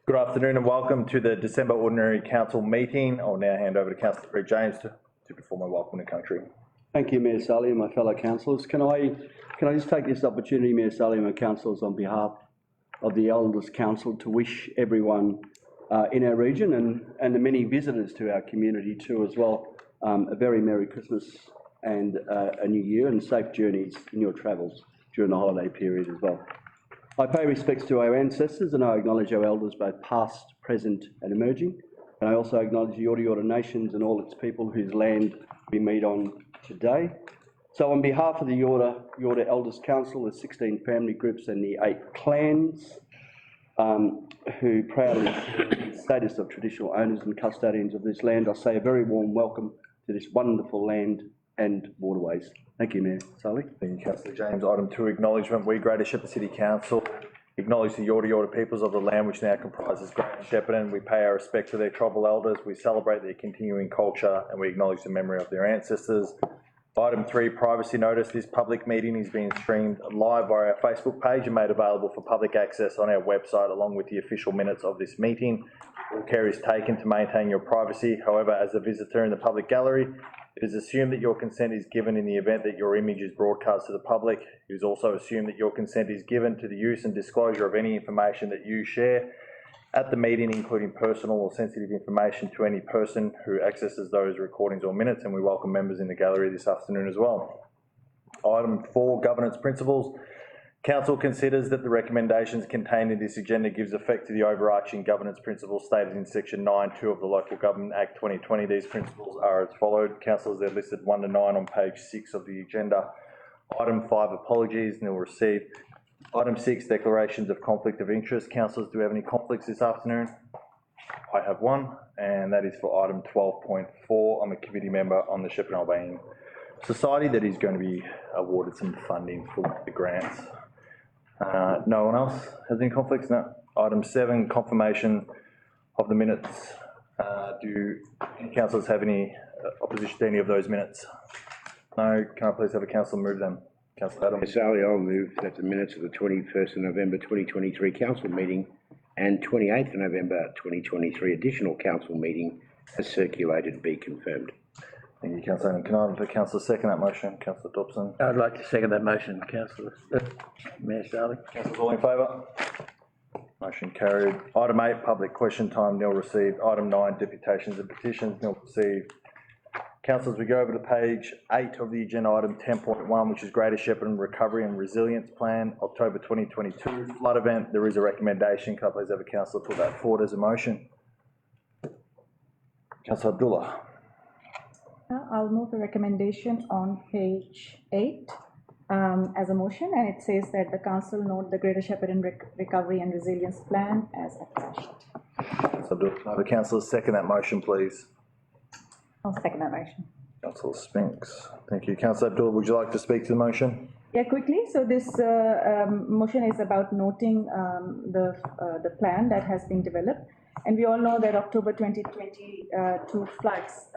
Good afternoon and welcome to the December Ordinary Council meeting. I'll now hand over to Councillor Greg James to perform a welcome to country. Thank you, Mayor Sully and my fellow councillors. Can I just take this opportunity, Mayor Sully and my councillors, on behalf of the Elders Council to wish everyone in our region and the many visitors to our community too as well, a very Merry Christmas and a New Year and safe journeys in your travels during the holiday period as well. I pay respects to our ancestors and I acknowledge our elders both past, present and emerging. And I also acknowledge the Yorta Nations and all its people whose land we meet on today. So on behalf of the Yorta Elders Council, the 16 family groups and the 8 clans who proudly the status of traditional owners and custodians of this land, I say a very warm welcome to this wonderful land and waterways. Thank you, Mayor Sully. Thank you, Councillor James. Item 2, acknowledgement. We, Greater Shepparton City Council, acknowledge the Yorta peoples of the land which now comprises Greater Shepparton. We pay our respect to their tribal elders. We celebrate their continuing culture and we acknowledge the memory of their ancestors. Item 3, privacy notice. This public meeting is being streamed live via our Facebook page and made available for public access on our website along with the official minutes of this meeting. All care is taken to maintain your privacy. However, as a visitor in the public gallery, it is assumed that your consent is given in the event that your image is broadcast to the public. It is also assumed that your consent is given to the use and disclosure of any information that you share at the meeting, including personal or sensitive information to any person who accesses those recordings or minutes, and we welcome members in the gallery this afternoon as well. Item 4, governance principles. Council considers that the recommendations contained in this agenda gives effect to the overarching governance principles stated in section 9.2 of the Local Government Act 2020. These principles are as followed. Councillors, they're listed 1 to 9 on page 6 of the agenda. Item 5, apologies, nil received. Item 6, declarations of conflict of interest. Councillors, do we have any conflicts this afternoon? I have one, and that is for item 12.4. I'm a committee member on the Shepparton Albanian Society that is going to be awarded some funding for the grants. No one else has any conflicts? No. Item 7, confirmation of the minutes. Do any councillors have any opposition to any of those minutes? No. Can I please have a councillor move them? Councillor Adams. Sally, I'll move that the minutes of the 21st of November 2023 council meeting and 28th of November 2023 additional council meeting as circulated be confirmed. Thank you, Councillor Adam. Can I have the councillor second that motion? Councillor Dobson. I'd like to second that motion, Councillor Mayor Sully. Councillors, all in favour? Motion carried. Item 8, public question time, nil received. Item 9, deputations and petitions, nil received. Councillors, we go over to page 8 of the agenda, item 10.1, which is Greater Shepparton Recovery and Resilience Plan, October 2022 flood event. There is a recommendation. Can I please have a councillor put that forward as a motion? Councillor Abdullah. I'll move the recommendation on page 8 as a motion, and it says that the council note the Greater Shepparton Recovery and Resilience Plan as attached. Councillor Abdullah, can I have a councillor second that motion, please? I'll second that motion. Councillor Spinks. Thank you. Councillor Abdullah, would you like to speak to the motion? Yeah, quickly. So this motion is about noting the plan that has been developed. And we all know that October 2022 floods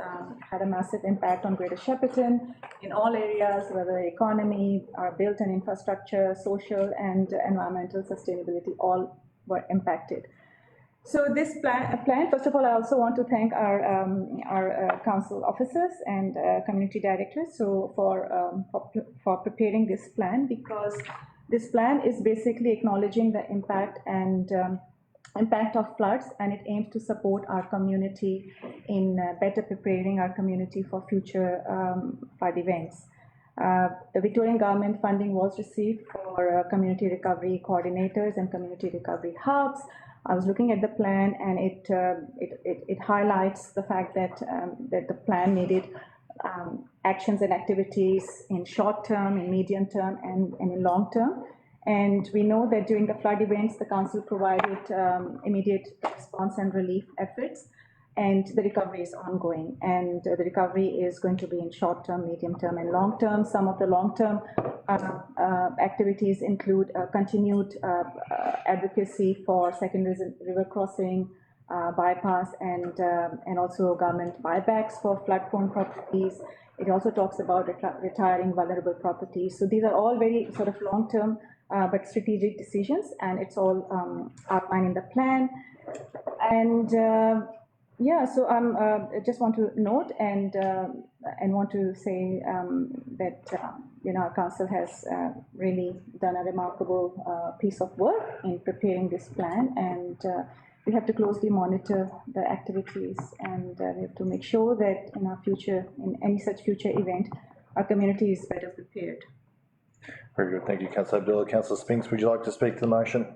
had a massive impact on Greater Shepparton in all areas, whether economy, our built and infrastructure, social and environmental sustainability, all were impacted. So this plan, first of all, I also want to thank our council officers and community directors for preparing this plan, because this plan is basically acknowledging the impact of floods, and it aims to support our community in better preparing our community for future flood events. The Victorian government funding was received for community recovery coordinators and community recovery hubs. I was looking at the plan, and it highlights the fact that the plan needed actions and activities in short term, in medium term, and in long term. And we know that during the flood events, the council provided immediate response and relief efforts, and the recovery is ongoing. And the recovery is going to be in short term, medium term, and long term. Some of the long term activities include continued advocacy for secondary river crossing, bypass, and also government buybacks for flood-prone properties. It also talks about retiring vulnerable properties. So these are all very sort of long-term but strategic decisions, and it's all outlined in the plan. And yeah, so I just want to note and want to say that our council has really done a remarkable piece of work in preparing this plan, and we have to closely monitor the activities, and we have to make sure that in any such future event, our community is better prepared. Very good, thank you, Councillor Abdullah. Councillor Spinks, would you like to speak to the motion?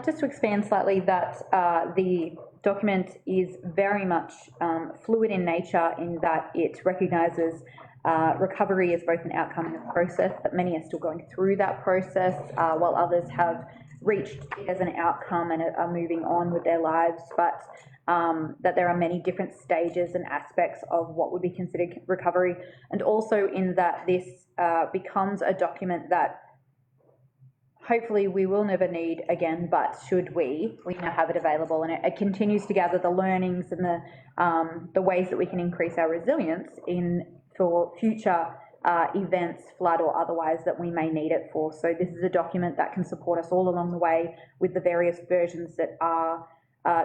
Just to expand slightly, that the document is very much fluid in nature, in that it recognises recovery as both an outcome and a process, that many are still going through that process, while others have reached it as an outcome and are moving on with their lives, but that there are many different stages and aspects of what would be considered recovery, and also in that this becomes a document that hopefully we will never need again, but should we now have it available, and it continues to gather the learnings and the ways that we can increase our resilience for future events, flood or otherwise, that we may need it for. So this is a document that can support us all along the way with the various versions that are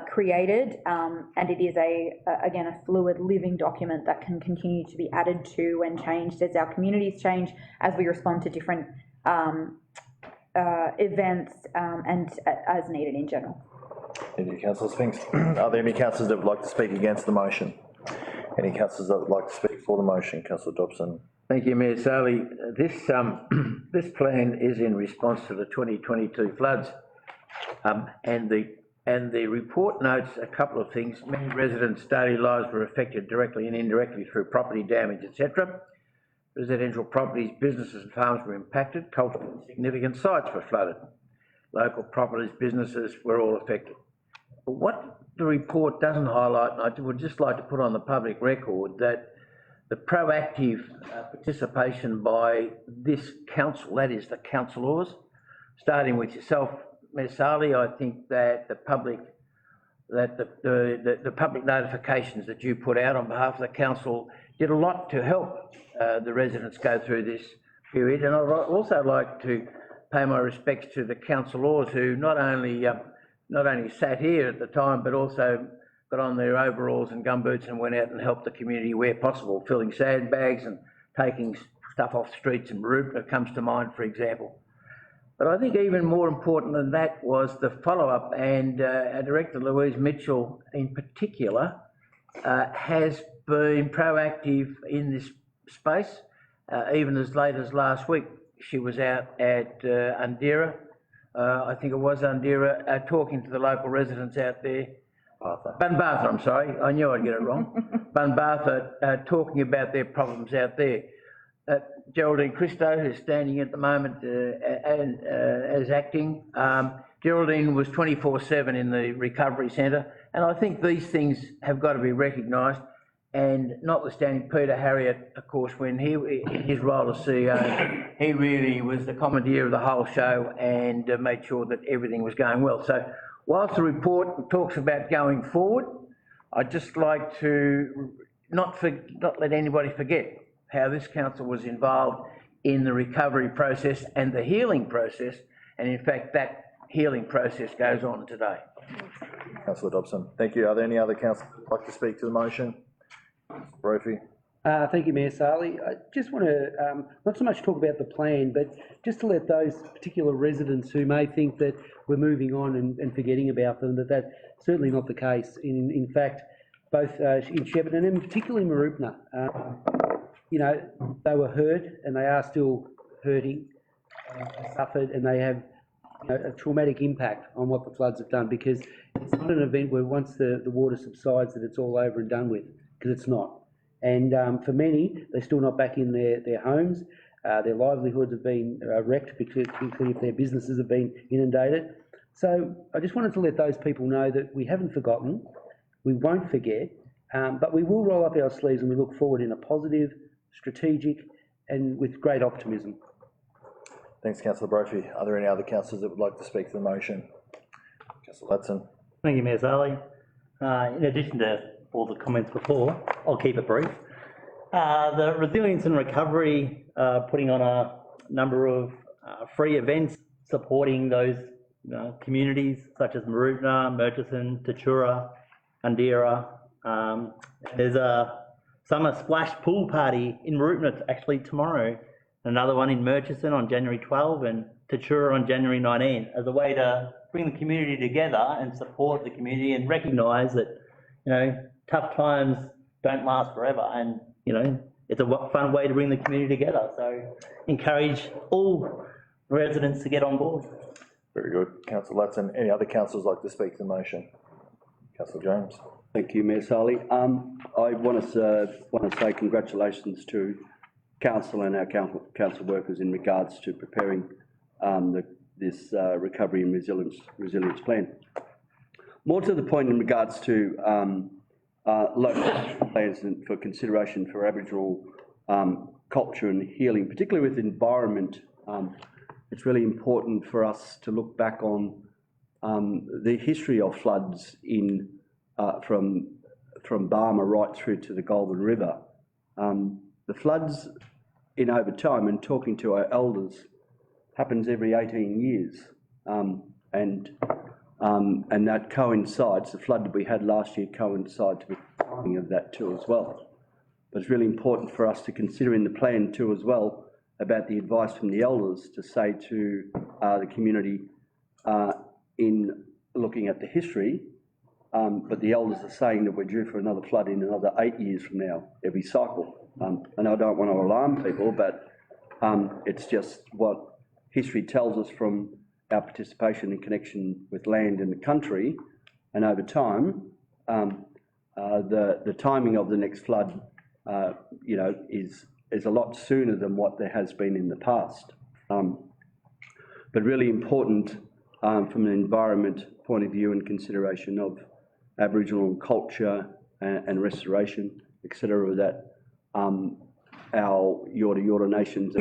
created, and it is again a fluid living document that can continue to be added to and changed as our communities change, as we respond to different events and as needed in general. Thank you, Councillor Spinks. Are there any councillors that would like to speak against the motion? Any councillors that would like to speak for the motion? Councillor Dobson. Thank you, Mayor Sally. This plan is in response to the 2022 floods, and the report notes a couple of things. Many residents' daily lives were affected directly and indirectly through property damage, etc. Residential properties, businesses and farms were impacted. Culturally significant sites were flooded. Local properties, businesses were all affected. But what the report doesn't highlight, and I would just like to put on the public record, that the proactive participation by this council, that is the councillors, starting with yourself, Ms. Sally, I think that the public notifications that you put out on behalf of the council did a lot to help the residents go through this period. And I'd also like to pay my respects to the councillors who not only sat here at the time, but also got on their overalls and gumboots and went out and helped the community where possible, filling sandbags and taking stuff off the streets, and Mooroopna comes to mind, for example. But I think even more important than that was the follow-up, and our Director Louise Mitchell in particular has been proactive in this space. Even as late as last week, she was out at Undira, I think it was Undira, talking to the local residents out there. Bunbartha, I'm sorry, I knew I'd get it wrong. Bunbartha, talking about their problems out there. Geraldine Christo, who's standing at the moment as acting. Geraldine was 24/7 in the recovery centre, and I think these things have got to be recognised. And notwithstanding Peter Harriott, of course, when in his role as CEO, he really was the commandeer of the whole show and made sure that everything was going well. So whilst the report talks about going forward, I'd just like to not let anybody forget how this council was involved in the recovery process and the healing process, and in fact that healing process goes on today. Councillor Dobson, thank you. Are there any other councillors who would like to speak to the motion? Brophy. Thank you, Mayor Sally. I just want to not so much talk about the plan, but just to let those particular residents who may think that we're moving on and forgetting about them, that's certainly not the case. In fact, both in Shepparton and particularly Mooroopna, they were hurt and they are still hurting, suffered, and they have a traumatic impact on what the floods have done, because it's not an event where once the water subsides that it's all over and done with, because it's not. And for many, they're still not back in their homes. Their livelihoods have been wrecked, particularly if their businesses have been inundated. So I just wanted to let those people know that we haven't forgotten, we won't forget, but we will roll up our sleeves and we look forward in a positive, strategic and with great optimism. Thanks, Councillor Brophy. Are there any other councillors that would like to speak to the motion? Councillor Latson. Thank you, Mayor Sally. In addition to all the comments before, I'll keep it brief. The Resilience and Recovery putting on a number of free events supporting those communities such as Marootna, Murchison, Tatura, Andira. There's a summer splash pool party in Marootna actually tomorrow, another one in Murchison on January 12 and Tatura on January 19 as a way to bring the community together and support the community and recognise that, tough times don't last forever, and, it's a fun way to bring the community together. So encourage all residents to get on board. Very good. Councillor Latson. Any other councillors like to speak to the motion? Councillor James. Thank you, Mayor Sally. I want to say congratulations to council and our council workers in regards to preparing this recovery and resilience plan. More to the point in regards to local plans for consideration for Aboriginal culture and healing, particularly with environment. It's really important for us to look back on the history of floods from Barmer right through to the Goulburn River. The floods in over time, and talking to our elders, happens every 18 years. And that coincides, the flood that we had last year coincides with the timing of that too as well. But it's really important for us to consider in the plan too as well about the advice from the elders to say to the community in looking at the history, but the elders are saying that we're due for another flood in another 8 years from now, every cycle. And I don't want to alarm people, but it's just what history tells us from our participation in connection with land in the country, and over time, the timing of the next flood, is a lot sooner than what there has been in the past. But really important from an environment point of view and consideration of Aboriginal culture and restoration, etc., that our Yorta Yorta Nations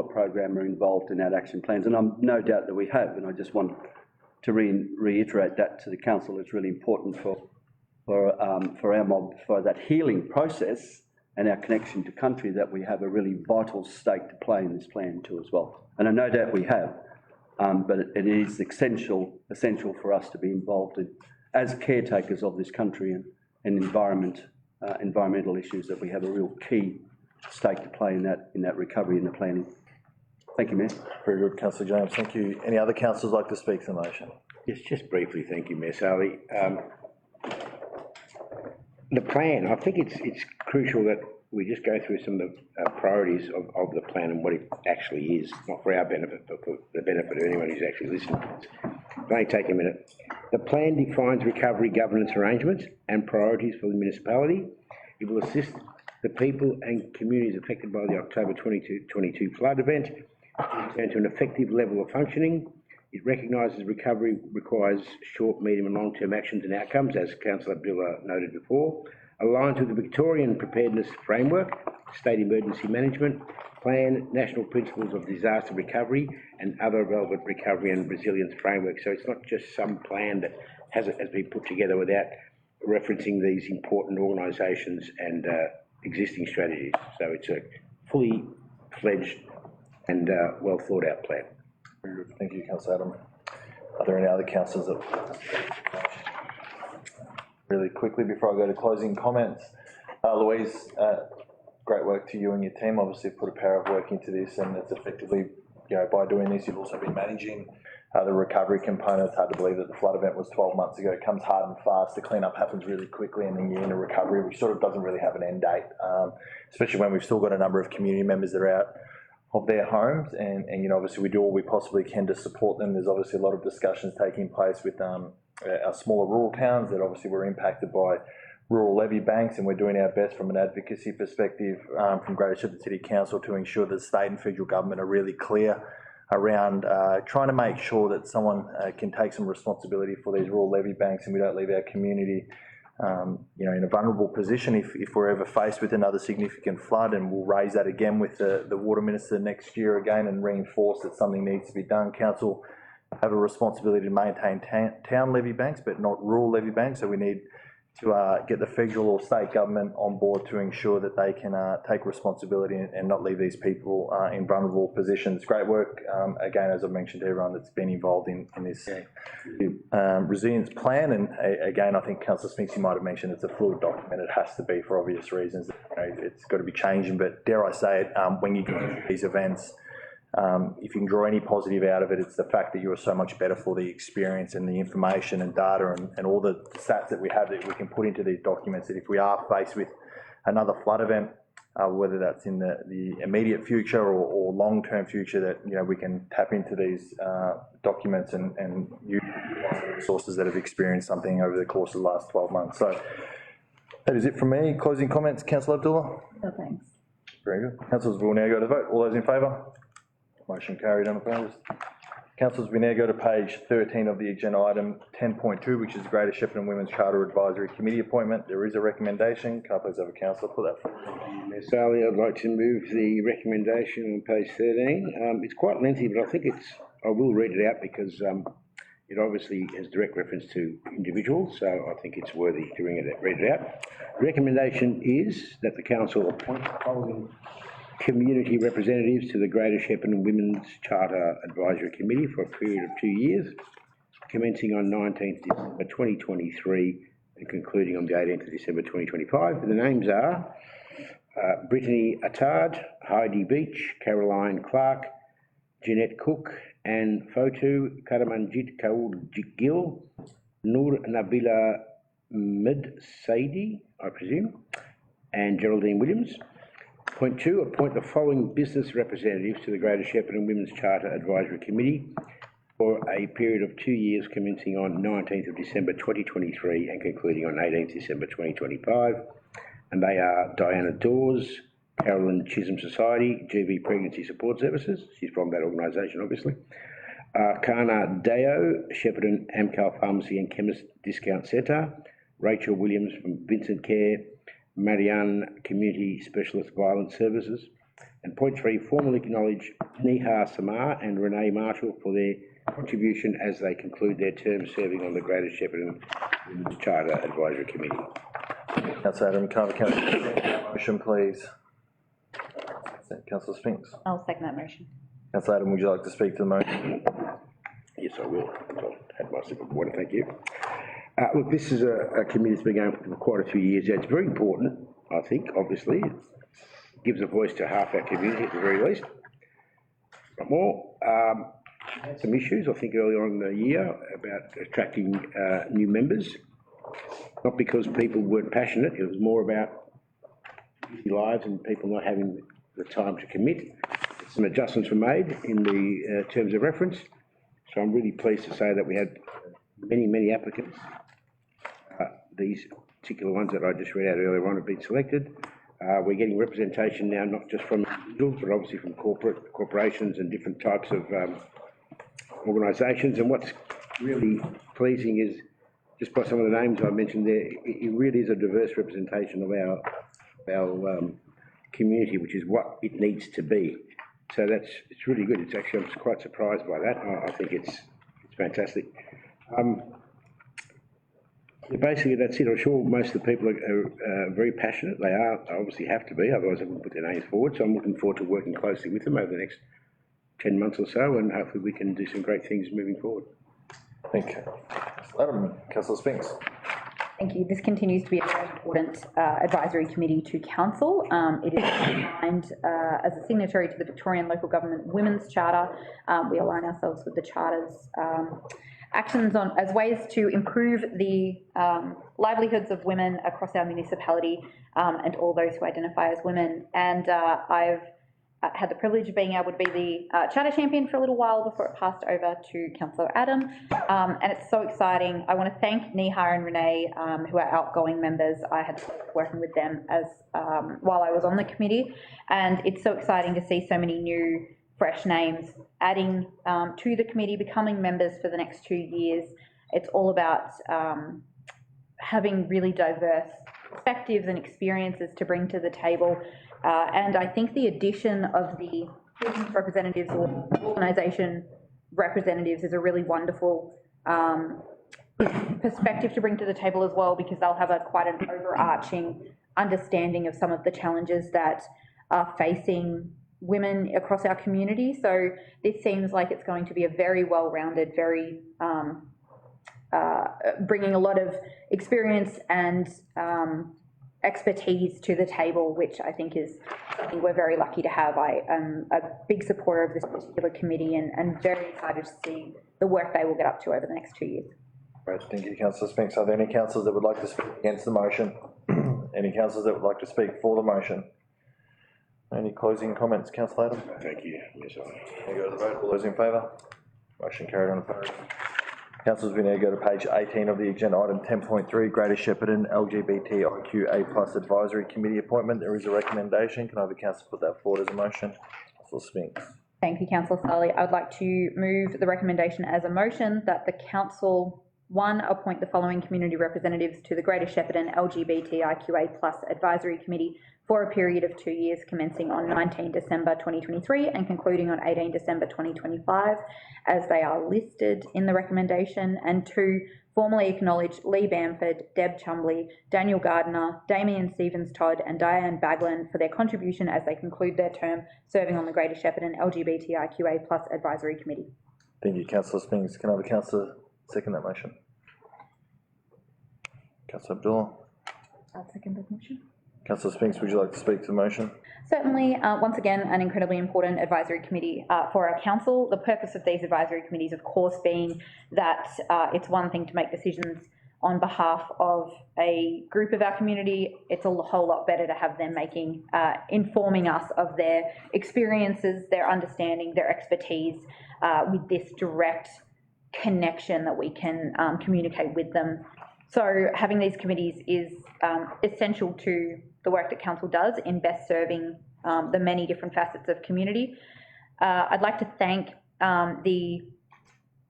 program are involved in our action plans, and I'm no doubt that we have, and I just want to reiterate that to the council. It's really important for our mob, for that healing process and our connection to country, that we have a really vital stake to play in this plan too as well. And I know that we have, but it is essential for us to be involved in, as caretakers of this country and environmental issues, that we have a real key stake to play in that recovery and the planning. Thank you, Mayor. Very good, Councillor James. Thank you. Any other councillors like to speak to the motion? Yes, just briefly, thank you, Mayor Sally. The plan, I think it's crucial that we just go through some of the priorities of the plan and what it actually is, not for our benefit, but for the benefit of anyone who's actually listening. It'll only take a minute. The plan defines recovery governance arrangements and priorities for the municipality. It will assist the people and communities affected by the October 2022 flood event to return to an effective level of functioning. It recognises recovery requires short, medium and long-term actions and outcomes, as Councillor Biller noted before, aligned with the Victorian Preparedness Framework, State Emergency Management Plan, National Principles of Disaster Recovery and other relevant recovery and resilience frameworks. So it's not just some plan that has been put together without referencing these important organisations and existing strategies. So it's a fully fledged and well thought out plan. Very good. Thank you, Councillor Adam. Are there any other councillors that... Really quickly before I go to closing comments, Louise, great work to you and your team. Obviously put a power of work into this, and it's effectively, by doing this, you've also been managing the recovery component. It's hard to believe that the flood event was 12 months ago. It comes hard and fast. The cleanup happens really quickly, and then you're in a recovery, which sort of doesn't really have an end date, especially when we've still got a number of community members that are out of their homes, and obviously we do all we possibly can to support them. There's obviously a lot of discussions taking place with our smaller rural towns that obviously were impacted by rural levy banks, and we're doing our best from an advocacy perspective from Greater Shepparton City Council to ensure that state and federal government are really clear around trying to make sure that someone can take some responsibility for these rural levy banks, and we don't leave our community in a vulnerable position if we're ever faced with another significant flood. And we'll raise that again with the Water Minister next year again and reinforce that something needs to be done. Council have a responsibility to maintain town levy banks, but not rural levy banks, so we need to get the federal or state government on board to ensure that they can take responsibility and not leave these people in vulnerable positions. Great work, again, as I mentioned to everyone that's been involved in this resilience plan. And again, I think Councillor Spinks, you might have mentioned it's a fluid document. It has to be for obvious reasons. It's got to be changing, but dare I say it, when you go through these events, if you can draw any positive out of it, it's the fact that you are so much better for the experience and the information and data and all the stats that we have that we can put into these documents, that if we are faced with another flood event, whether that's in the immediate future or long-term future, that, you know, we can tap into these documents and use resources that have experienced something over the course of the last 12 months. So that is it from me. Closing comments, Councillor Abdullah? No, thanks. Very good. Councillors, we'll now go to vote. All those in favour? Motion carried, unopposed. Councillors, we now go to page 13 of the agenda, item 10.2, which is the Greater Shepparton Women's Charter Advisory Committee appointment. There is a recommendation. Can I please have a councillor put that forward? Mayor Sally, I'd like to move the recommendation on page 13. It's quite lengthy, but I think I will read it out because it obviously has direct reference to individuals, so I think it's worthy to read it out. The recommendation is that the council appoint the following community representatives to the Greater Shepparton Women's Charter Advisory Committee for a period of 2 years, commencing on 19th December 2023 and concluding on the 18th of December 2025. The names are Brittany Attard, Heidi Beach, Caroline Clark, Jeanette Cook, Anne Fotu, Karamanjit Kaul Gil, Noor Nabila Mid-Saidi, I presume, and Geraldine Williams. Point 2, appoint the following business representatives to the Greater Shepparton Women's Charter Advisory Committee for a period of 2 years commencing on 19th of December 2023 and concluding on 18th December 2025. And they are Diana Dawes, Carolyn Chisholm Society, GB Pregnancy Support Services. She's from that organisation, obviously. Kana Deo, Shepparton Amcal Pharmacy and Chemist Discount Centre. Rachel Williams from Vincent Care. Marianne Community Specialist Violence Services. And point 3, formally acknowledge Nihar Samar and Renee Marshall for their contribution as they conclude their term serving on the Greater Shepparton Women's Charter Advisory Committee. Councillor Adam, can I have a councillor motion, please? Councillor Spinks. I'll second that motion. Councillor Adam, would you like to speak to the motion? Yes, I will. I've had my sip of water, thank you. Look, this is a committee that's been going for quite a few years. It's very important, I think, obviously. It gives a voice to half our community at the very least. Not more. Had some issues, I think, earlier on in the year about attracting new members. Not because people weren't passionate, it was more about busy lives and people not having the time to commit. Some adjustments were made in the terms of reference. So I'm really pleased to say that we had many applicants. These particular ones that I just read out earlier on have been selected. We're getting representation now, not just from individuals, but obviously from corporations and different types of organisations. And what's really pleasing is, just by some of the names I mentioned there, it really is a diverse representation of our community, which is what it needs to be. So it's really good. It's actually, I'm quite surprised by that. I think it's fantastic. Basically, that's it. I'm sure most of the people are very passionate. They obviously have to be, otherwise they wouldn't put their names forward. So I'm looking forward to working closely with them over the next 10 months or so, and hopefully we can do some great things moving forward. Thank you. Adam, Councillor Spinks. Thank you. This continues to be a very important advisory committee to council. It is aligned as a signatory to the Victorian Local Government Women's Charter. We align ourselves with the Charter's actions as ways to improve the livelihoods of women across our municipality and all those who identify as women. And I've had the privilege of being able to be the Charter champion for a little while before it passed over to Councillor Adam. And it's so exciting. I want to thank Nihar and Renee, who are outgoing members. I had working with them as while I was on the committee. And it's so exciting to see so many new, fresh names adding to the committee, becoming members for the next 2 years. It's all about having really diverse perspectives and experiences to bring to the table. And I think the addition of the business representatives or organisation representatives is a really wonderful perspective to bring to the table as well, because they'll have quite an overarching understanding of some of the challenges that are facing women across our community. So this seems like it's going to be a very well-rounded, very bringing a lot of experience and expertise to the table, which I think is something we're very lucky to have. I am a big supporter of this particular committee and very excited to see the work they will get up to over the next 2 years. Great, thank you, Councillor Spinks. Are there any councillors that would like to speak against the motion? Any councillors that would like to speak for the motion? Any closing comments, Councillor Adam? Thank you, Ms. Allen. There you go to the vote. All those in favour? Motion carried on the vote. Councillors, we now go to page 18 of the agenda, item 10.3, Greater Shepparton LGBTIQA+ Advisory Committee appointment. There is a recommendation. Can I have a councillor put that forward as a motion? Councillor Spinks. Thank you, Councillor Sally. I'd like to move the recommendation as a motion that the council, one, appoint the following community representatives to the Greater Shepparton LGBTIQA+ Advisory Committee for a period of 2 years, commencing on 19 December 2023 and concluding on 18 December 2025, as they are listed in the recommendation. And two, formally acknowledge Lee Bamford, Deb Chumley, Daniel Gardner, Damien Stevens-Todd and Diane Baglin for their contribution as they conclude their term serving on the Greater Shepparton LGBTIQA+ Advisory Committee. Thank you, Councillor Spinks. Can I have a councillor second that motion? Councillor Abdullah. I'll second the motion. Councillor Spinks, would you like to speak to the motion? Certainly, once again, an incredibly important advisory committee for our council. The purpose of these advisory committees, of course, being that it's one thing to make decisions on behalf of a group of our community. It's a whole lot better to have them informing us of their experiences, their understanding, their expertise with this direct connection that we can communicate with them. So having these committees is essential to the work that council does in best serving the many different facets of community. I'd like to thank the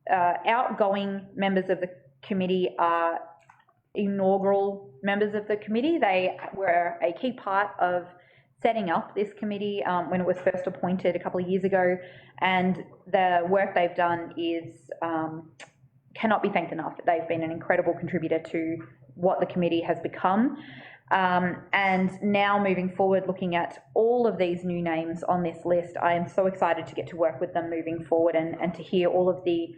outgoing members of the committee, inaugural members of the committee. They were a key part of setting up this committee when it was first appointed a couple of years ago, and the work they've done is cannot be thanked enough. They've been an incredible contributor to what the committee has become. And now moving forward, looking at all of these new names on this list, I am so excited to get to work with them moving forward and to hear all of the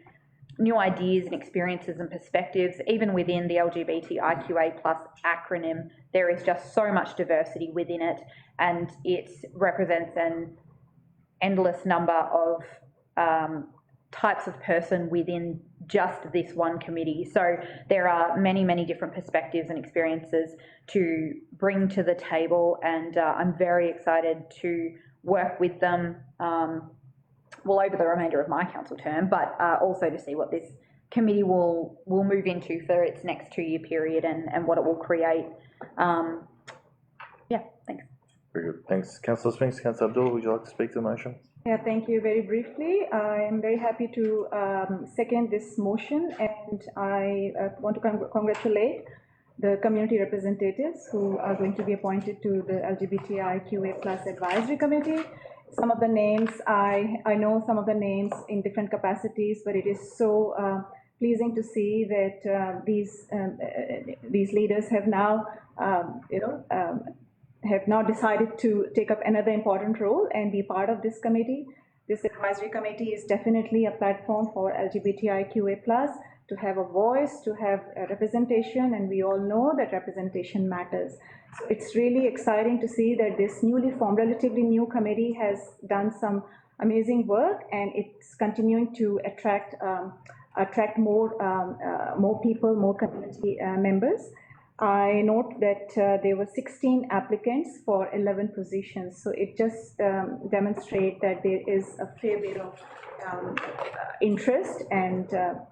new ideas and experiences and perspectives. Even within the LGBTIQA+ acronym, there is just so much diversity within it, and it represents an endless number of types of person within just this one committee. So there are many, many different perspectives and experiences to bring to the table, and I'm very excited to work with them over the remainder of my council term, but also to see what this committee will move into for its next 2 year period and what it will create. Yeah, thanks. Very good. Thanks, Councillor Spinks. Councillor Abdullah, would you like to speak to the motion? Yeah, thank you. Very briefly, I am very happy to second this motion, and I want to congratulate the community representatives who are going to be appointed to the LGBTIQA+ Advisory Committee. Some of the names, I know some of the names in different capacities, but it is so pleasing to see that these leaders have now, have now decided to take up another important role and be part of this committee. This advisory committee is definitely a platform for LGBTIQA+ to have a voice, to have a representation, and we all know that representation matters. So it's really exciting to see that this newly formed, relatively new committee has done some amazing work, and it's continuing to attract more people, more community members. I note that there were 16 applicants for 11 positions, so it just demonstrates that there is a fair bit of interest and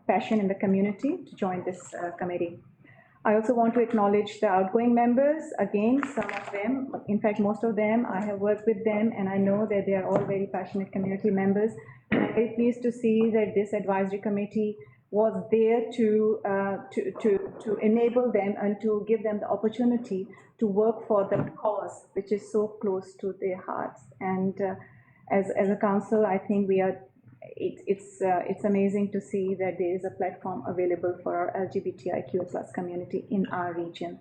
passion in the community to join this committee. I also want to acknowledge the outgoing members. Again, some of them, in fact most of them, I have worked with them, and I know that they are all very passionate community members. I'm very pleased to see that this advisory committee was there to enable them and to give them the opportunity to work for the cause, which is so close to their hearts. And as a council, I think we are it's amazing to see that there is a platform available for our LGBTIQ+ community in our region.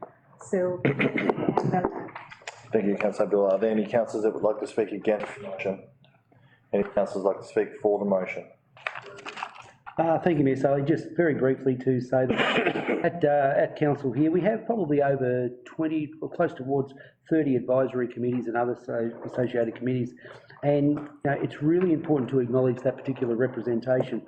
So, well done. Thank you, Councillor Abdullah. Are there any councillors that would like to speak against the motion? Any councillors like to speak for the motion? Thank you, Mayor Sally. Just very briefly to say that at council here, we have probably over 20 or close towards 30 advisory committees and other associated committees. And it's really important to acknowledge that particular representation,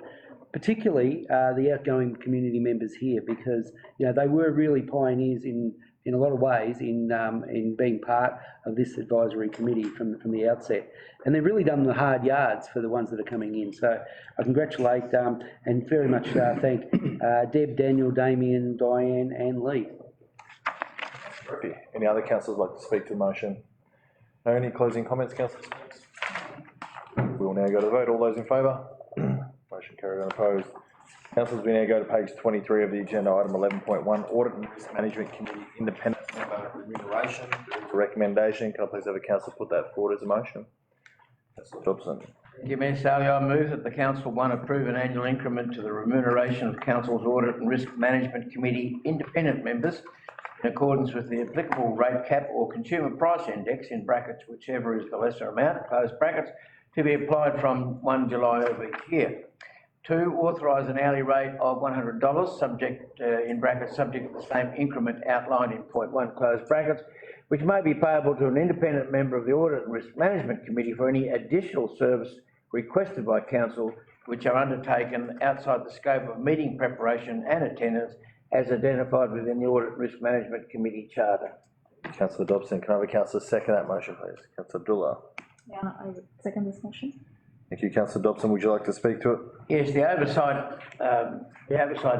particularly the outgoing community members here, because they were really pioneers in a lot of ways in being part of this advisory committee from the outset. And they've really done the hard yards for the ones that are coming in. So I congratulate and very much thank Deb, Daniel, Damien, Diane and Lee. Any other councillors like to speak to the motion? No, any closing comments, councillors? We will now go to the vote. All those in favour? Motion carried unopposed. Councillors, we now go to page 23 of the agenda, item 11.1, Audit and Risk Management Committee Independent Member Remuneration. For recommendation, can I please have a councillor put that forward as a motion? Councillor Dobson. Thank you, Mayor Sally. I move that the council, one, approve an annual increment to the remuneration of council's Audit and Risk Management Committee independent members in accordance with the applicable rate cap or consumer price index, in brackets, whichever is the lesser amount, close brackets, to be applied from 1 July of each year. 2, authorise an hourly rate of $100, subject, in brackets, subject to the same increment outlined in point 1, close brackets, which may be payable to an independent member of the Audit and Risk Management Committee for any additional service requested by council which are undertaken outside the scope of meeting preparation and attendance as identified within the Audit and Risk Management Committee Charter. Councillor Dobson, can I have a councillor second that motion, please? Councillor Abdullah. Yeah, I would second this motion. Thank you, Councillor Dobson. Would you like to speak to it? Yes, the oversight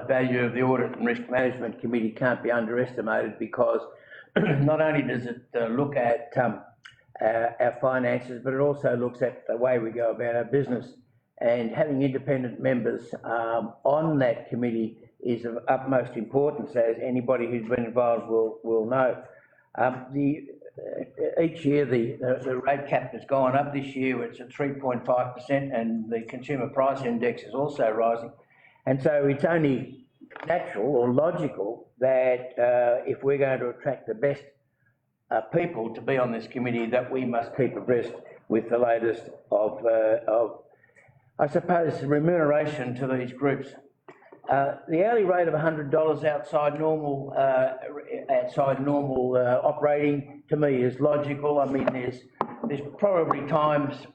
value of the Audit and Risk Management Committee can't be underestimated, because not only does it look at our finances, but it also looks at the way we go about our business. And having independent members on that committee is of utmost importance, as anybody who's been involved will know. Each year the rate cap has gone up. This year it's at 3.5%, and the consumer price index is also rising. And so it's only natural or logical that if we're going to attract the best people to be on this committee, that we must keep abreast with the latest of I suppose, remuneration to these groups. The hourly rate of $100 outside normal operating, to me, is logical. I mean, there's probably times,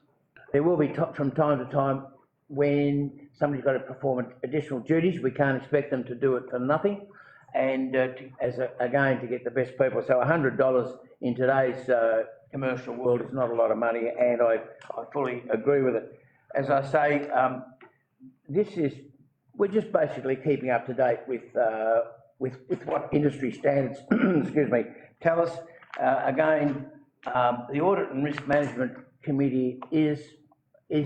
there will be from time to time when somebody's got to perform additional duties. We can't expect them to do it for nothing, and again, to get the best people. So $100 in today's commercial world is not a lot of money, and I fully agree with it. As I say, we're just basically keeping up to date with what industry standards, excuse me, tell us. Again, the Audit and Risk Management Committee is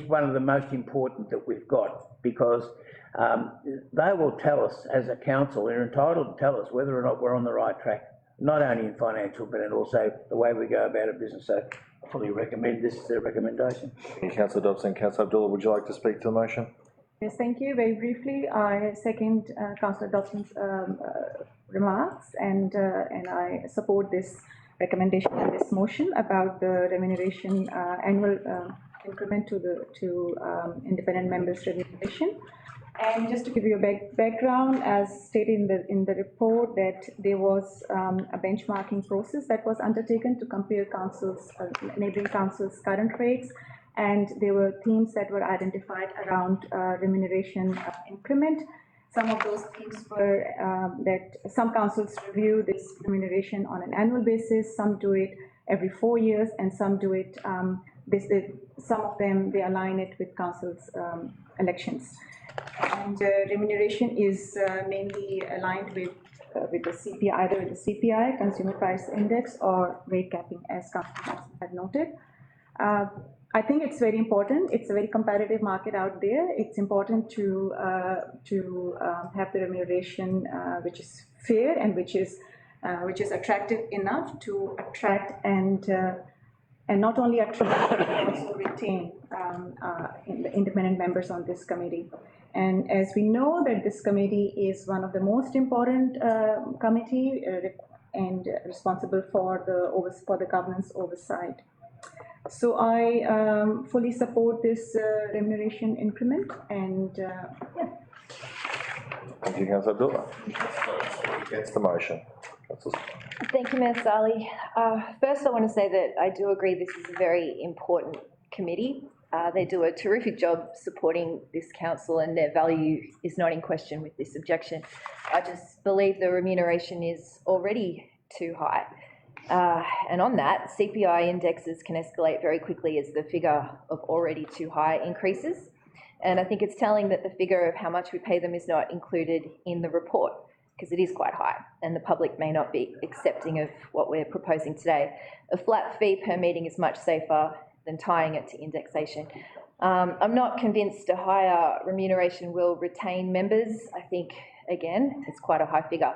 one of the most important that we've got, because they will tell us as a council, they're entitled to tell us whether or not we're on the right track, not only in financial, but in also the way we go about our business. So I fully recommend this recommendation. Thank you, Councillor Dobson. Councillor Abdullah, would you like to speak to the motion? Yes, thank you. Very briefly, I second Councillor Dobson's remarks, and I support this recommendation and this motion about the remuneration annual increment to independent members' remuneration. And just to give you a background, as stated in the report, that there was a benchmarking process that was undertaken to compare neighbouring councils' current rates, and there were themes that were identified around remuneration increment. Some of those themes were that some councils review this remuneration on an annual basis, some do it every 4 years, and some do it, some of them, they align it with councils' elections. And remuneration is mainly aligned with the CPI, either with the CPI, Consumer Price Index, or rate capping, as Councillor had noted. I think it's very important. It's a very competitive market out there. It's important to have the remuneration which is fair and which is attractive enough to attract and and not only attract, but also retain the independent members on this committee. And as we know that this committee is one of the most important committee and responsible for the governance oversight. So I fully support this remuneration increment, and yeah. Thank you, Councillor Abdullah. Against the motion. Councillor. Thank you, Mayor Sali. First, I want to say that I do agree this is a very important committee. They do a terrific job supporting this council, and their value is not in question with this objection. I just believe the remuneration is already too high. And on that, CPI indexes can escalate very quickly as the figure of already too high increases. And I think it's telling that the figure of how much we pay them is not included in the report, because it is quite high and the public may not be accepting of what we're proposing today. A flat fee per meeting is much safer than tying it to indexation. I'm not convinced a higher remuneration will retain members. I think, again, it's quite a high figure.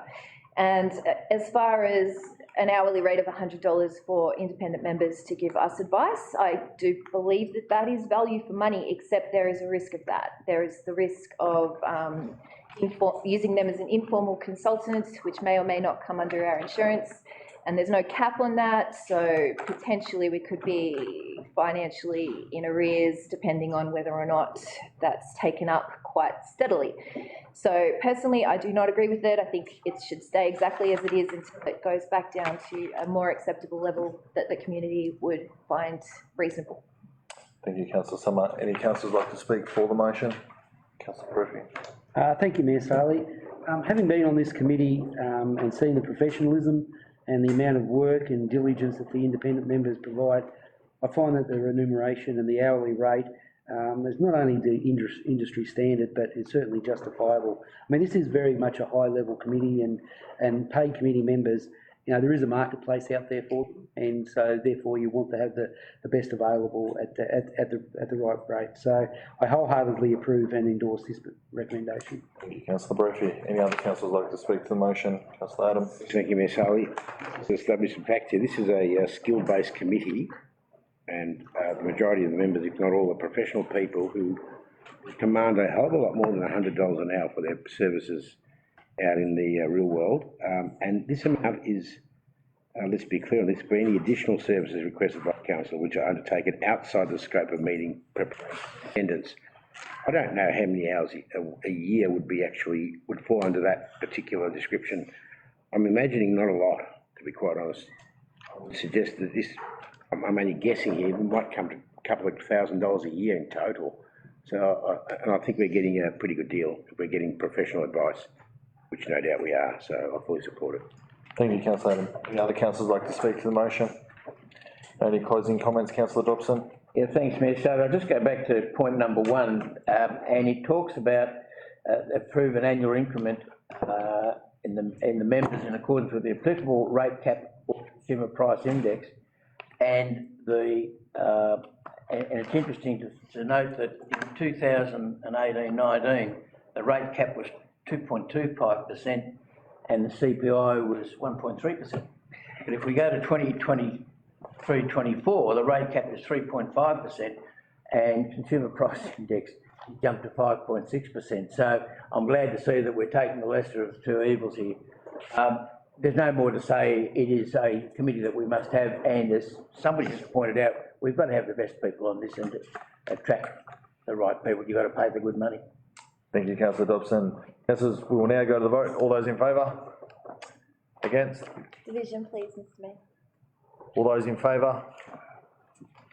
And as far as an hourly rate of $100 for independent members to give us advice, I do believe that that is value for money, except there is a risk of that. There is the risk of using them as an informal consultant, which may or may not come under our insurance, and there's no cap on that, so potentially we could be financially in arrears depending on whether or not that's taken up quite steadily. So personally, I do not agree with it. I think it should stay exactly as it is until it goes back down to a more acceptable level that the community would find reasonable. Thank you, Councillor Summer. Any councillors like to speak for the motion? Councillor Griffin. Thank you, Mayor Sali. Having been on this committee and seen the professionalism and the amount of work and diligence that the independent members provide, I find that the remuneration and the hourly rate is not only the industry standard, but it's certainly justifiable. I mean, this is very much a high-level committee, and paid committee members, you know, there is a marketplace out there for them, and so therefore you want to have the best available at the right rate. So I wholeheartedly approve and endorse this recommendation. Thank you, Councillor Brophy. Any other councillors like to speak to the motion? Councillor Adam. Thank you, Mayor Sali. To establish some facts here, this is a skill-based committee, and the majority of the members, if not all, are professional people who command a hell of a lot more than $100 an hour for their services out in the real world. And this amount is, let's be clear on this, for any additional services requested by council which are undertaken outside the scope of meeting preparation attendance. I don't know how many hours a year would fall under that particular description. I'm imagining not a lot, to be quite honest. I would suggest that this, I'm only guessing here, we might come to a couple of $1,000s a year in total. So, and I think we're getting a pretty good deal if we're getting professional advice, which no doubt we are, so I fully support it. Thank you, Councillor Adam. Any other councillors like to speak to the motion? Any closing comments, Councillor Dobson? Yeah, thanks, Mayor. So I'll just go back to point number one, and it talks about approve an annual increment in the members in accordance with the applicable rate cap or consumer price index, and and it's interesting to note that in 2018-19, the rate cap was 2.25% and the CPI was 1.3%. But if we go to 2023-24, the rate cap is 3.5% and consumer price index jumped to 5.6%. So I'm glad to see that we're taking the lesser of two evils here. There's no more to say. It is a committee that we must have, and as somebody just pointed out, we've got to have the best people on this and to attract the right people. You've got to pay the good money. Thank you, Councillor Dobson. Councillors, we will now go to the vote. All those in favour? Against? Division, please, Mr. Mayor. All those in favour?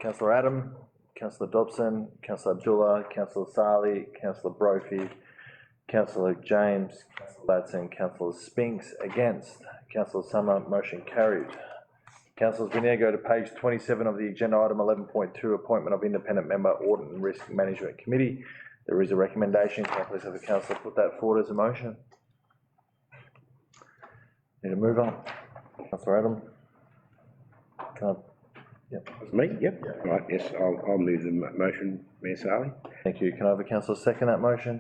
Councillor Adam, Councillor Dobson, Councillor Abdullah, Councillor Sali, Councillor Brophy, Councillor James, Councillor Ladson, Councillor Spinks. Against? Councillor Summer. Motion carried. Councillors, we now go to page 27 of the agenda, item 11.2, appointment of independent member, Audit and Risk Management Committee. There is a recommendation. Can I please have the councillor put that forward as a motion? Need to move on. Councillor Adam. Yep. Me? Yep. Yeah. Right, yes, I'll move the motion, Mayor Sali. Thank you. Can I have a councillor second that motion?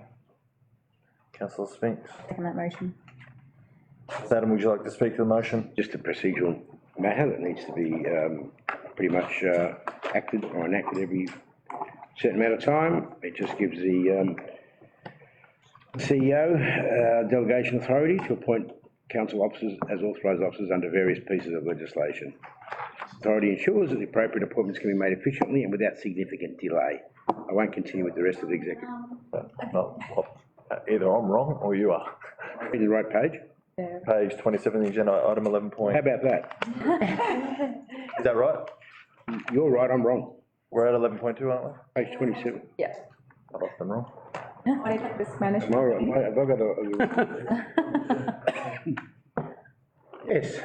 Councillor Spinks. Second that motion. Adam, would you like to speak to the motion? Just a procedural matter that needs to be pretty much acted or enacted every certain amount of time. It just gives the CEO delegation authority to appoint council officers as authorised officers under various pieces of legislation. This authority ensures that the appropriate appointments can be made efficiently and without significant delay. I won't continue with the rest of the executive. Either I'm wrong or you are. Reading the right page? Page 27 of the agenda, item 11 point. How about that? Is that right? You're right, I'm wrong. We're at 11.2, aren't we? Page 27. Yeah. I've often wrong. I think this Am I management. right? Have I got a... Yes.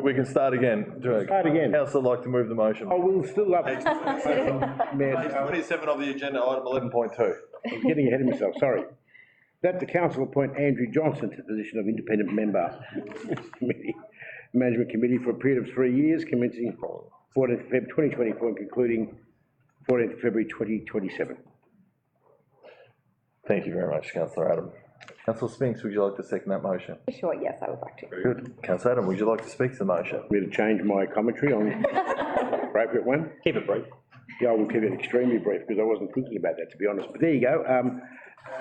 We can start again. Start again. Councillor like to move the motion. I will still love it. Page 27 of the agenda, item 11.2. I'm getting ahead of myself, sorry. That the council appoint Andrew Johnson to the position of independent member Management Committee for a period of 3 years, commencing 14th of February 2024 and concluding 14th of February 2027. Thank you very much, Councillor Adam. Councillor Spinks, would you like to second that motion? Sure, yes, I would like to. Very good. Councillor Adam, would you like to speak to the motion? I'm going to change my commentary on the appropriate one. Keep it brief. Yeah, I will keep it extremely brief because I wasn't thinking about that, to be honest. But there you go.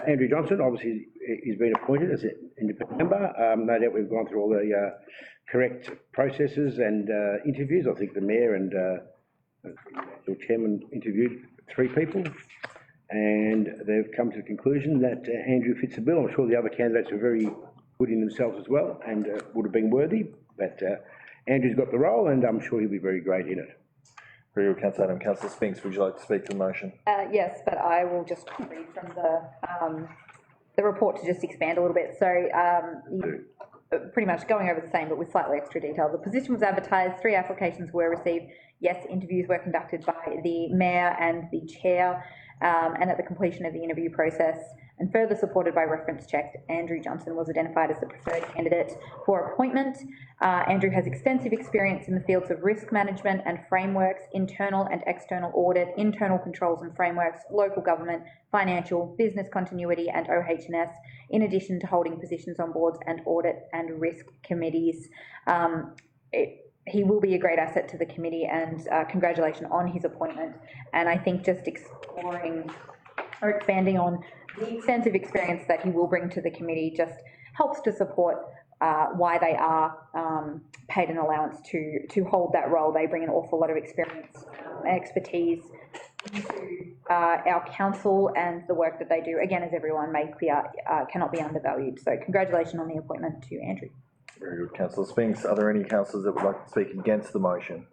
Andrew Johnson, obviously, he's been appointed as an independent member. No doubt we've gone through all the correct processes and interviews. I think the mayor and the chairman interviewed 3 people, and they've come to the conclusion that Andrew fits the bill. I'm sure the other candidates are very good in themselves as well and would have been worthy, but Andrew's got the role, and I'm sure he'll be very great in it. Very good, Councillor Adam. Councillor Spinks, would you like to speak to the motion? Yes, but I will just read from the report to just expand a little bit. So pretty much going over the same, but with slightly extra detail. The position was advertised, 3 applications were received. Yes, interviews were conducted by the mayor and the chair, and at the completion of the interview process, and further supported by reference checks, Andrew Johnson was identified as the preferred candidate for appointment. Andrew has extensive experience in the fields of risk management and frameworks, internal and external audit, internal controls and frameworks, local government, financial, business continuity and OH&S, in addition to holding positions on boards and audit and risk committees. He will be a great asset to the committee, and congratulations on his appointment. And I think just exploring or expanding on the extensive experience that he will bring to the committee just helps to support why they are paid an allowance to hold that role. They bring an awful lot of experience and expertise to our council, and the work that they do, again, as everyone made clear, cannot be undervalued. So congratulations on the appointment to Andrew. Very good, Councillor Spinks. Are there any councillors that would like to speak against the motion?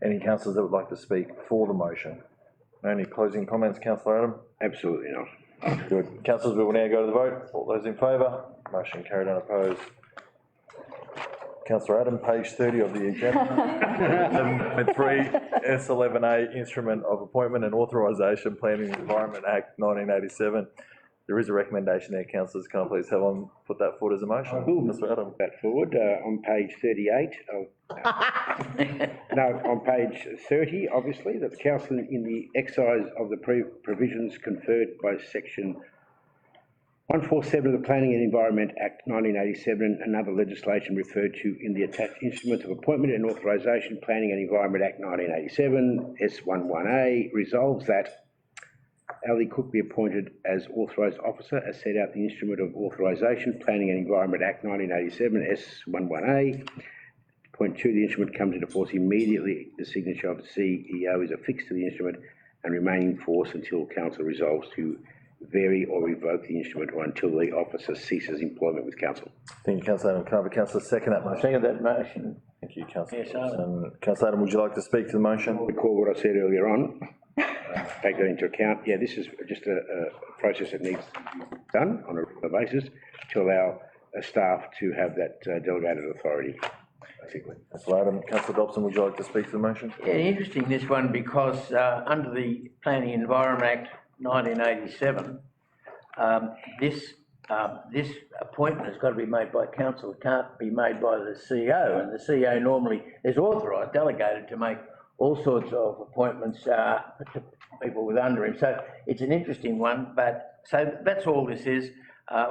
Any councillors that would like to speak for the motion? Any closing comments, Councillor Adam? Absolutely not. Good. Councillors, we will now go to the vote. All those in favour? Motion carried, unopposed. Councillor Adam, page 30 of the agenda. 7.3 S11A, Instrument of Appointment and Authorisation, Planning and Environment Act 1987. There is a recommendation there, councillors. Can I please have on put that forward as a motion? Councillor Adam. That forward on page 38 of... no, on page 30, obviously, that the council in the exercise of the provisions conferred by section 147 of the Planning and Environment Act 1987 and other legislation referred to in the attached instrument of appointment and authorisation, Planning and Environment Act 1987, S11A, resolves that Ali Cook be appointed as authorised officer as set out in the Instrument of Authorisation, Planning and Environment Act 1987, S11A. Point 2, the instrument comes into force immediately. The signature of the CEO is affixed to the instrument and remain in force until council resolves to vary or revoke the instrument or until the officer ceases employment with council. Thank you, Councillor Adam. Can I have a councillor second that motion? Second that motion. Thank you, Councillor. Yes, Adam. Councillor Adam, would you like to speak to the motion? Recall what I said earlier on. Take that into account. Yeah, this is just a process that needs to be done on a regular basis to allow staff to have that delegated authority, basically. Councillor Adam. Councillor Dobson, would you like to speak to the motion? Yeah, interesting this one, because under the Planning and Environment Act 1987, this appointment has got to be made by council. It can't be made by the CEO, and the CEO normally is authorised, delegated to make all sorts of appointments to people with under him. So it's an interesting one, but so that's all this is.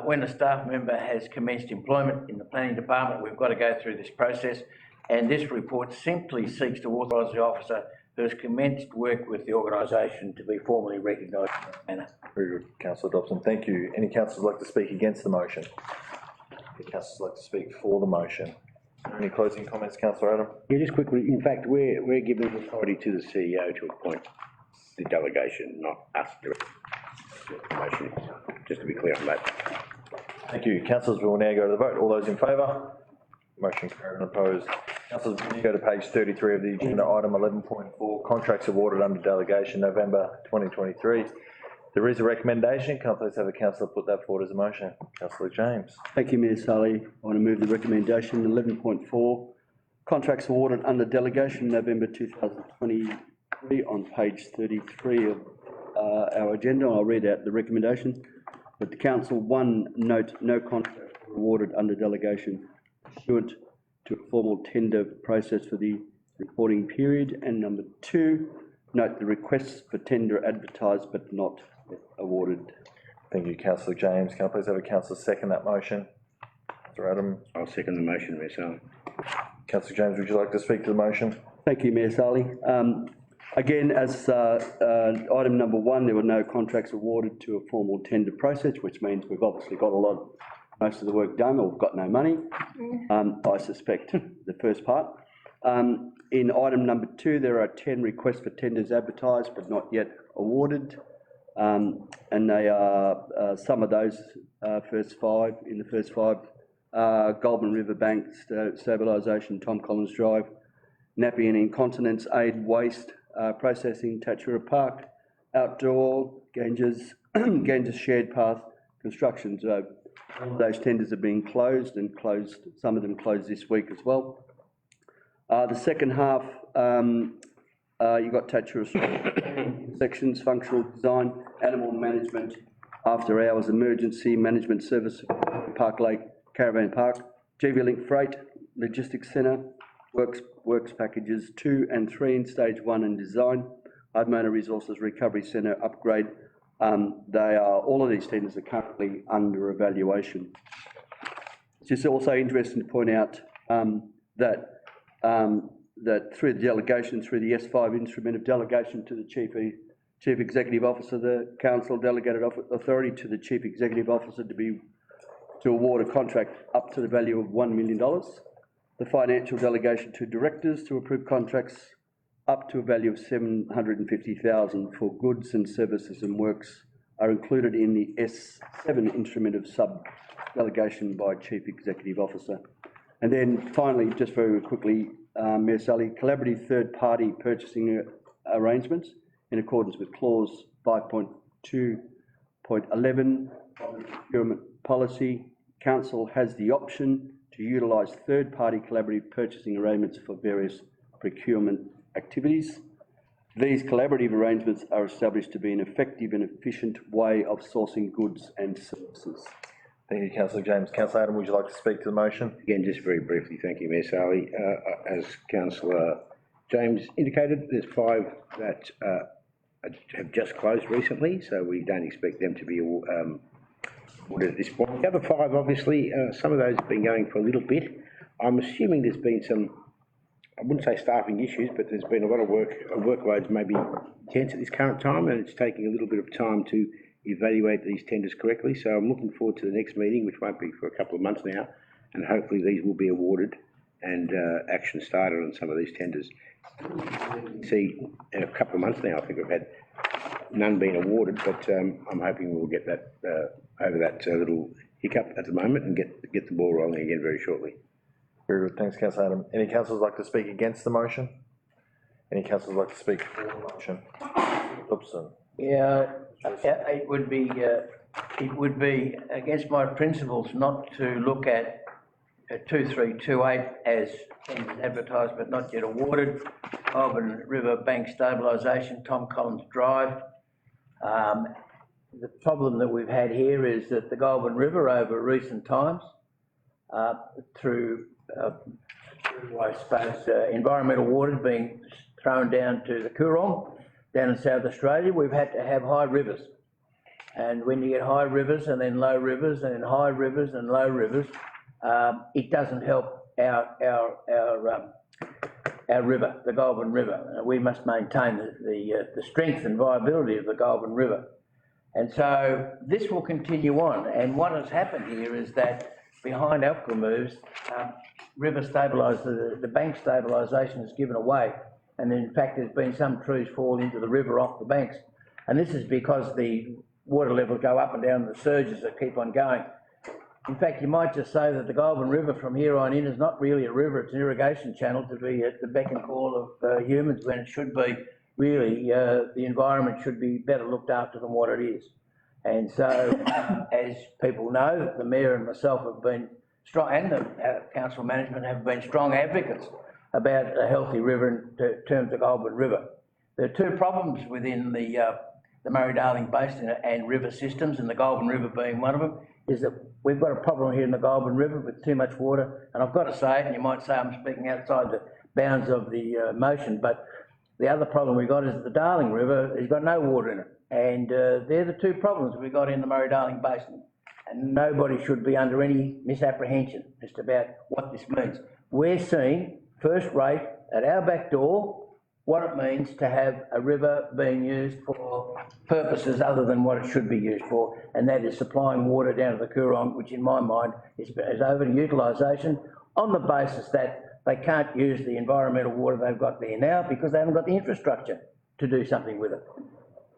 When a staff member has commenced employment in the planning department, we've got to go through this process. and this report simply seeks to authorise the officer who has commenced work with the organisation to be formally recognised in that manner. Very good, Councillor Dobson, thank you. Any councillors like to speak against the motion? Any councillors like to speak for the motion? Any closing comments, Councillor Adam? Yeah, just quickly, in fact, we're giving authority to the CEO to appoint the delegation, not us directly. The motion is, just to be clear on that. Thank you. Councillors, we will now go to the vote. All those in favour? Motion carried and opposed. Councillors, we go to page 33 of the agenda, item 11.4, contracts awarded under delegation, November 2023. There is a recommendation. Can I please have a councillor put that forward as a motion? Councillor James. Thank you, Mayor Sally. I want to move the recommendation 11.4, contracts awarded under delegation November 2023 on page 33 of our agenda. I'll read out the recommendation. That the council, one, note no contracts were awarded under delegation pursuant to a formal tender process for the reporting period. And number two, note the requests for tender advertised but not awarded. Thank you, Councillor James. Can I please have a councillor second that motion? Councillor Adam. I'll second the motion, Mayor Sally. Councillor James, would you like to speak to the motion? Thank you, Mayor Sally. Again, as item number one, there were no contracts awarded to a formal tender process, which means we've obviously got most of the work done, or we've got no money. I suspect the first part. In item number two, there are 10 requests for tenders advertised but not yet awarded. And they are, some of those first five, Goulburn River Bank Stabilisation, Tom Collins Drive, Nappy and Incontinence Aid Waste Processing, Tatura Park, Outdoor, Ganges Shared Path Construction. So all those tenders are being closed, and some of them closed this week as well. The second half, you've got Tatura sections, functional design, animal management, after hours emergency management service, Park Lake Caravan Park, GV Link Freight, Logistics Centre, Works Packages 2 and 3 in stage 1 and design, Motor Resources Recovery Centre upgrade. All of these tenders are currently under evaluation. It's just also interesting to point out that through the delegation, through the S5 instrument of delegation to the Chief Executive Officer, the Council delegated authority to the Chief Executive Officer to award a contract up to the value of $1 million. The financial delegation to directors to approve contracts up to a value of $750,000 for goods and services and works are included in the S7 instrument of sub-delegation by Chief Executive Officer. And then finally, just very quickly, Mayor Sally, collaborative third-party purchasing arrangements in accordance with clause 5.2.11 of the procurement policy. Council has the option to utilise third-party collaborative purchasing arrangements for various procurement activities. These collaborative arrangements are established to be an effective and efficient way of sourcing goods and services. Thank you, Councillor James. Councillor Adam, would you like to speak to the motion? Again, just very briefly, thank you, Mayor Sally. As Councillor James indicated, there's 5 that have just closed recently, so we don't expect them to be awarded at this point. The other 5, obviously, some of those have been going for a little bit. I'm assuming there's been some, I wouldn't say staffing issues, but there's been a lot of workloads maybe intense at this current time, and it's taking a little bit of time to evaluate these tenders correctly. So I'm looking forward to the next meeting, which won't be for a couple of months now, and hopefully these will be awarded and action started on some of these tenders. See, in a couple of months now, I think we've had none being awarded, but I'm hoping we'll get that over that little hiccup at the moment and get the ball rolling again very shortly. Very good. Thanks, Councillor Adam. Any councillors like to speak against the motion? Any councillors like to speak for the motion? Dobson. Yeah, it would be against my principles not to look at 2328 as advertised but not yet awarded, Goulburn River Bank Stabilisation, Tom Collins Drive. The problem that we've had here is that the Goulburn River over recent times, through I suppose environmental water being thrown down to the Coorong, down in South Australia, we've had to have high rivers. And when you get high rivers and then low rivers and then high rivers and low rivers, it doesn't help our our river, the Goulburn River. We must maintain the strength and viability of the Goulburn River. And so this will continue on. And what has happened here is that behind Alcoa moves, river stabilisation, the bank stabilisation is given away. And in fact, there's been some trees fall into the river off the banks. And this is because the water levels go up and down, the surges that keep on going. In fact, you might just say that the Goulburn River from here on in is not really a river, it's an irrigation channel to be at the beck and call of humans, when it should be really, the environment should be better looked after than what it is. And so, as people know, the Mayor and myself have been strong, and the council management have been strong advocates about a healthy river in terms of Goulburn River. There are two problems within the Murray-Darling Basin and river systems, and the Goulburn River being one of them, is that we've got a problem here in the Goulburn River with too much water. And I've got to say it, and you might say I'm speaking outside the bounds of the motion, but the other problem we've got is that the Darling River has got no water in it. And they're the two problems we've got in the Murray-Darling Basin. And nobody should be under any misapprehension just about what this means. We're seeing first rate at our back door what it means to have a river being used for purposes other than what it should be used for, and that is supplying water down to the Coorong, which in my mind is overutilisation on the basis that they can't use the environmental water they've got there now because they haven't got the infrastructure to do something with it.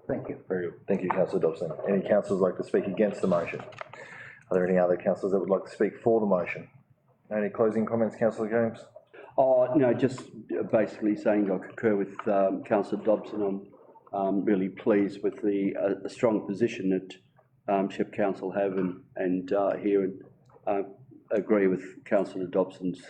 Thank you. Very good. Thank you, Councillor Dobson. Any councillors like to speak against the motion? Are there any other councillors that would like to speak for the motion? Any closing comments, Councillor James? Oh, no, just basically saying I concur with Councillor Dobson. I'm really pleased with the strong position that Shep Council have and here, and agree with Councillor Dobson's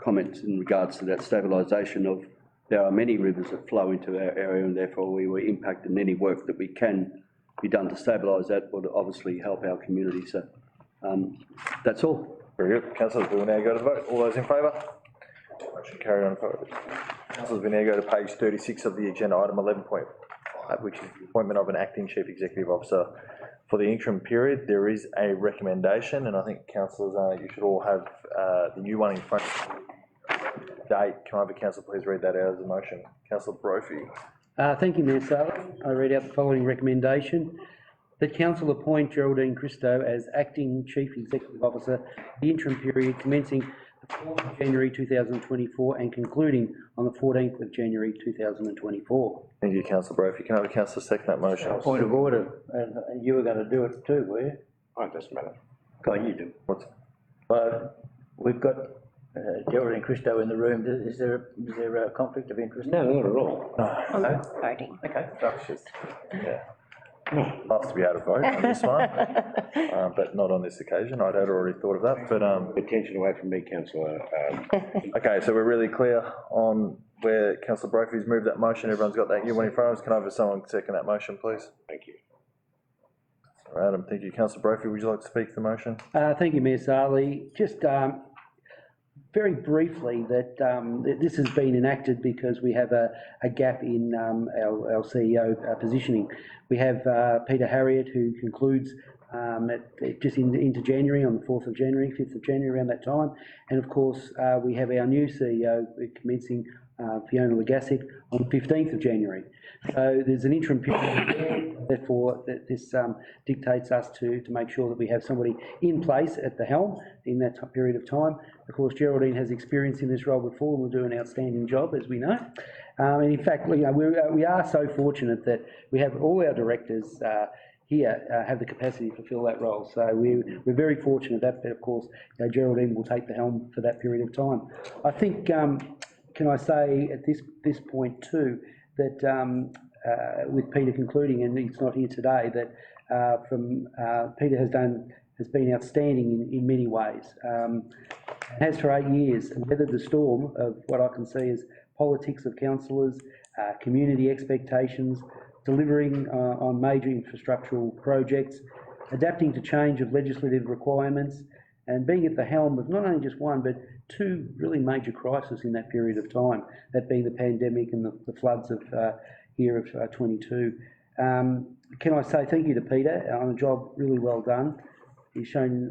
comments in regards to that stabilisation of. There are many rivers that flow into our area, and therefore we were impacted, and any work that we can be done to stabilise that would obviously help our community. So that's all. Very good. Councillors, we will now go to vote. All those in favour? Motion carried on opposed. Councillors, we now go to page 36 of the agenda, item 11.5, which is the appointment of an acting chief executive officer for the interim period. There is a recommendation, and I think councillors, you should all have the new one in front of you. Date. Can I have a councillor please read that out as a motion? Councillor Brophy. Thank you, Mayor Sally. I read out the following recommendation. That council appoint Geraldine Christo as acting chief executive officer for the interim period commencing the 4th of January 2024 and concluding on the 14th of January 2024. Thank you, councillor Brophy. Can I have a councillor second that motion? Point of order, and you were going to do it too, were you? Oh, it doesn't matter. Go on, you do. What's? Well, we've got Geraldine Christo in the room. Is there a conflict of interest? No, not at all. No. Voting. Okay. Yeah. Nice to be able to vote on this one, but not on this occasion. I'd already thought of that, but Attention away from me, councillor. okay, so we're really clear on where councillor Brophy's moved that motion. Everyone's got that new one in front of us. Can I have someone second that motion, please? Thank you. All right, Adam, thank you. Councillor Brophy, would you like to speak to the motion? Thank you, Mayor Sally. Just very briefly, that this has been enacted because we have a gap in our CEO positioning. We have Peter Harriott, who concludes just into January, on the 4th of January, 5th of January, around that time. And of course, we have our new CEO commencing, Fiona Legasic, on the 15th of January. So there's an interim period there, therefore this dictates us to make sure that we have somebody in place at the helm in that period of time. Of course, Geraldine has experience in this role before and will do an outstanding job, as we know. And in fact, we are so fortunate that we have all our directors here have the capacity to fulfil that role. So we're very fortunate that, but of course, Geraldine will take the helm for that period of time. I think, can I say at this point too, that with Peter concluding, and he's not here today, that Peter has been outstanding in many ways. Has for 8 years weathered the storm of what I can see as politics of councillors, community expectations, delivering on major infrastructural projects, adapting to change of legislative requirements, and being at the helm of not only just one, but two really major crises in that period of time, that being the pandemic and the floods of year of 22. Can I say thank you to Peter on a job really well done. He's shown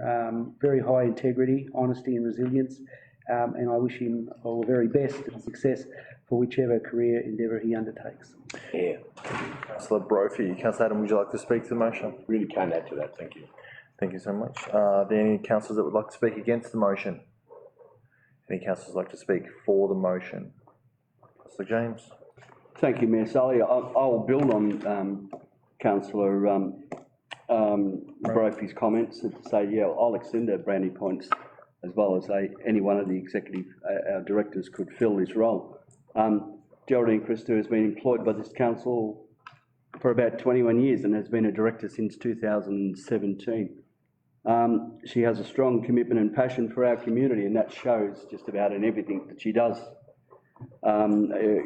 very high integrity, honesty and resilience. and I wish him all the very best and success for whichever career endeavour he undertakes. Yeah, Councillor Brophy. Councillor Adam, would you like to speak to the motion? really can't add to that, thank you. Thank you so much. Are there any councillors that would like to speak against the motion? Any councillors like to speak for the motion? Councillor James. Thank you, Mayor Sully. I'll build on Councillor Brophy's comments and say, yeah, I'll extend her brownie points as well as any one of the executive directors could fill this role. Geraldine Christou has been employed by this council for about 21 years and has been a director since 2017. She has a strong commitment and passion for our community, and that shows just about in everything that she does.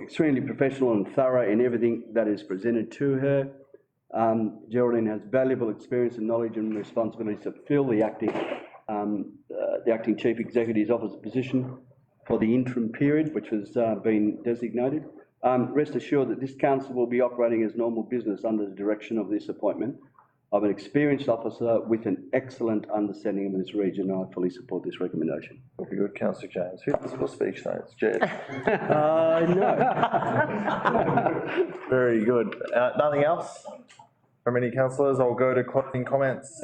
Extremely professional and thorough in everything that is presented to her. Geraldine has valuable experience and knowledge and responsibilities to fill the acting Chief Executive's office position for the interim period, which has been designated. Rest assured that this council will be operating as normal business under the direction of this appointment of an experienced officer with an excellent understanding of this region. I fully support this recommendation. Very good, Councillor James. Who does your speech notes? Jed. No. Very good. Nothing else from any councillors? I'll go to closing comments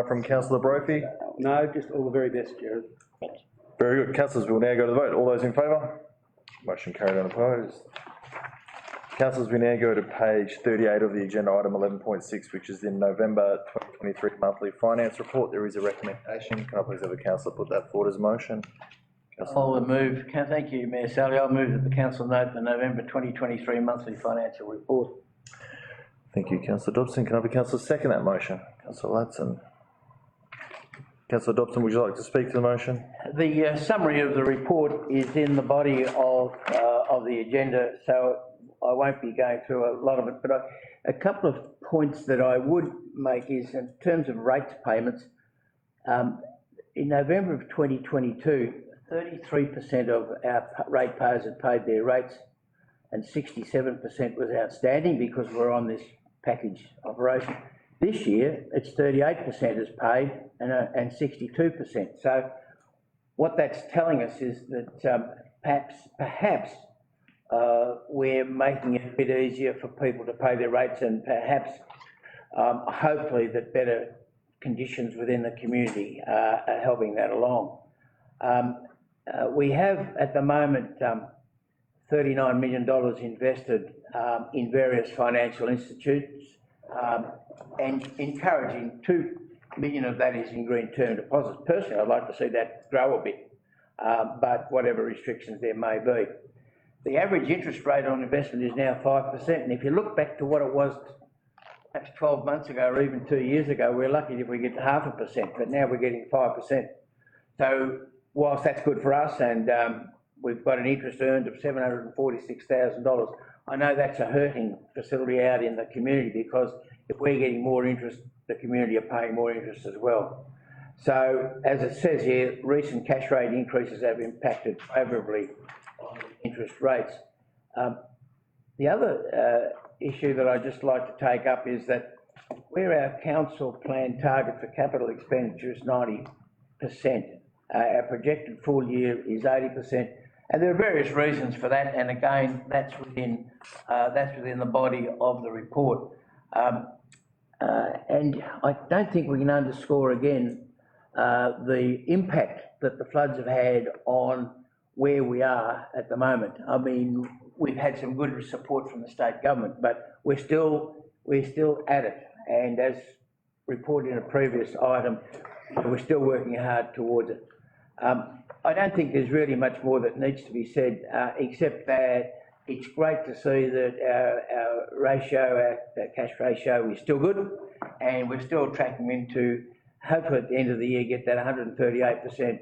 from Councillor Brophy. No, just all the very best, Jared. Very good. Councillors, we'll now go to the vote. All those in favour? Motion carried unopposed. Councillors, we now go to page 38 of the agenda, item 11.6, which is the November 2023 monthly finance report. There is a recommendation. Can I please have a councillor put that forward as a motion? I'll move, thank you, Mayor Sally. I'll move that the council note the November 2023 monthly financial report. Thank you, Councillor Dobson. Can I have a councillor second that motion? Councillor Latson. Councillor Dobson, would you like to speak to the motion? The summary of the report is in the body of the agenda, so I won't be going through a lot of it, but a couple of points that I would make is in terms of rates payments. In November of 2022, 33% of our ratepayers had paid their rates and 67% was outstanding because we're on this package operation. This year, it's 38% is paid and 62%. So what that's telling us is that perhaps we're making it a bit easier for people to pay their rates and perhaps, hopefully, that better conditions within the community are helping that along. We have, at the moment, $39 million invested in various financial institutes and encouraging $2 million of that is in green term deposits. Personally, I'd like to see that grow a bit, but whatever restrictions there may be. The average interest rate on investment is now 5%, and if you look back to what it was perhaps 12 months ago or even 2 years ago, we're lucky if we get 0.5%, but now we're getting 5%. So whilst that's good for us and we've got an interest earned of $746,000, I know that's a hurting facility out in the community because if we're getting more interest, the community are paying more interest as well. So as it says here, recent cash rate increases have impacted favourably on interest rates. The other issue that I'd just like to take up is that where our council plan target for capital expenditure is 90%, our projected full year is 80%, and there are various reasons for that. And again, that's within the body of the report. And I don't think we can underscore again the impact that the floods have had on where we are at the moment. I mean, we've had some good support from the state government, but we're still at it. And as reported in a previous item, we're still working hard towards it. I don't think there's really much more that needs to be said, except that it's great to see that our ratio, our cash ratio is still good, and we're still tracking into, hopefully at the end of the year, get that 138%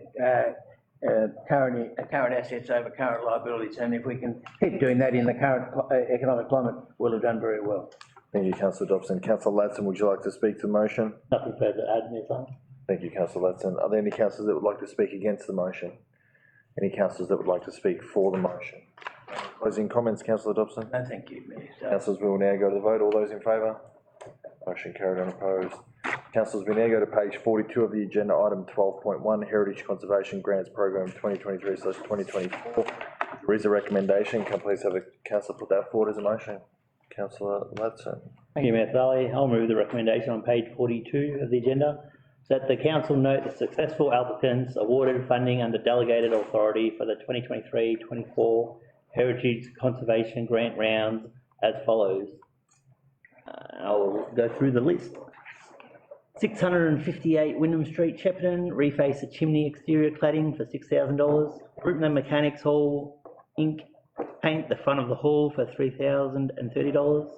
current assets over current liabilities. And if we can keep doing that in the current economic climate, we'll have done very well. Thank you, Councillor Dobson. Councillor Latson, would you like to speak to the motion? Nothing further to add, Mayor Sally. Thank you, Councillor Latson. Are there any councillors that would like to speak against the motion? Any councillors that would like to speak for the motion? Closing comments, Councillor Dobson? No, thank you, Mayor. Councillors, we will now go to the vote. All those in favour? Motion carried unopposed. Councillors, we now go to page 42 of the agenda, item 12.1, Heritage Conservation Grants Program 2023/2024. There is a recommendation. Can I please have a councillor put that forward as a motion? Councillor Ladson. Thank you, Mayor Sally. I'll move the recommendation on page 42 of the agenda, that the council note the successful applicants awarded funding under delegated authority for the 2023/24 Heritage Conservation Grant rounds as follows. I'll go through the list. 658 Wyndham Street, Shepparton, reface the chimney exterior cladding for $6,000. Rootman Mechanics Hall, Inc., paint the front of the hall for $3,030.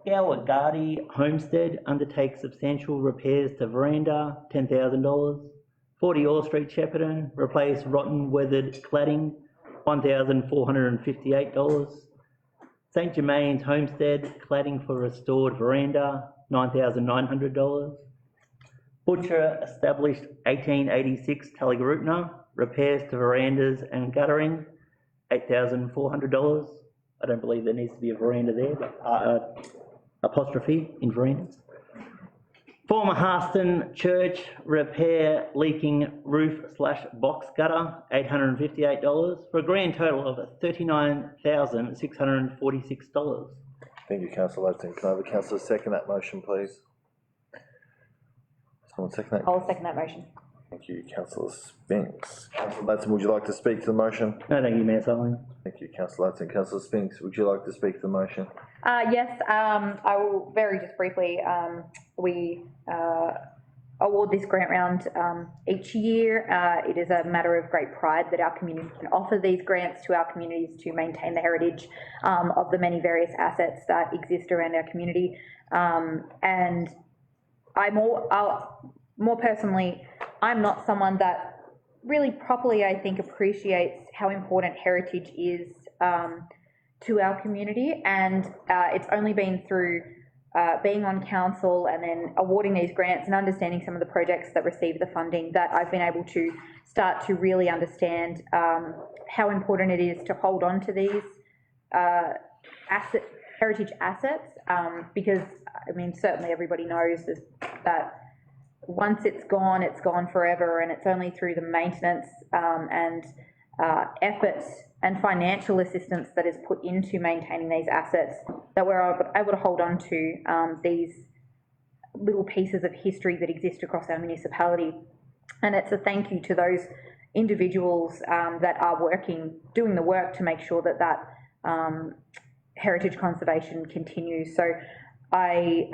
Gowagadi Homestead, undertake substantial repairs to veranda, $10,000. 40 Orr Street, Shepparton, replace rotten weathered cladding, $1,458. St Germain's Homestead, cladding for restored veranda, $9,900. Butcher established 1886 Tallygaroopna, repairs to verandas and guttering, $8,400. I don't believe there needs to be a veranda there, but apostrophe in verandas. Former Harston Church, repair leaking roof/box gutter, $858, for a grand total of $39,646. Thank you, Councillor Ladson. Can I have a councillor second that motion, please? Someone second that? I'll second that motion. Thank you, Councillor Spinks. Councillor Ladson, would you like to speak to the motion? No, thank you, Mayor Sullivan. Thank you, Councillor Ladson. Councillor Spinks, would you like to speak to the motion? Yes, I will very just briefly, we award this grant round each year. It is a matter of great pride that our community can offer these grants to our communities to maintain the heritage of the many various assets that exist around our community. And more personally, I'm not someone that really properly, I think, appreciates how important heritage is to our community, and it's only been through being on council and then awarding these grants and understanding some of the projects that receive the funding that I've been able to start to really understand how important it is to hold on to these heritage assets, because I mean, certainly everybody knows that once it's gone forever, and it's only through the maintenance and efforts and financial assistance that is put into maintaining these assets that we're able to hold on to these little pieces of history that exist across our municipality. And it's a thank you to those individuals that are doing the work to make sure that heritage conservation continues. So I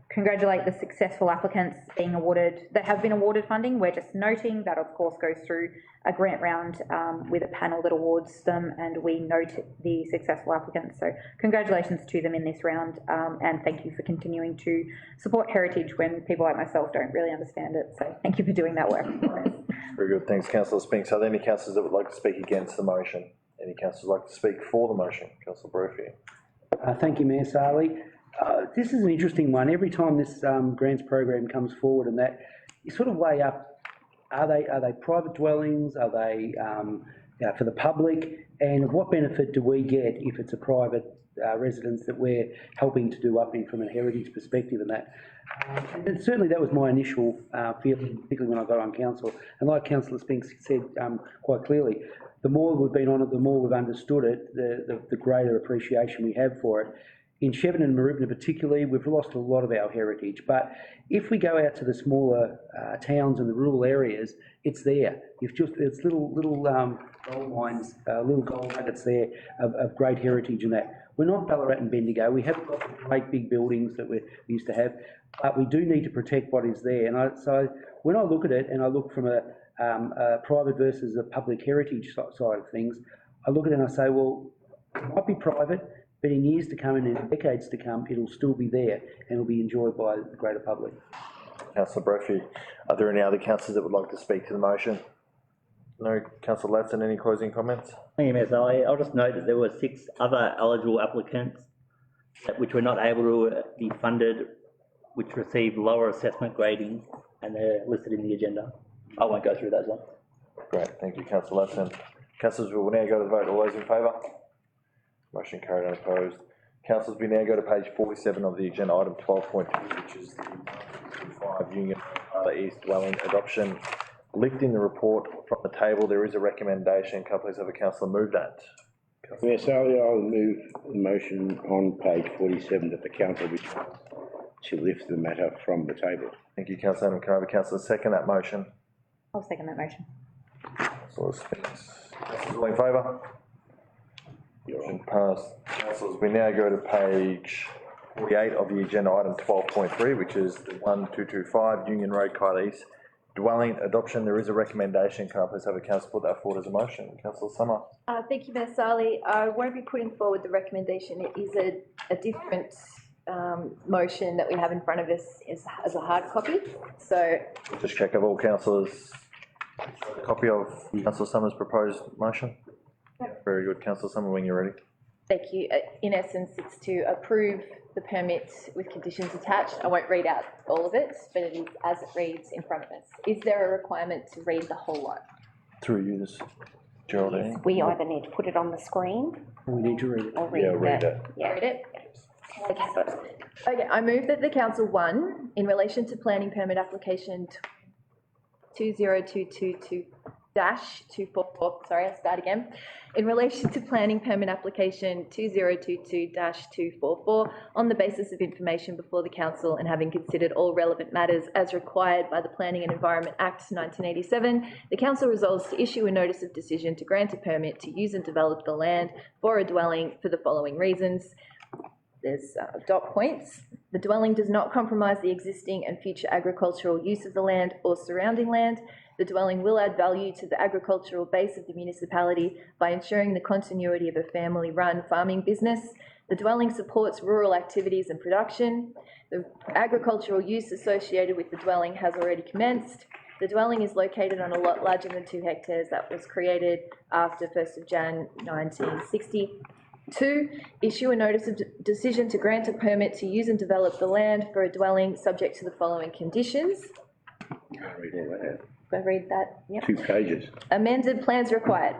congratulate the successful applicants that have been awarded funding. We're just noting that, of course, goes through a grant round with a panel that awards them, and we note the successful applicants. So congratulations to them in this round, and thank you for continuing to support heritage when people like myself don't really understand it. So thank you for doing that work for us. Very good. Thanks, Councillor Spinks. Are there any councillors that would like to speak against the motion? Any councillors like to speak for the motion? Councillor Brophy. Thank you, Mayor Sarley. This is an interesting one. Every time this grants program comes forward, and that you sort of weigh up: are they private dwellings? Are they for the public? And of what benefit do we get if it's a private residence that we're helping to do up in from a heritage perspective? And that, and certainly that was my initial feeling, particularly when I got on council. And like Councillor Spinks said quite clearly, the more we've been on it, the more we've understood it, the greater appreciation we have for it. In Shepparton and Mooroopna particularly, we've lost a lot of our heritage, but if we go out to the smaller towns and the rural areas, it's there. It's little gold mines, little gold nuggets there of great heritage and that. We're not Ballarat and Bendigo. We haven't got the great big buildings that we used to have, but we do need to protect what is there. And so when I look at it, and I look from a private versus a public heritage side of things, I look at it and I say, well, it might be private, but in years to come and in decades to come, it'll still be there and it'll be enjoyed by the greater public. Councillor Brophy, are there any other councillors that would like to speak to the motion? No. Councillor Ladson, any closing comments? Thank you, Mayor Sally. I'll just note that there were 6 other eligible applicants which were not able to be funded, which received lower assessment grading, and they're listed in the agenda. I won't go through those ones. Great, thank you, Councillor Ladson. Councillors, we will now go to the vote. All those in favour? Motion carried, unopposed. Councillors, we now go to page 47 of the agenda, item 12.2, which is the 225 Union Road, East dwelling adoption. Lifting the report from the table, there is a recommendation. Can I please have a councillor move that? Mayor Sally, I'll move the motion on page 47 that the council wishes to lift the matter from the table. Thank you, councillor Adam. Can I have a councillor second that motion? I'll second that motion. Councillor Spence. Councillors, all in favour? Motion passed. Councillors, we now go to page 48 of the agenda, item 12.3, which is the 1225 Union Road, Kyle East dwelling adoption. There is a recommendation. Can I please have a councillor put that forward as a motion? Councillor Summer. Thank you, Mayor Sally. I won't be putting forward the recommendation. It is a different motion that we have in front of us as a hard copy. So Just check of all councillors a copy of Councillor Summer's proposed motion. Very good, Councillor Summer, when you're ready. thank you. In essence, it's to approve the permit with conditions attached. I won't read out all of it, but it is as it reads in front of us. Is there a requirement to read the whole lot? Through you, this Geraldine. We either need to put it on the screen We need to read it. or read it. read it. Yeah, read it. Okay, I move that the council, one, in relation to planning permit application 20222-244, sorry, I'll start again. In relation to planning permit application 2022-244, on the basis of information before the council and having considered all relevant matters as required by the Planning and Environment Act 1987, the council resolves to issue a notice of decision to grant a permit to use and develop the land for a dwelling for the following reasons. There's dot points. The dwelling does not compromise the existing and future agricultural use of the land or surrounding land. The dwelling will add value to the agricultural base of the municipality by ensuring the continuity of a family-run farming business. The dwelling supports rural activities and production. The agricultural use associated with the dwelling has already commenced. The dwelling is located on a lot larger than 2 hectares that was created after 1st of Jan 1960. 2, issue a notice of decision to grant a permit to use and develop the land for a dwelling subject to the following conditions. Read all that. Go read that. Yep. 2 pages. Amended plans required.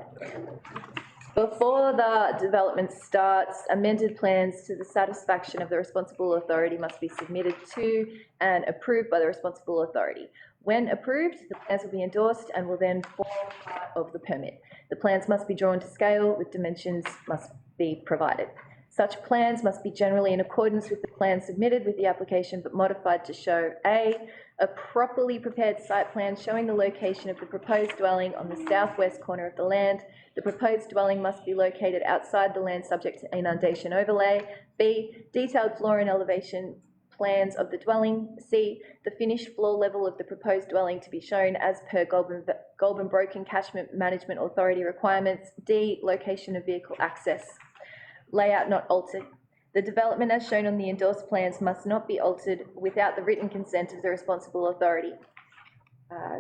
Before the development starts, amended plans to the satisfaction of the responsible authority must be submitted to and approved by the responsible authority. When approved, the plans will be endorsed and will then form part of the permit. The plans must be drawn to scale, with dimensions must be provided. Such plans must be generally in accordance with the plan submitted with the application, but modified to show A, a properly prepared site plan showing the location of the proposed dwelling on the southwest corner of the land. The proposed dwelling must be located outside the land subject to inundation overlay. B, detailed floor and elevation plans of the dwelling. C, the finished floor level of the proposed dwelling to be shown as per Goulburn Broken Catchment Management Authority requirements. D, location of vehicle access. Layout not altered. The development as shown on the endorsed plans must not be altered without the written consent of the responsible authority.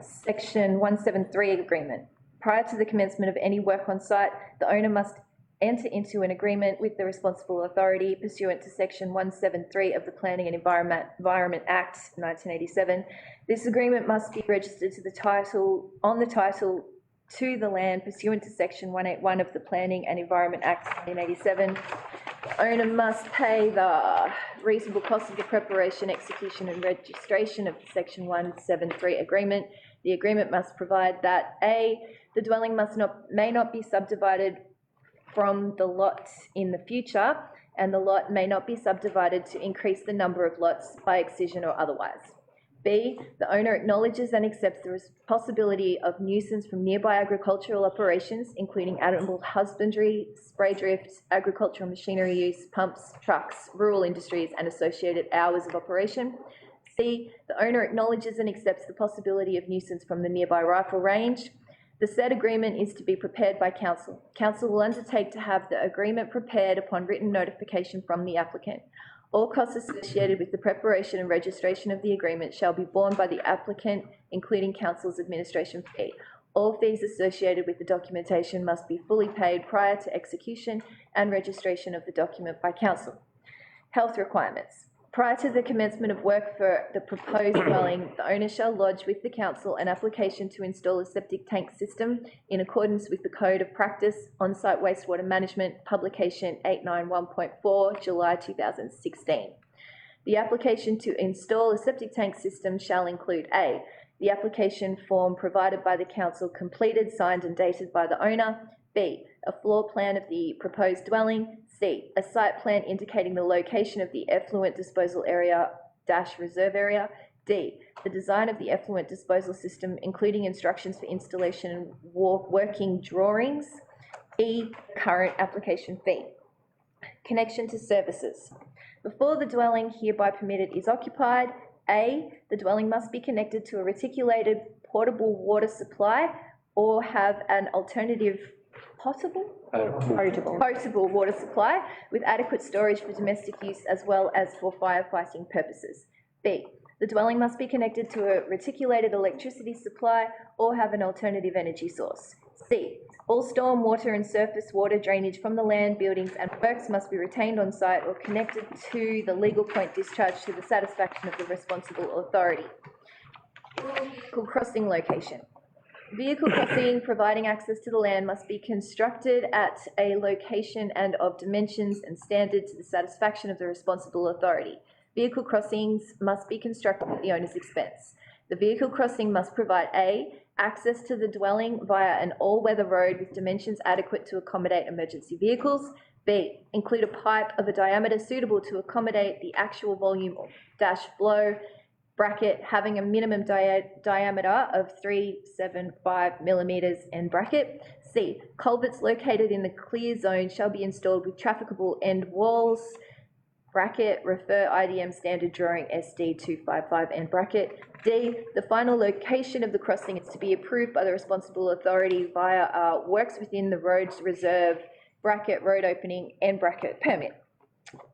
Section 173 agreement. Prior to the commencement of any work on site, the owner must enter into an agreement with the responsible authority pursuant to section 173 of the Planning and Environment Act 1987. This agreement must be registered to the title, on the title to the land pursuant to section 181 of the Planning and Environment Act 1987. The owner must pay the reasonable cost of the preparation, execution and registration of the section 173 agreement. The agreement must provide that A, the dwelling may not be subdivided from the lot in the future, and the lot may not be subdivided to increase the number of lots by excision or otherwise. B, the owner acknowledges and accepts the possibility of nuisance from nearby agricultural operations, including animal husbandry, spray drift, agricultural machinery use, pumps, trucks, rural industries, and associated hours of operation. C, the owner acknowledges and accepts the possibility of nuisance from the nearby rifle range. The said agreement is to be prepared by council. Council will undertake to have the agreement prepared upon written notification from the applicant. All costs associated with the preparation and registration of the agreement shall be borne by the applicant, including council's administration fee. All fees associated with the documentation must be fully paid prior to execution and registration of the document by council. Health requirements. Prior to the commencement of work for the proposed dwelling, the owner shall lodge with the council an application to install a septic tank system in accordance with the Code of Practice on-site wastewater management, publication 891.4, July 2016. The application to install a septic tank system shall include A, the application form provided by the council completed, signed and dated by the owner. B, a floor plan of the proposed dwelling. C, a site plan indicating the location of the effluent disposal area - reserve area. D, the design of the effluent disposal system, including instructions for installation and working drawings. E, current application fee. Connection to services. Before the dwelling hereby permitted is occupied, A, the dwelling must be connected to a reticulated portable water supply or have an alternative potable water supply with adequate storage for domestic use as well as for firefighting purposes. B, the dwelling must be connected to a reticulated electricity supply or have an alternative energy source. C, all storm water and surface water drainage from the land, buildings and works must be retained on site or connected to the legal point discharged to the satisfaction of the responsible authority. Vehicle crossing location. Vehicle crossing providing access to the land must be constructed at a location and of dimensions and standard to the satisfaction of the responsible authority. Vehicle crossings must be constructed at the owner's expense. The vehicle crossing must provide A, access to the dwelling via an all-weather road with dimensions adequate to accommodate emergency vehicles. B, include a pipe of a diameter suitable to accommodate the actual volume - flow, bracket, having a minimum diameter of 375 millimetres, end bracket. C, culverts located in the clear zone shall be installed with trafficable end walls, bracket, refer IDM standard drawing SD 255, end bracket. D, the final location of the crossing is to be approved by the responsible authority via works within the roads reserve, bracket, road opening, end bracket, permit.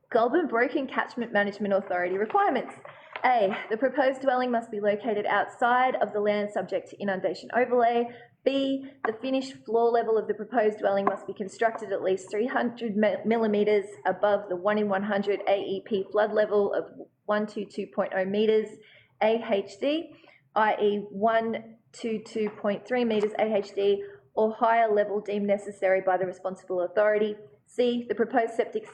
Goulburn Broken Catchment Management Authority requirements. A, the proposed dwelling must be located outside of the land subject to inundation overlay. B, the finished floor level of the proposed dwelling must be constructed at least 300 millimetres above the 1 in 100 AEP flood level of 122.0 metres AHD, i.e. 122.3 metres AHD, or higher level deemed necessary by the responsible authority. C, the proposed septic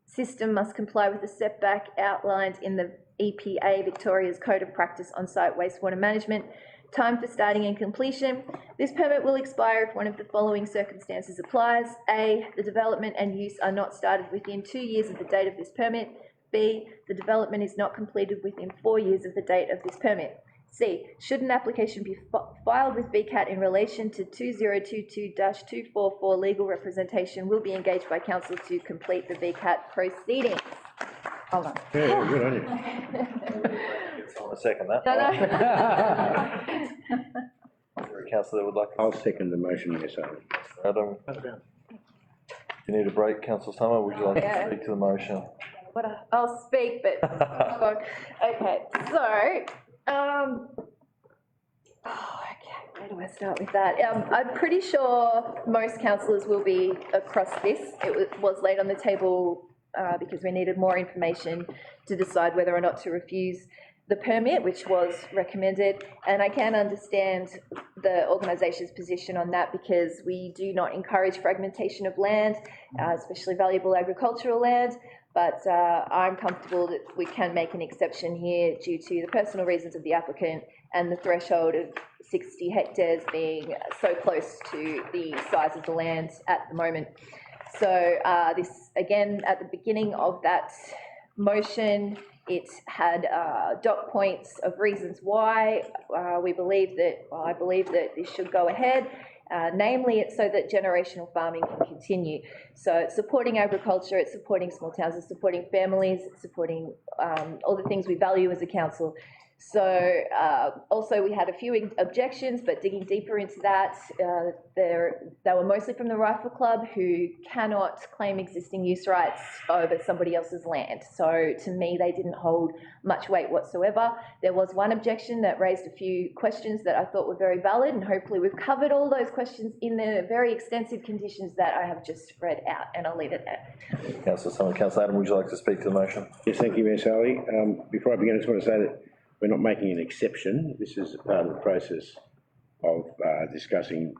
system must comply with the setback outlined in the EPA Victoria's Code of Practice on Site Wastewater Management. Time for starting and completion. This permit will expire if one of the following circumstances applies. A, the development and use are not started within 2 years of the date of this permit. B, the development is not completed within 4 years of the date of this permit. C, should an application be filed with VCAT in relation to 2022-244, legal representation will be engaged by council to complete the VCAT proceedings. Hold on. Yeah, good on you. Someone to second that. No. Councillor would like. I'll second the motion, yes, Adam. You need a break, Councillor Summer, would you like to speak to the motion? I'll speak, but, okay, so, where do I start with that? I'm pretty sure most councillors will be across this. It was laid on the table because we needed more information to decide whether or not to refuse the permit, which was recommended. And I can understand the organisation's position on that because we do not encourage fragmentation of land, especially valuable agricultural land. But I'm comfortable that we can make an exception here due to the personal reasons of the applicant and the threshold of 60 hectares being so close to the size of the land at the moment. So this, again, at the beginning of that motion, it had dot points of reasons why I believe that this should go ahead. Namely, it's so that generational farming can continue. So it's supporting agriculture, it's supporting small towns, it's supporting families, it's supporting all the things we value as a council. So also we had a few objections, but digging deeper into that, they were mostly from the Rifle Club, who cannot claim existing use rights over somebody else's land. So to me, they didn't hold much weight whatsoever. There was one objection that raised a few questions that I thought were very valid, and hopefully we've covered all those questions in the very extensive conditions that I have just read out, and I'll leave it there. Councillor Summer. Councillor Adam, would you like to speak to the motion? Yes, thank you, Mayor Sally. Before I begin, I just want to say that we're not making an exception. This is part of the process of discussing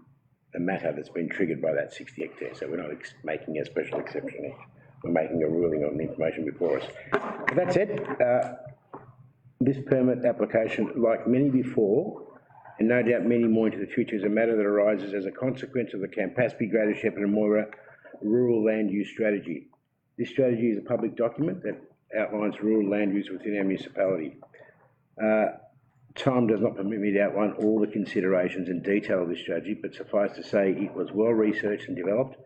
a matter that's been triggered by that 60 hectares. So we're not making a special exception here. We're making a ruling on the information before us. That said, this permit application, like many before, and no doubt many more into the future, is a matter that arises as a consequence of the Campaspe, Greater Shepparton and Moira Rural Land Use Strategy. This strategy is a public document that outlines rural land use within our municipality. Time does not permit me to outline all the considerations and detail of this strategy, but suffice to say it was well researched and developed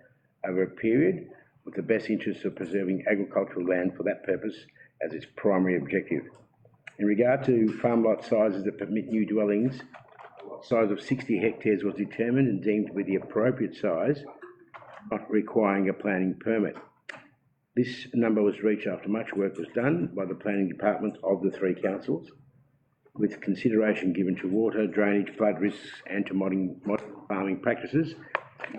over a period with the best interests of preserving agricultural land for that purpose as its primary objective. In regard to farm lot sizes that permit new dwellings, a lot size of 60 hectares was determined and deemed to be the appropriate size, not requiring a planning permit. This number was reached after much work was done by the planning departments of the three councils, with consideration given to water, drainage, flood risks and to modern farming practices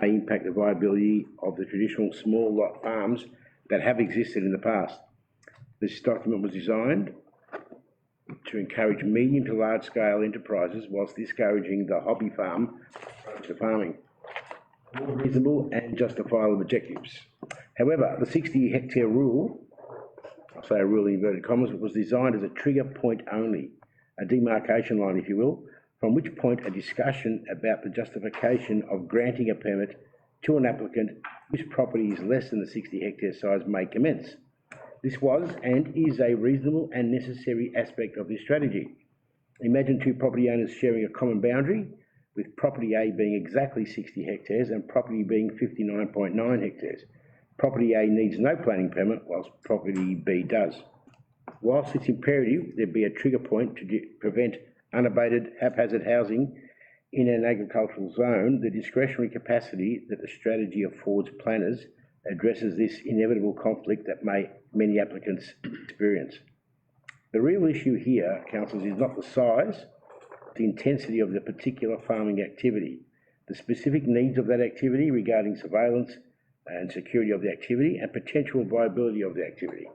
may impact the viability of the traditional small lot farms that have existed in the past. This document was designed to encourage medium to large scale enterprises whilst discouraging the hobby farm approach to farming. More reasonable and justifiable objectives. However, the 60 hectare rule, I'll say a rule in inverted commas, was designed as a trigger point only, a demarcation line, if you will, from which point a discussion about the justification of granting a permit to an applicant whose property is less than the 60 hectare size may commence. This was and is a reasonable and necessary aspect of this strategy. Imagine two property owners sharing a common boundary, with property A being exactly 60 hectares and property being 59.9 hectares. Property A needs no planning permit, whilst property B does. Whilst it's imperative there be a trigger point to prevent unabated haphazard housing in an agricultural zone, the discretionary capacity that the strategy affords planners addresses this inevitable conflict that many applicants experience. The real issue here, councillors, is not the size, the intensity of the particular farming activity, the specific needs of that activity regarding surveillance and security of the activity and potential viability of the activity.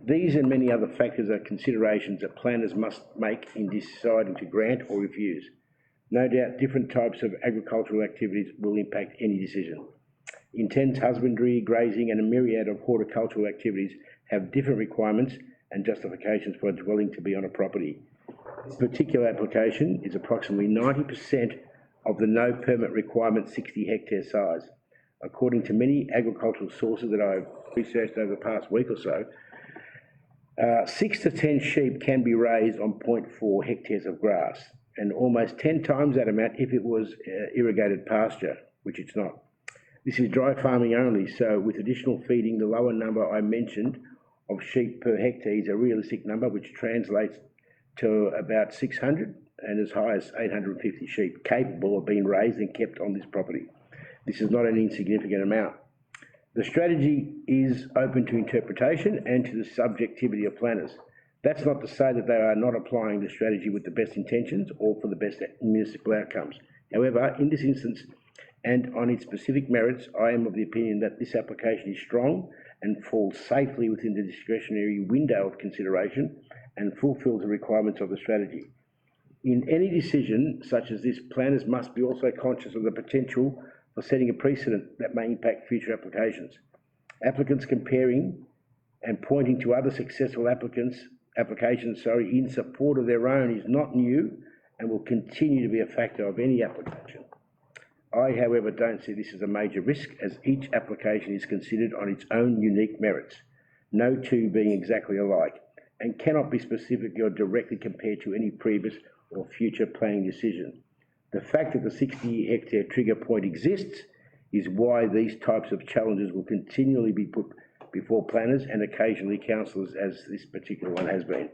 These and many other factors are considerations that planners must make in deciding to grant or refuse. No doubt different types of agricultural activities will impact any decision. Intense husbandry, grazing and a myriad of horticultural activities have different requirements and justifications for a dwelling to be on a property. This particular application is approximately 90% of the no permit requirement 60 hectare size. According to many agricultural sources that I've researched over the past week or so, 6 to 10 sheep can be raised on 0.4 hectares of grass, and almost 10 times that amount if it was irrigated pasture, which it's not. This is dry farming only, so with additional feeding, the lower number I mentioned of sheep per hectare is a realistic number, which translates to about 600 and as high as 850 sheep capable of being raised and kept on this property. This is not an insignificant amount. The strategy is open to interpretation and to the subjectivity of planners. That's not to say that they are not applying the strategy with the best intentions or for the best municipal outcomes. However, in this instance, and on its specific merits, I am of the opinion that this application is strong and falls safely within the discretionary window of consideration and fulfills the requirements of the strategy. In any decision such as this, planners must be also conscious of the potential for setting a precedent that may impact future applications. Applicants comparing and pointing to other successful applications in support of their own is not new and will continue to be a factor of any application. I, however, don't see this as a major risk, as each application is considered on its own unique merits, no two being exactly alike, and cannot be specifically or directly compared to any previous or future planning decision. The fact that the 60 hectare trigger point exists is why these types of challenges will continually be put before planners and occasionally councillors, as this particular one has been.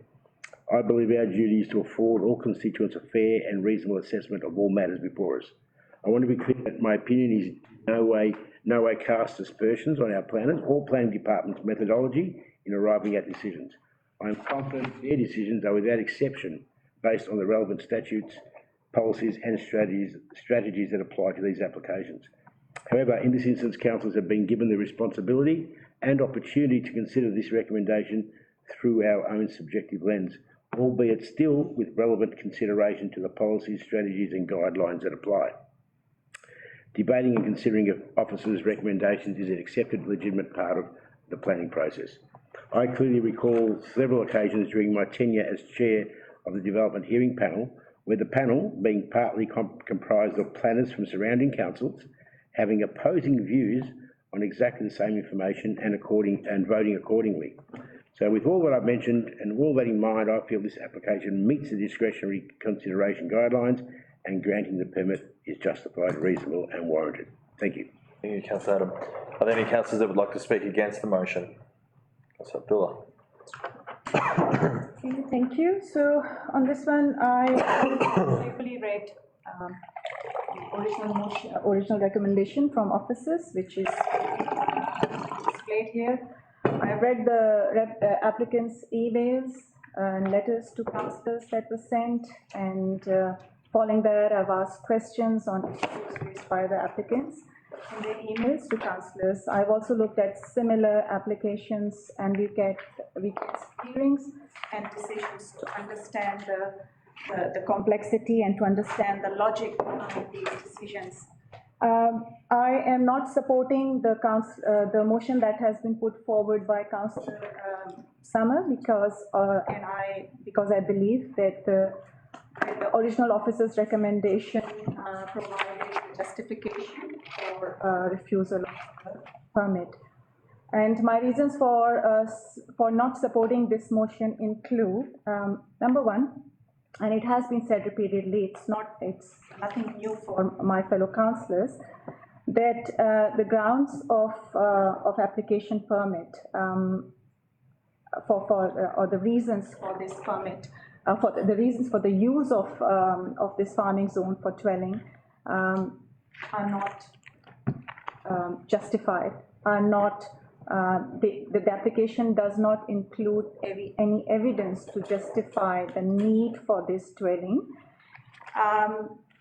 I believe our duty is to afford all constituents a fair and reasonable assessment of all matters before us. I want to be clear that my opinion is no way cast aspersions on our planners or planning department's methodology in arriving at decisions. I am confident their decisions are without exception based on the relevant statutes, policies and strategies that apply to these applications. However, in this instance, councillors have been given the responsibility and opportunity to consider this recommendation through our own subjective lens, albeit still with relevant consideration to the policies, strategies and guidelines that apply. Debating and considering of officers' recommendations is an accepted, legitimate part of the planning process. I clearly recall several occasions during my tenure as chair of the Development Hearing Panel, where the panel, being partly comprised of planners from surrounding councils, having opposing views on exactly the same information and voting accordingly. So with all that I've mentioned and all that in mind, I feel this application meets the discretionary consideration guidelines and granting the permit is justified, reasonable and warranted. Thank you. Thank you, Councillor Adam. Are there any councillors that would like to speak against the motion? Councillor Abdullah. Okay, thank you. So on this one, I carefully read the original recommendation from officers, which is displayed here. I read the applicants' emails and letters to councillors that were sent, and following that, I've asked questions on issues raised by the applicants in their emails to councillors. I've also looked at similar applications and we get hearings and decisions to understand the complexity and to understand the logic behind these decisions. I am not supporting the motion that has been put forward by Councillor Summer because I believe that the original officer's recommendation provided justification for refusal of the permit. And my reasons for not supporting this motion include, number one, and it has been said repeatedly, it's nothing new for my fellow councillors, that the grounds of application permit or the reasons for this permit, for the reasons for the use of this farming zone for dwelling are not justified, are not. The application does not include any evidence to justify the need for this dwelling.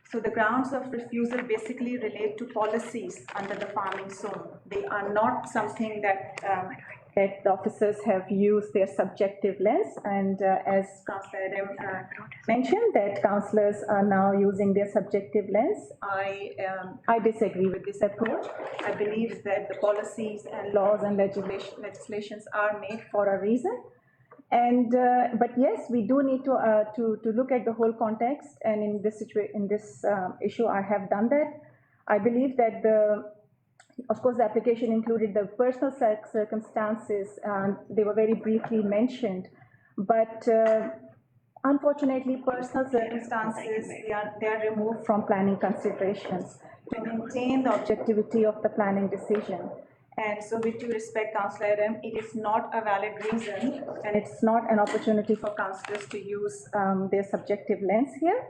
So the grounds of refusal basically relate to policies under the farming zone. They are not something that the officers have used their subjective lens, and as Councillor Adam mentioned, that councillors are now using their subjective lens. I disagree with this approach. I believe that the policies and laws and legislations are made for a reason. And but yes, we do need to look at the whole context, and in this issue, I have done that. I believe that of course, the application included the personal circumstances, and they were very briefly mentioned. But unfortunately, personal circumstances they are removed from planning considerations to maintain the objectivity of the planning decision. And so, with due respect, Councillor Adam, it is not a valid reason, and it's not an opportunity for councillors to use their subjective lens here.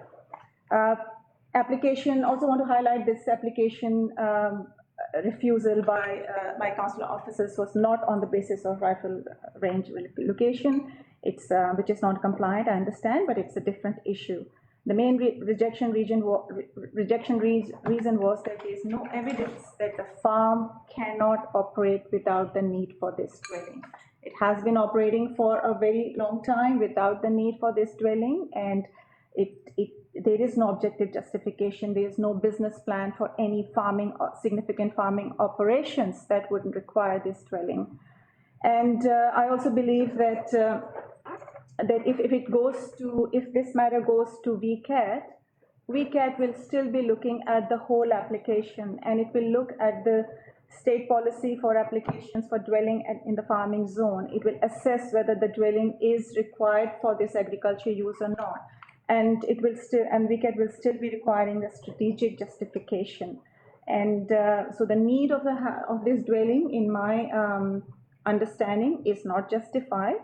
Application, also want to highlight this application refusal by councillor officers was not on the basis of rifle range location. It's which is not compliant, I understand, but it's a different issue. The main rejection reason was that there is no evidence that the farm cannot operate without the need for this dwelling. It has been operating for a very long time without the need for this dwelling, and there is no objective justification. There is no business plan for any farming or significant farming operations that would require this dwelling. And I also believe that if this matter goes to VCAT will still be looking at the whole application, and it will look at the state policy for applications for dwelling in the farming zone. It will assess whether the dwelling is required for this agriculture use or not. And VCAT will still be requiring a strategic justification. And so the need of this dwelling, in my understanding, is not justified.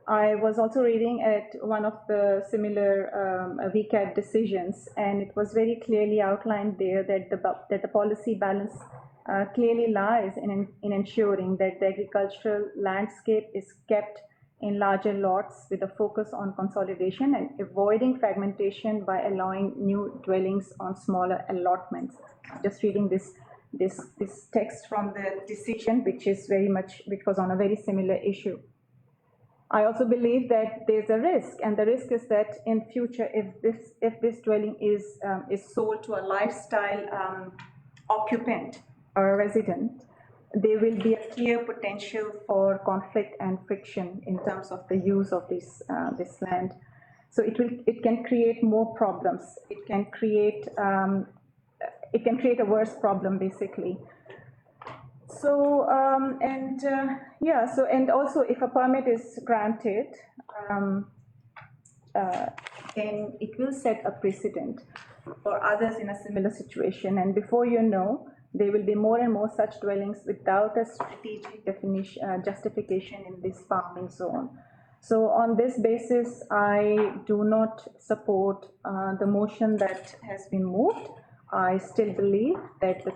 I was also reading at one of the similar VCAT decisions, and it was very clearly outlined there that the policy balance clearly lies in ensuring that the agricultural landscape is kept in larger lots with a focus on consolidation and avoiding fragmentation by allowing new dwellings on smaller allotments. Just reading this text from the decision, which was on a very similar issue. I also believe that there's a risk, and the risk is that in future, if this dwelling is sold to a lifestyle occupant or a resident, there will be a clear potential for conflict and friction in terms of the use of this land. So it can create more problems. It can create a worse problem, basically. So, and also if a permit is granted, then it will set a precedent for others in a similar situation. And before you know, there will be more and more such dwellings without a strategic definition, justification in this farming zone. So on this basis, I do not support the motion that has been moved. I still believe that the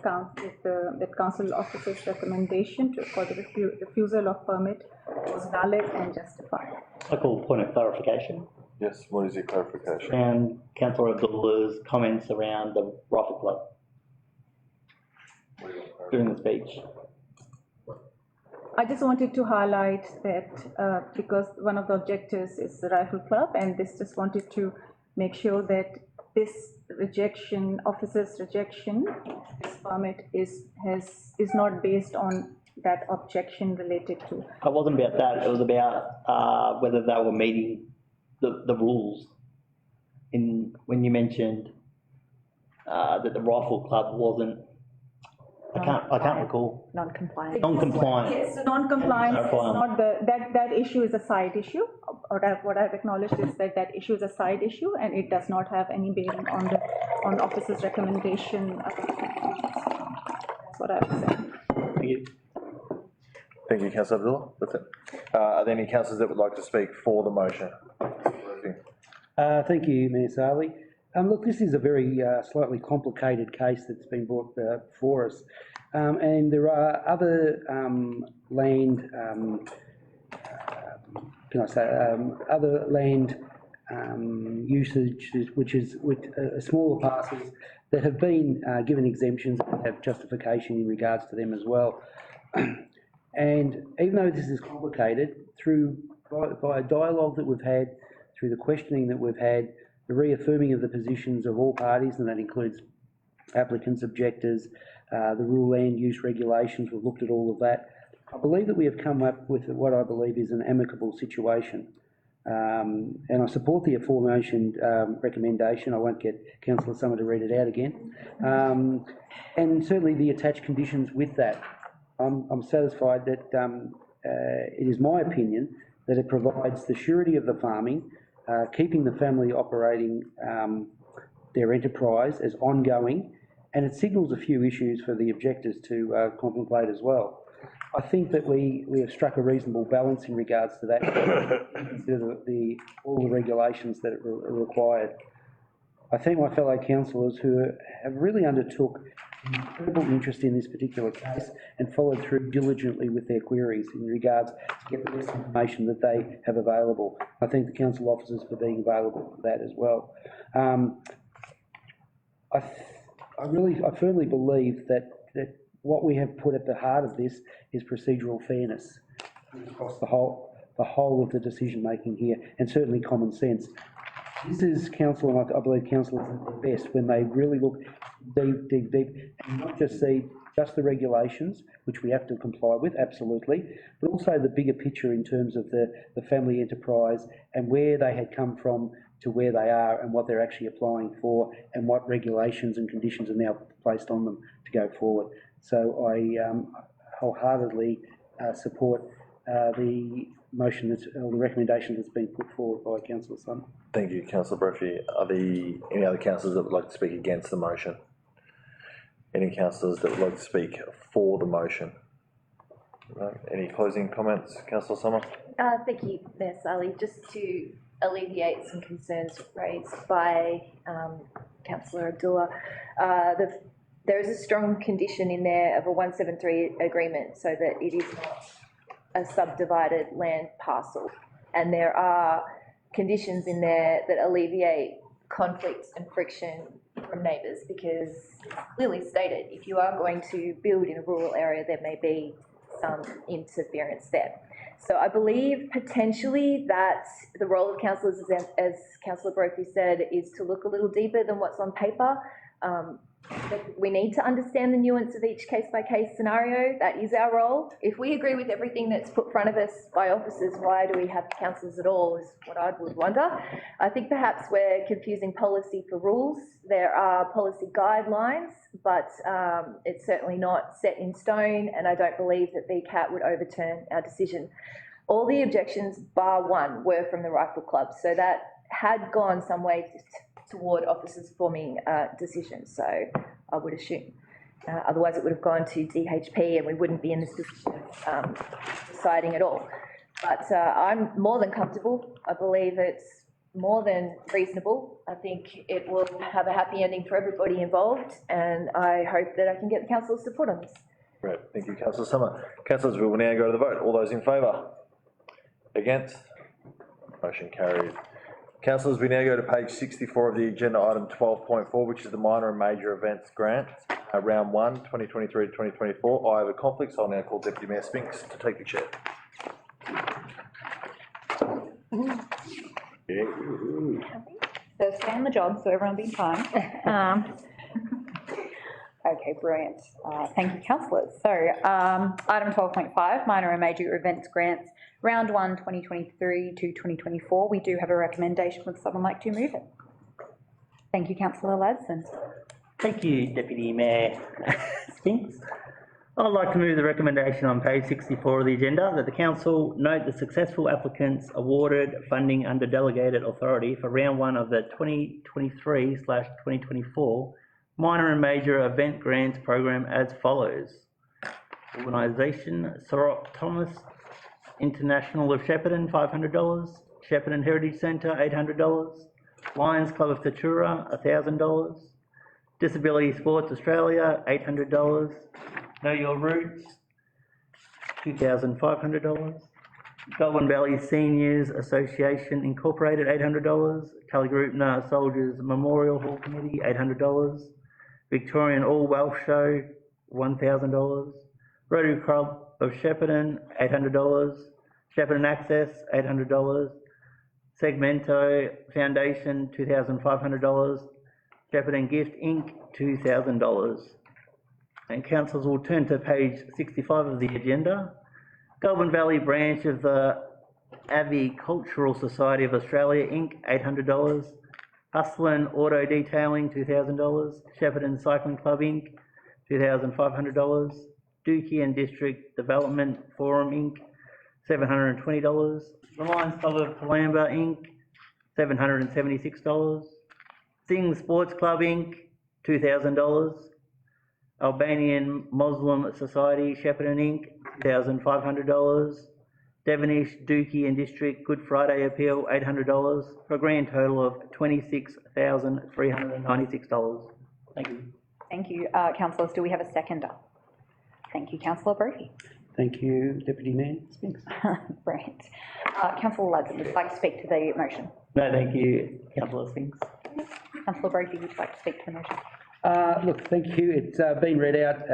council officer's recommendation for the refusal of permit was valid and justified. I call point of clarification. Yes, what is your clarification? And Councillor Abdullah's comments around the rifle club during the speech. I just wanted to highlight that because one of the objectives is the rifle club, and this just wanted to make sure that this rejection, officer's rejection, this permit is not based on that objection related to. It wasn't about that. It was about whether they were meeting the rules. When you mentioned that the rifle club wasn't. I can't recall. Non-compliant. Non-compliant. Yes, so non-compliance is not that issue is a side issue. What I've acknowledged is that issue is a side issue, and it does not have any bearing on officer's recommendation. That's what I was saying. Thank you. Thank you, Councillor Abdullah. That's it. Are there any councillors that would like to speak for the motion? Thank you, Mayor Saleh. Look, this is a very slightly complicated case that's been brought before us, and there are other land, other land usage, which is with smaller parcels that have been given exemptions and have justification in regards to them as well. And even though this is complicated, by a dialogue that we've had, through the questioning that we've had, the reaffirming of the positions of all parties, and that includes applicants, objectors, the rural land use regulations, we've looked at all of that. I believe that we have come up with what I believe is an amicable situation. And I support the aforementioned recommendation. I won't get Councillor Summer to read it out again. And certainly the attached conditions with that. I'm satisfied that it is my opinion that it provides the surety of the farming, keeping the family operating their enterprise as ongoing, and it signals a few issues for the objectors to contemplate as well. I think that we have struck a reasonable balance in regards to that, consider all the regulations that are required. I thank my fellow councillors who have really undertook incredible interest in this particular case and followed through diligently with their queries in regards to get the best information that they have available. I thank the council officers for being available for that as well. I firmly believe that what we have put at the heart of this is procedural fairness across the whole of the decision making here, and certainly common sense. This is council, and I believe council is at their best when they really look deep, and not just see just the regulations, which we have to comply with, absolutely, but also the bigger picture in terms of the family enterprise and where they had come from to where they are and what they're actually applying for and what regulations and conditions are now placed on them to go forward. So I wholeheartedly support the motion or the recommendation that's been put forward by Councillor Summer. Thank you, Councillor Brophy. Are there any other councillors that would like to speak against the motion? Any councillors that would like to speak for the motion? No? Any closing comments, Councillor Summer? Thank you, Mayor Saleh. Just to alleviate some concerns raised by Councillor Abdullah, there is a strong condition in there of a 173 agreement so that it is not a subdivided land parcel, and there are conditions in there that alleviate conflicts and friction from neighbours, because it's clearly stated if you are going to build in a rural area there may be some interference there. So I believe potentially that the role of councillors, as Councillor Brophy said, is to look a little deeper than what's on paper. We need to understand the nuance of each case-by-case scenario. That is our role. If we agree with everything that's put in front of us by officers, why do we have councillors at all, is what I would wonder. I think perhaps we're confusing policy for rules. There are policy guidelines, but it's certainly not set in stone, and I don't believe that VCAT would overturn our decision. All the objections, bar one, were from the Rifle Club, so that had gone some way toward officers forming decisions, so I would assume. Otherwise, it would have gone to DHP and we wouldn't be in this position of deciding at all. But I'm more than comfortable. I believe it's more than reasonable. I think it will have a happy ending for everybody involved, and I hope that I can get the council's support on this. Great, thank you, Councillor Summer. Councillors, we will now go to the vote. All those in favour? Against? Motion carried. Councillors, we now go to page 64 of the agenda, item 12.4, which is the minor and major events grant, round 1, 2023 to 2024. I have a conflict, so I'll now call Deputy Mayor Spinks to take the chair. First day on the job, so everyone be fine. Okay, brilliant. Thank you, councillors. So, item 12.5, minor and major events grants, round 1, 2023 to 2024. We do have a recommendation. Would someone like to move it? Thank you, Councillor Ladson. Thank you, Deputy Mayor Spinks. I'd like to move the recommendation on page 64 of the agenda that the council note the successful applicants awarded funding under delegated authority for round 1 of the 2023/2024 minor and major event grants program as follows. Organisation Sir Thomas International of Shepparton, $500. Shepparton Heritage Centre, $800. Lions Club of Tatura, $1,000. Disability Sports Australia, $800. Know Your Roots, $2,500. Goulburn Valley Seniors Association Incorporated, $800. Tullygroupna Soldiers Memorial Hall Committee, $800. Victorian All Welsh Show, $1,000. Rotary Club of Shepparton, $800. Shepparton Access, $800. Segmento Foundation, $2,500. Shepparton Gift Inc., $2,000. And councillors will turn to page 65 of the agenda. Goulburn Valley branch of the Avicultural Society of Australia Inc., $800. Hustlin Auto Detailing, $2,000. Shepparton Cycling Club Inc., $2,500. Dookie and District Development Forum Inc., $720. The Lions Club of Palamba Inc., $776. Sing Sports Club Inc., $2,000. Albanian Muslim Society Shepparton Inc., $1,500. Devonish Dookie and District Good Friday Appeal, $800, for a grand total of $26,396. Thank you. Thank you, councillors. Do we have a seconder? Thank you, Councillor Brophy. Thank you, Deputy Mayor Spinks. Brilliant. Councillor Ladson, would you like to speak to the motion? No, thank you, Councillor Spinks. Councillor Brophy, would you like to speak to the motion? Look, thank you. It's been read out.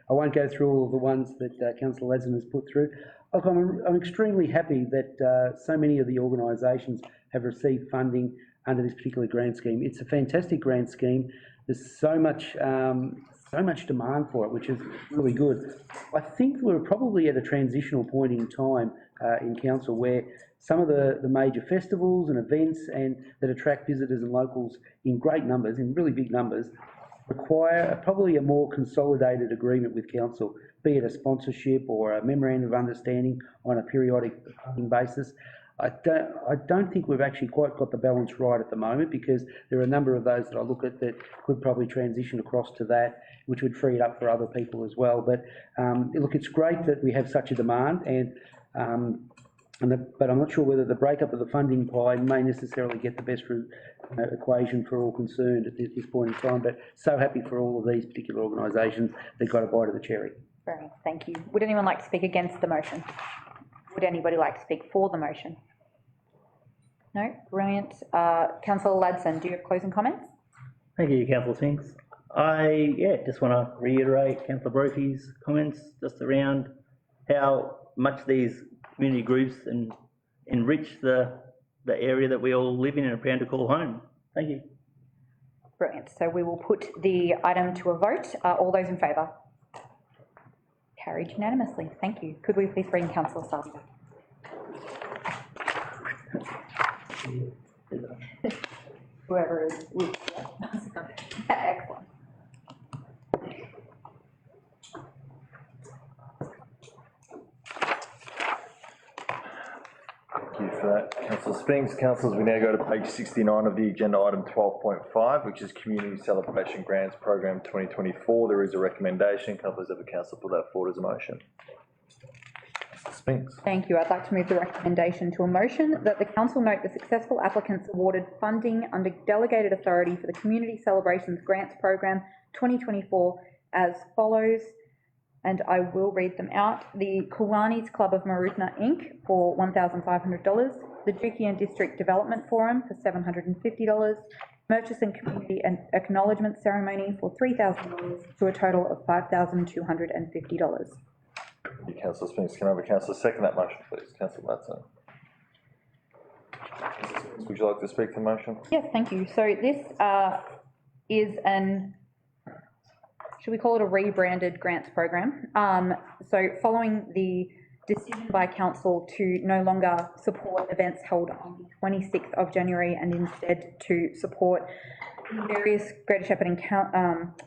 I won't go through all of the ones that Councillor Ladson has put through. Look, I'm extremely happy that so many of the organisations have received funding under this particular grant scheme. It's a fantastic grant scheme. There's so much demand for it, which is really good. I think we're probably at a transitional point in time in council where some of the major festivals and events that attract visitors and locals in great numbers, in really big numbers, require probably a more consolidated agreement with council, be it a sponsorship or a memorandum of understanding on a periodic funding basis. I don't think we've actually quite got the balance right at the moment, because there are a number of those that I look at that could probably transition across to that, which would free it up for other people as well. But look, it's great that we have such a demand, but I'm not sure whether the breakup of the funding pie may necessarily get the best equation for all concerned at this point in time. But so happy for all of these particular organisations that got a bite of the cherry. Brilliant, thank you. Would anyone like to speak against the motion? Would anybody like to speak for the motion? No? Brilliant. Councillor Ladson, do you have closing comments? Thank you, Councillor Spinks. I just want to reiterate Councillor Brophy's comments just around how much these community groups enrich the area that we all live in and are proud to call home. Thank you. Brilliant. So we will put the item to a vote. All those in favour? Carried unanimously. Thank you. Could we please bring Councillor Sarli? Whoever is with you. Excellent. Thank you for that, Councillor Spinks. Councillors, we now go to page 69 of the agenda, item 12.5, which is Community Celebration Grants Program 2024. There is a recommendation. Can I please have the council put that forward as a motion? Councillor Spinks. Thank you. I'd like to move the recommendation to a motion that the council note the successful applicants awarded funding under delegated authority for the Community Celebrations Grants Program 2024 as follows, and I will read them out. The Kulani's Club of Mooroopna Inc. for $1,500, the Dukian District Development Forum for $750, Murchison Community and Acknowledgement Ceremony for $3,000 to a total of $5,250. Thank you, Councillor Spinks. Can I have a councillor second that motion, please? Councillor Latson. Would you like to speak to the motion? Yes, thank you. So this is an, should we call it a rebranded grants program? So following the decision by council to no longer support events held on the 26th of January and instead to support various Greater Shepparton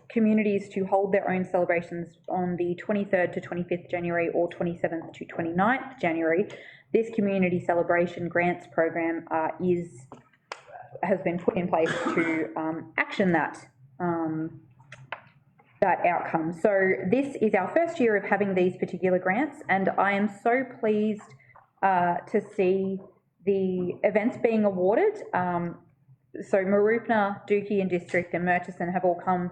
communities to hold their own celebrations on the 23rd to 25th January or 27th to 29th January, this community celebration grants program has been put in place to action that outcome. So this is our first year of having these particular grants, and I am so pleased to see the events being awarded. So Mooroopna, Dukian District and Murchison have all come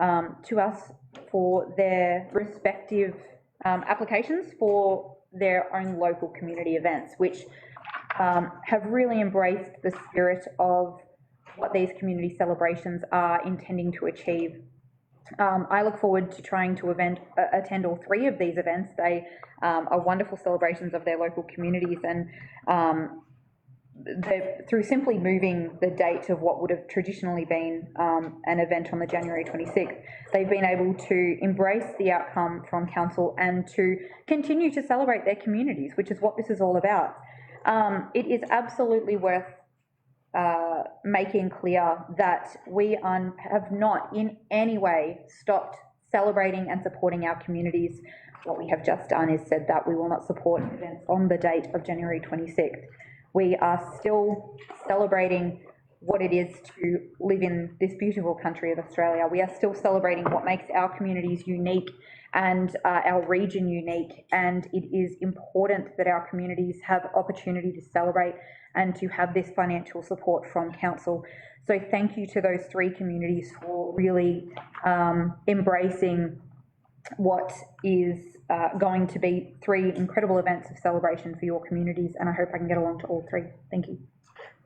to us for their respective applications for their own local community events, which have really embraced the spirit of what these community celebrations are intending to achieve. I look forward to trying to attend all three of these events. They are wonderful celebrations of their local communities, and through simply moving the date of what would have traditionally been an event on the January 26th, they've been able to embrace the outcome from council and to continue to celebrate their communities, which is what this is all about. It is absolutely worth making clear that we have not in any way stopped celebrating and supporting our communities. What we have just done is said that we will not support events on the date of January 26th. We are still celebrating what it is to live in this beautiful country of Australia. We are still celebrating what makes our communities unique and our region unique, and it is important that our communities have opportunity to celebrate and to have this financial support from council. So thank you to those three communities for really embracing what is going to be three incredible events of celebration for your communities, and I hope I can get along to all three. Thank you.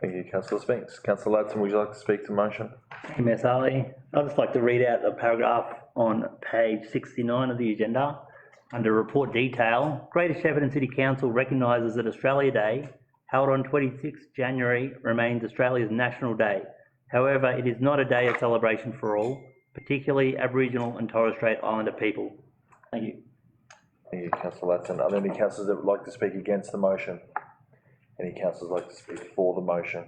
Thank you, Councillor Spinks. Councillor Latson, would you like to speak to the motion? Thank you, Mayor Sarli. I'd just like to read out the paragraph on page 69 of the agenda. Under report detail, Greater Shepparton City Council recognises that Australia Day, held on 26 January, remains Australia's national day. However, it is not a day of celebration for all, particularly Aboriginal and Torres Strait Islander people. Thank you. Thank you, Councillor Latson. Are there any councillors that would like to speak against the motion? Any councillors like to speak for the motion?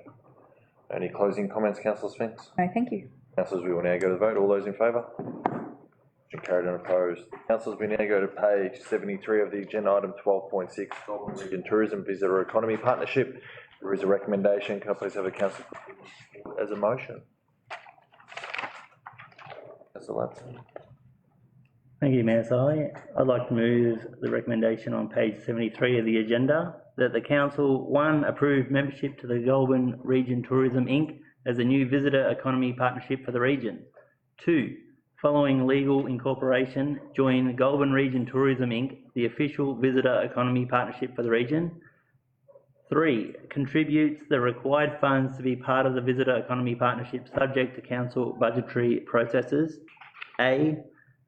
Any closing comments, Councillor Spinks? No, thank you. Councillors, we will now go to the vote. All those in favour? Motion carried and opposed. Councillors, we now go to page 73 of the agenda, item 12.6, Goulburn Region Tourism Visitor Economy Partnership. There is a recommendation. Can I please have a councillor as a motion? Councillor Latson. Thank you, Mayor Sarli. I'd like to move the recommendation on page 73 of the agenda that the council, 1, approve membership to the Goulburn Region Tourism Inc. as a new visitor economy partnership for the region. 2, following legal incorporation, join Goulburn Region Tourism Inc., the official visitor economy partnership for the region. 3, contributes the required funds to be part of the visitor economy partnership subject to council budgetary processes. A,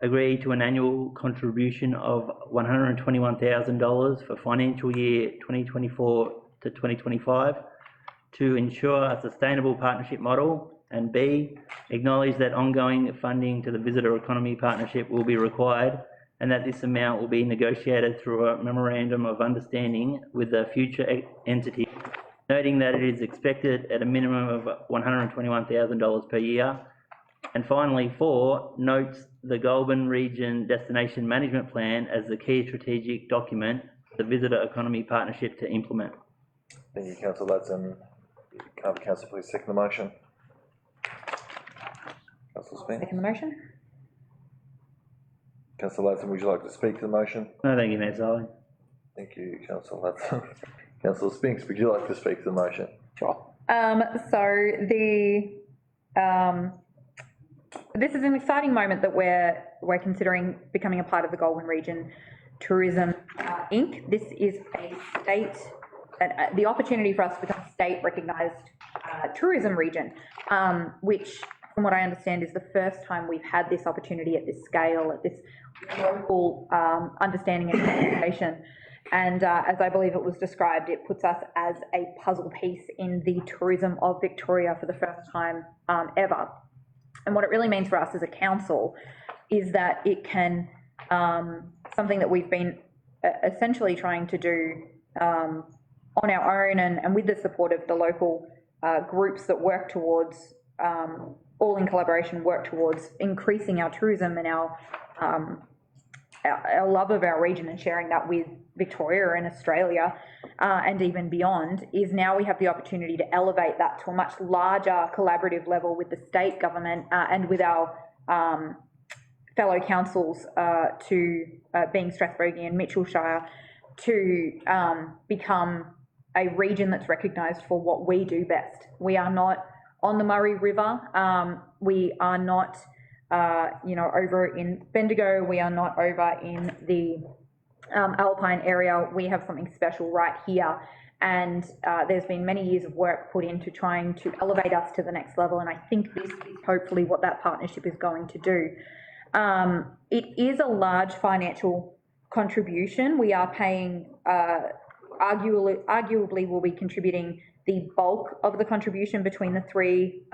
agree to an annual contribution of $121,000 for financial year 2024 to 2025 to ensure a sustainable partnership model And B, acknowledge that ongoing funding to the Visitor Economy Partnership will be required and that this amount will be negotiated through a memorandum of understanding with the future entity, noting that it is expected at a minimum of $121,000 per year. And finally, 4, notes the Goulburn Region Destination Management Plan as the key strategic document for the Visitor Economy Partnership to implement. Thank you, Councillor Ladson. Councillor, please second the motion. Councillor Spence. Second the motion. Councillor Ladson, would you like to speak to the motion? No, thank you, Mayor Sally. Thank you, Councillor Ladson. Councillor Spinks, would you like to speak to the motion? Sure. This is an exciting moment that we're considering becoming a part of the Goulburn Region Tourism Inc. This is a state, the opportunity for us to become a state recognised tourism region, which, from what I understand, is the first time we've had this opportunity at this scale, at this local understanding and communication. And as I believe it was described, it puts us as a puzzle piece in the tourism of Victoria for the first time ever. And what it really means for us as a council is that it can, something that we've been essentially trying to do on our own and with the support of the local groups that work towards, all in collaboration, work towards increasing our tourism and our love of our region and sharing that with Victoria and Australia and even beyond, is now we have the opportunity to elevate that to a much larger collaborative level with the state government and with our fellow councils to being Strathbogie and Mitchellshire, to become a region that's recognised for what we do best. We are not on the Murray River. We are not, over in Bendigo. We are not over in the Alpine area. We have something special right here. And there's been many years of work put into trying to elevate us to the next level. And I think this is hopefully what that partnership is going to do. It is a large financial contribution. We are paying, arguably will be contributing the bulk of the contribution between the 3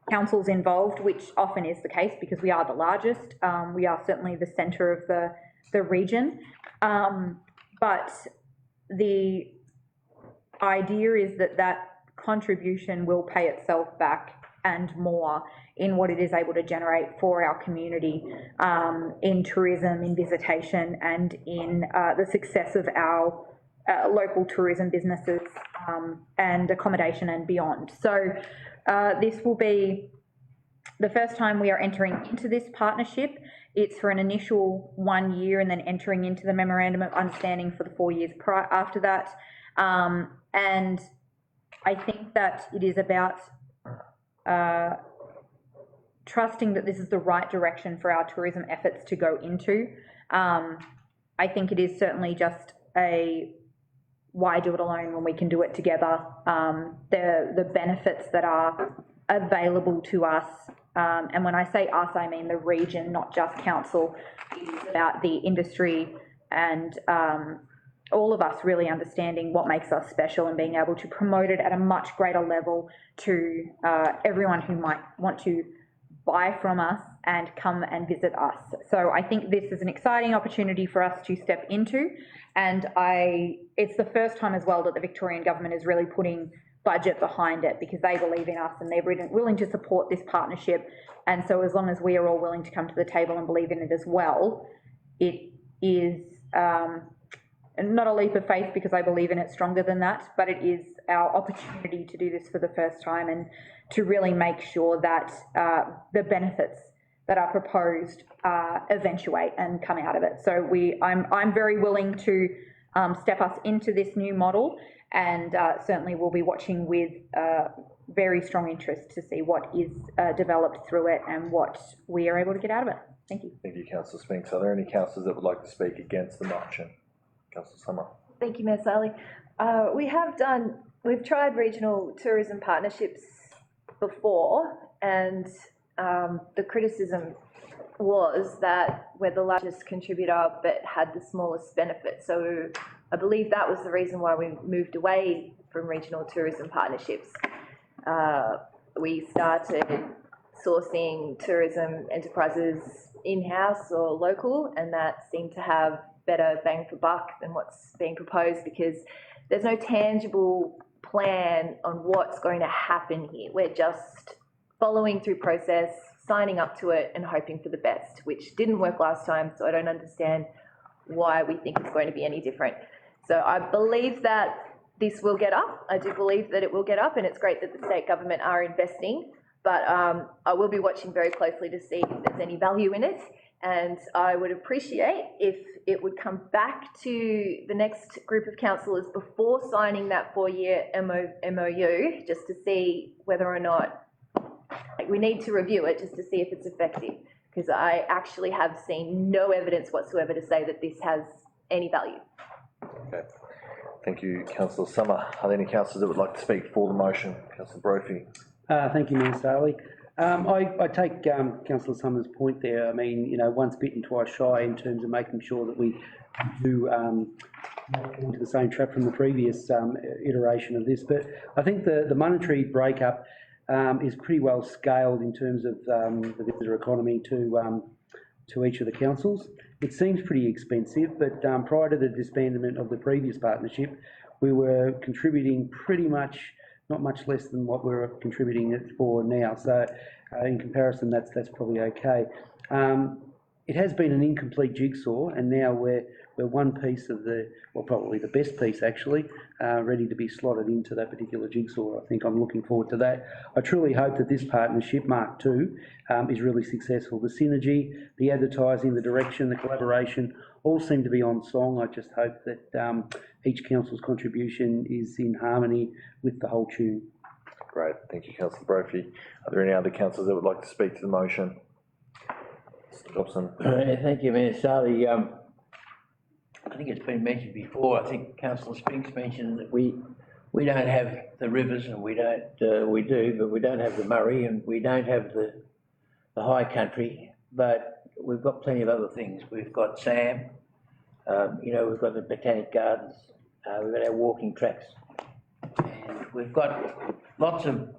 councils involved, which often is the case because we are the largest. We are certainly the centre of the region. But the idea is that contribution will pay itself back and more in what it is able to generate for our community in tourism, in visitation, and in the success of our local tourism businesses and accommodation and beyond. So this will be the first time we are entering into this partnership. It's for an initial 1 year and then entering into the memorandum of understanding for the 4 years after that. And I think that it is about trusting that this is the right direction for our tourism efforts to go into. I think it is certainly just a why do it alone when we can do it together. The benefits that are available to us, and when I say us, I mean the region, not just council. It's about the industry and all of us really understanding what makes us special and being able to promote it at a much greater level to everyone who might want to buy from us and come and visit us. So I think this is an exciting opportunity for us to step into, and it's the first time as well that the Victorian government is really putting budget behind it because they believe in us and they're willing to support this partnership. And so as long as we are all willing to come to the table and believe in it as well, it is not a leap of faith because I believe in it stronger than that, but it is our opportunity to do this for the first time and to really make sure that the benefits that are proposed eventuate and come out of it. So I'm very willing to step us into this new model, and certainly we'll be watching with very strong interest to see what is developed through it and what we are able to get out of it. Thank you. Thank you, Councillor Spinks. Are there any councillors that would like to speak against the motion? Councillor Summer. Thank you, Mayor Sally. We've tried regional tourism partnerships before, and the criticism was that we're the largest contributor but had the smallest benefit. So I believe that was the reason why we moved away from regional tourism partnerships. we started sourcing tourism enterprises in-house or local, and that seemed to have better bang for buck than what's being proposed, because there's no tangible plan on what's going to happen here. We're just following through process, signing up to it and hoping for the best, which didn't work last time, so I don't understand why we think it's going to be any different. So I believe that this will get up. I do believe that it will get up, and it's great that the state government are investing, but I will be watching very closely to see if there's any value in it, and I would appreciate if it would come back to the next group of councillors before signing that 4-year MOU, just to see whether or not, like, we need to review it just to see if it's effective, because I actually have seen no evidence whatsoever to say that this has any value. Okay. Thank you, Councillor Summer. Are there any councillors that would like to speak for the motion? Councillor Brophy. Thank you, Mayor Saley. I take Councillor Summers' point there. I mean, you know, once bitten, twice shy in terms of making sure that we do not fall into the same trap from the previous iteration of this. But I think the monetary breakup is pretty well scaled in terms of the visitor economy to each of the councils. It seems pretty expensive, but prior to the disbandment of the previous partnership, we were contributing pretty much, not much less than what we're contributing it for now. So in comparison, that's probably okay. It has been an incomplete jigsaw, and now we're one piece of probably the best piece actually, ready to be slotted into that particular jigsaw. I think I'm looking forward to that. I truly hope that this partnership, Mark II, is really successful. The synergy, the advertising, the direction, the collaboration, all seem to be on song. I just hope that each council's contribution is in harmony with the whole tune. Great, thank you, Councillor Brophy. Are there any other councillors that would like to speak to the motion? Mr. Dobson. Thank you, Mayor Saley. I think it's been mentioned before. I think Councillor Spinks mentioned that we don't have the rivers, and we do, but we don't have the Murray, and we don't have the high country, but we've got plenty of other things. We've got Sam, you know, we've got the Botanic Gardens, we've got our walking tracks, and we've got lots of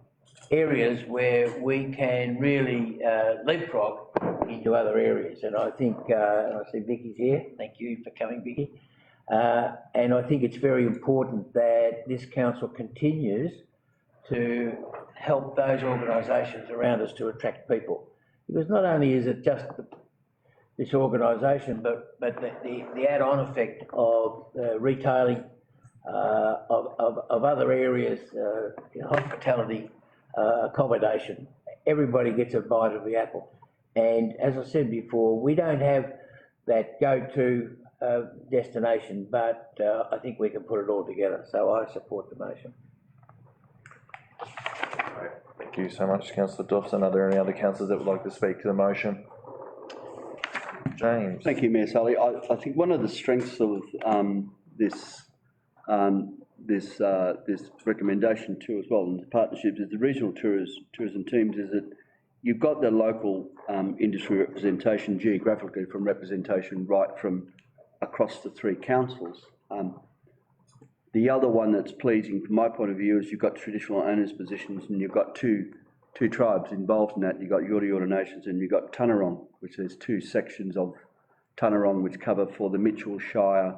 areas where we can really leapfrog into other areas. And I think, and I see Vicky's here, thank you for coming, Vicky. And I think it's very important that this council continues to help those organisations around us to attract people. Because not only is it just this organisation, but the add-on effect of retailing, of other areas, hospitality, accommodation. Everybody gets a bite of the apple. And as I said before, we don't have that go-to destination, but I think we can put it all together. So I support the motion. Thank you so much, Councillor Dobson. Are there any other councillors that would like to speak to the motion? James. Thank you, Mayor Saley. I think one of the strengths of this recommendation too, as well, and the partnerships, is the regional tourism teams, is that you've got the local industry representation geographically, from representation right from across the three councils. The other one that's pleasing from my point of view is you've got traditional owners' positions, and you've got two tribes involved in that. You've got Yorta Yorta Nations, and you've got Tanarong, which there's two sections of Tanarong which cover for the Mitchell Shire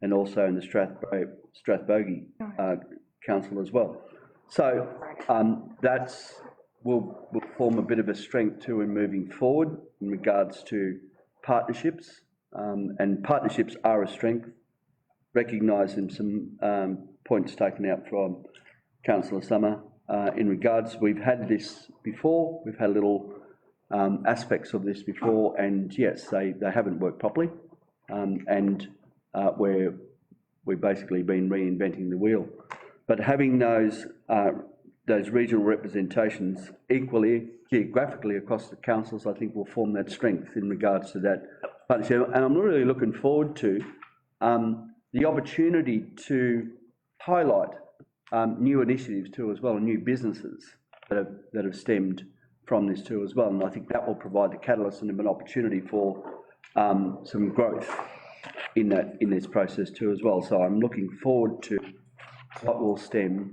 and also in the Strathbogie Council as well. So that's will form a bit of a strength too in moving forward in regards to partnerships, and partnerships are a strength. Recognising some points taken out from Councillor Summer in regards, we've had this before, we've had little aspects of this before, and yes, they haven't worked properly, and we've basically been reinventing the wheel. But having those regional representations equally geographically across the councils, I think will form that strength in regards to that partnership. And I'm really looking forward to the opportunity to highlight new initiatives too as well, and new businesses that have stemmed from this too as well. And I think that will provide the catalyst and an opportunity for some growth in this process too as well. So I'm looking forward to what will stem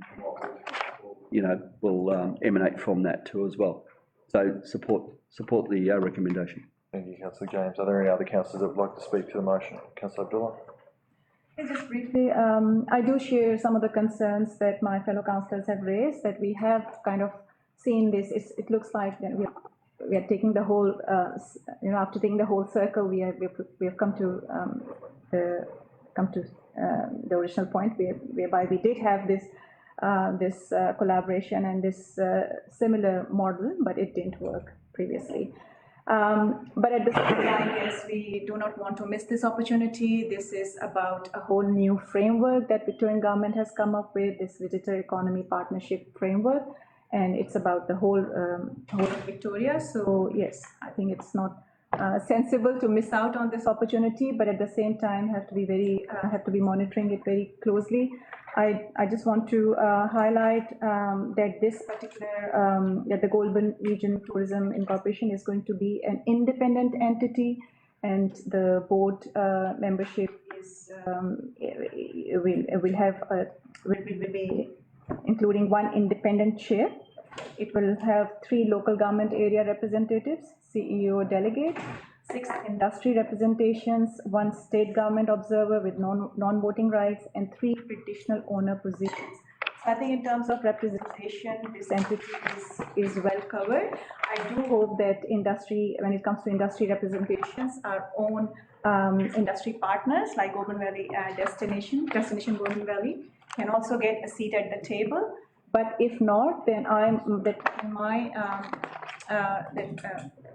will emanate from that too as well. So support the recommendation. Thank you, Councillor James. Are there any other councillors that would like to speak to the motion? Councillor Abdullah? Just briefly, I do share some of the concerns that my fellow councillors have raised, that we have kind of seen this. It looks like that we are taking the whole, after taking the whole circle, we have come to the original point whereby we did have this collaboration and this similar model, but it didn't work previously. But at the same time, yes, we do not want to miss this opportunity. This is about a whole new framework that Victorian government has come up with, this Visitor Economy Partnership Framework, and it's about the whole of Victoria. So yes, I think it's not sensible to miss out on this opportunity, but at the same time have to be monitoring it very closely. I just want to highlight that this particular, that the Goulburn Region Tourism Incorporation is going to be an independent entity, and the board membership is, will be including one independent chair. It will have 3 local government area representatives, CEO delegate, 6 industry representations, 1 state government observer with non-voting rights, and 3 traditional owner positions. So I think in terms of representation, this entity is well covered. I do hope that industry, when it comes to industry representations, our own industry partners like Goulburn Valley Destination Goulburn Valley can also get a seat at the table. But if not, then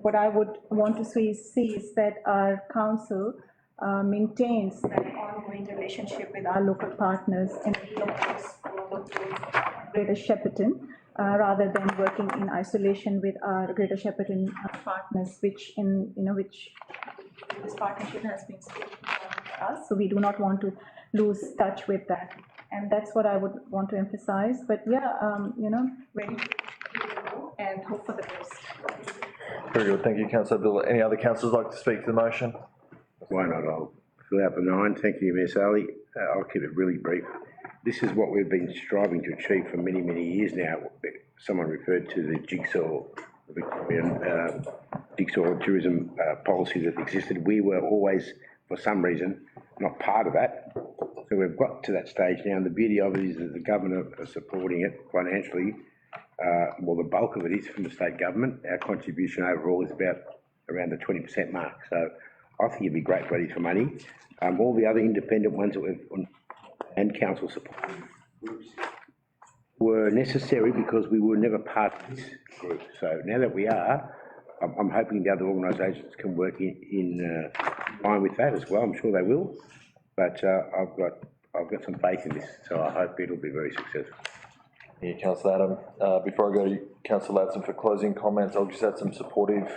what I would want to see is that our council maintains that ongoing relationship with our local partners and Greater Shepparton, rather than working in isolation with our Greater Shepparton partners, which this partnership has been for us. So we do not want to lose touch with that. And that's what I would want to emphasize. But yeah, ready to go and hope for the best. Very good. Thank you, Councillor Abdullah. Any other councillors like to speak to the motion? Why not? I'll fill out the 9. Thank you, Ms. Ali. I'll keep it really brief. This is what we've been striving to achieve for many, many years now. Someone referred to the jigsaw, the Victorian jigsaw tourism policy that existed. We were always, for some reason, not part of that. So we've got to that stage now, and the beauty of it is that the government are supporting it financially. Well, the bulk of it is from the state government. Our contribution overall is about around the 20% mark. So I think it'd be great value for money. All the other independent ones that we've and council support groups were necessary because we were never part of this group. So now that we are, I'm hoping the other organisations can work in line with that as well. I'm sure they will. But I've got some faith in this, so I hope it'll be very successful. Yeah, Councillor Adam. Before I go to Councillor Ladson for closing comments, I'll just add some supportive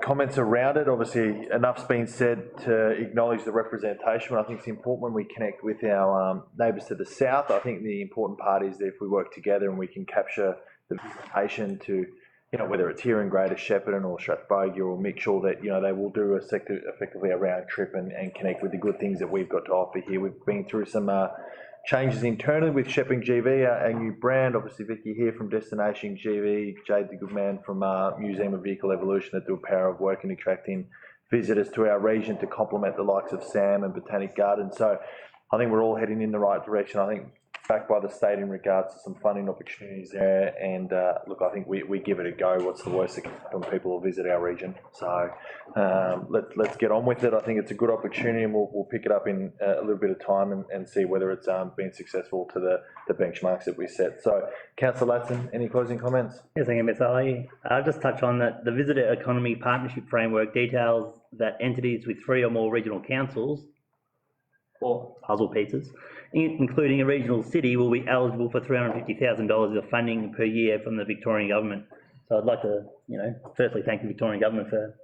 comments around it. Obviously, enough's been said to acknowledge the representation, but I think it's important when we connect with our neighbours to the south. I think the important part is that if we work together and we can capture the visitation to, whether it's here in Greater Shepparton or Strathbogie, or make sure that, they will do effectively a round trip and connect with the good things that we've got to offer here. We've been through some changes internally with Shepparton GV, our new brand. Obviously, Vicky here from Destination GV, Jade the good man from Museum of Vehicle Evolution, that do a power of work in attracting visitors to our region to complement the likes of Sam and Botanic Garden. So I think we're all heading in the right direction. I think backed by the state in regards to some funding opportunities there, and look, I think we give it a go. What's the worst that can happen? People will visit our region, so let's get on with it. I think it's a good opportunity, and we'll pick it up in a little bit of time and see whether it's been successful to the benchmarks that we set. So, Councillor Ladson, any closing comments? Yes, thank you, Ms. Ali. I'll just touch on that. The Visitor Economy Partnership Framework details that entities with 3 or more regional councils, or puzzle pieces, including a regional city, will be eligible for $350,000 of funding per year from the Victorian government. So I'd like to, firstly thank the Victorian government for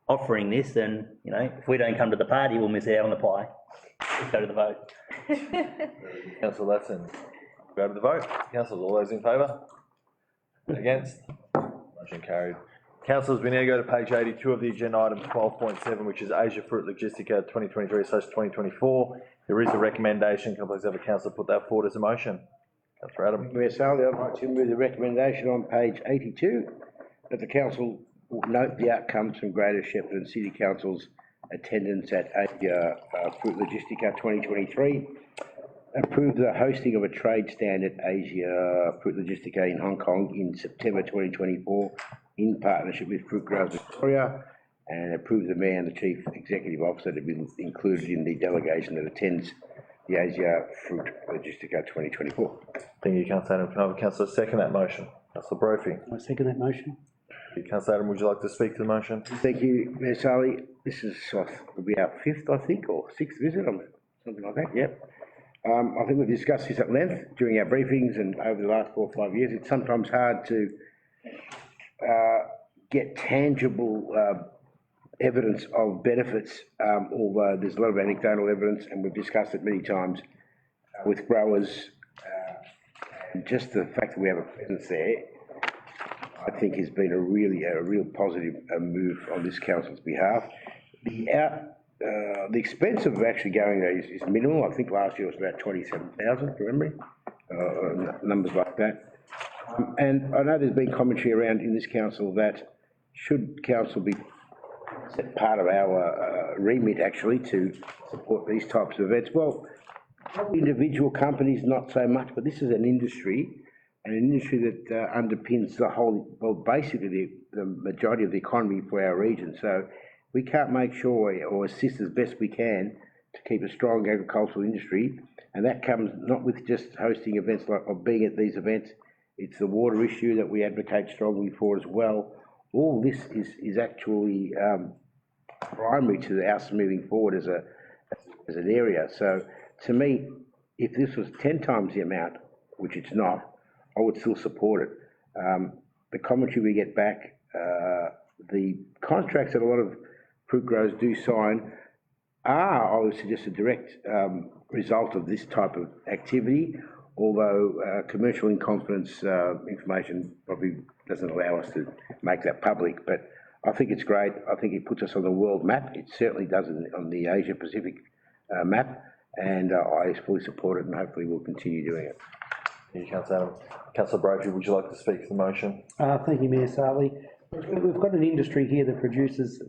offering this, and, if we don't come to the party, we'll miss out on the pie. Let's go to the vote. Councillor Ladson, go to the vote. Councillors, all those in favour? Against? Motion carried. Councillors, we now go to page 82 of the agenda, item 12.7, which is Asia Fruit Logistica 2023/2024. There is a recommendation. Can I please have a councillor put that forward as a motion? Councillor Adam. Mayor Sally, I'd like to move the recommendation on page 82, that the council will note the outcomes from Greater Shepparton City Council's attendance at Asia Fruit Logistica 2023, approve the hosting of a trade stand at Asia Fruit Logistica in Hong Kong in September 2024 in partnership with Fruit Growers Victoria, and approve the Mayor and the Chief Executive Officer to be included in the delegation that attends the Asia Fruit Logistica 2024. Thank you, Councillor Adam. Can I have a councillor second that motion? Councillor Brophy. I second that motion. Councillor Adam, would you like to speak to the motion? Thank you, Mayor Sally. This is, will be our fifth, I think, or sixth visit, something like that, yep. I think we've discussed this at length during our briefings and over the last 4 or 5 years. It's sometimes hard to get tangible evidence of benefits, although there's a lot of anecdotal evidence, and we've discussed it many times with growers. And just the fact that we have a presence there, I think has been a real positive move on this council's behalf. The expense of actually going there is minimal. I think last year was about 27,000 from memory, numbers like that. And I know there's been commentary around in this council that should council be part of our remit actually to support these types of events. Well, individual companies not so much, but this is an industry, and an industry that underpins the whole, well, basically the majority of the economy for our region. So we can't make sure or assist as best we can to keep a strong agricultural industry, and that comes not with just hosting events like or being at these events. It's the water issue that we advocate strongly for as well. All this is actually primary to us moving forward as an area. So to me, if this was 10 times the amount, which it's not, I would still support it. The commentary we get back, the contracts that a lot of fruit growers do sign are, I would suggest, a direct result of this type of activity, although commercial in confidence information probably doesn't allow us to make that public. But I think it's great. I think it puts us on the world map. It certainly does on the Asia Pacific map, and I fully support it, and hopefully we'll continue doing it. Thank you, Councillor Adam. Councillor Brophy, would you like to speak to the motion? Thank you, Mayor Sally. We've got an industry here that produces,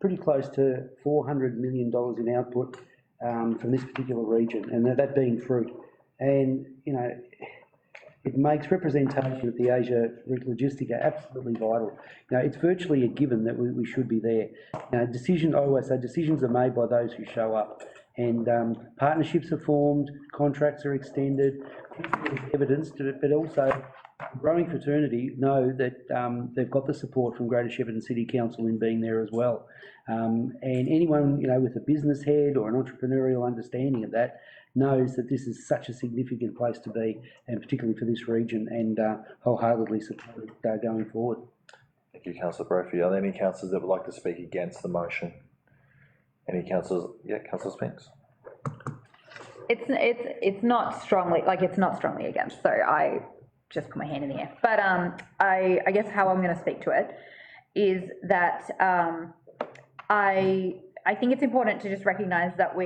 pretty close to $400 million in output from this particular region, and that being fruit. And, it makes representation at the Asia Fruit Logistica absolutely vital. It's virtually a given that we should be there. I always say decisions are made by those who show up, and partnerships are formed, contracts are extended, evidence to it, but also growing fraternity know that they've got the support from Greater Shepparton City Council in being there as well. And anyone, with a business head or an entrepreneurial understanding of that knows that this is such a significant place to be, and particularly for this region, and wholeheartedly support it going forward. Thank you, Councillor Brophy. Are there any councillors that would like to speak against the motion? Any councillors? Yeah, Councillor Spinks. It's not strongly, it's not strongly against, so I just put my hand in the air. But I guess how I'm going to speak to it is that I think it's important to just recognise that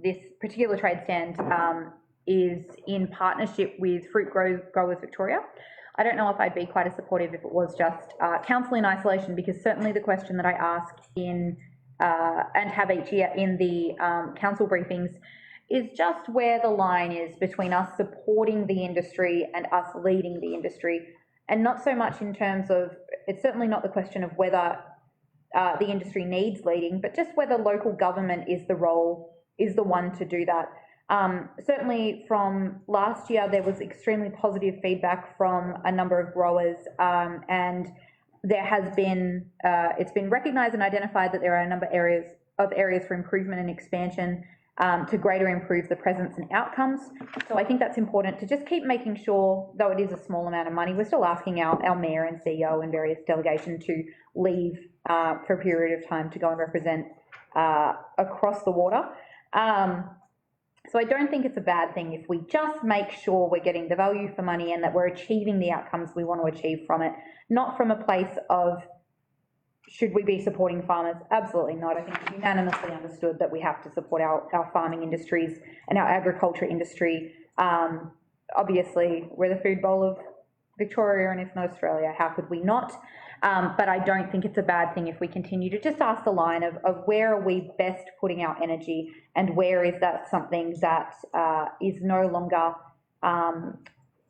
this particular trade stand is in partnership with Fruit Growers Victoria. I don't know if I'd be quite as supportive if it was just council in isolation, because certainly the question that I ask and have each year in the council briefings is just where the line is between us supporting the industry and us leading the industry, and not so much in terms of, it's certainly not the question of whether the industry needs leading, but just whether local government is the one to do that. Certainly from last year, there was extremely positive feedback from a number of growers, and there has been, it's been recognised and identified that there are a number of areas for improvement and expansion to greater improve the presence and outcomes. So I think that's important to just keep making sure, though it is a small amount of money, we're still asking our mayor and CEO and various delegation to leave for a period of time to go and represent across the water. So I don't think it's a bad thing if we just make sure we're getting the value for money and that we're achieving the outcomes we want to achieve from it, not from a place of should we be supporting farmers? Absolutely not. I think it's unanimously understood that we have to support our farming industries and our agriculture industry obviously, we're the food bowl of Victoria and if not Australia, how could we not? But I don't think it's a bad thing if we continue to just ask the line of where are we best putting our energy and where is that something that is no longer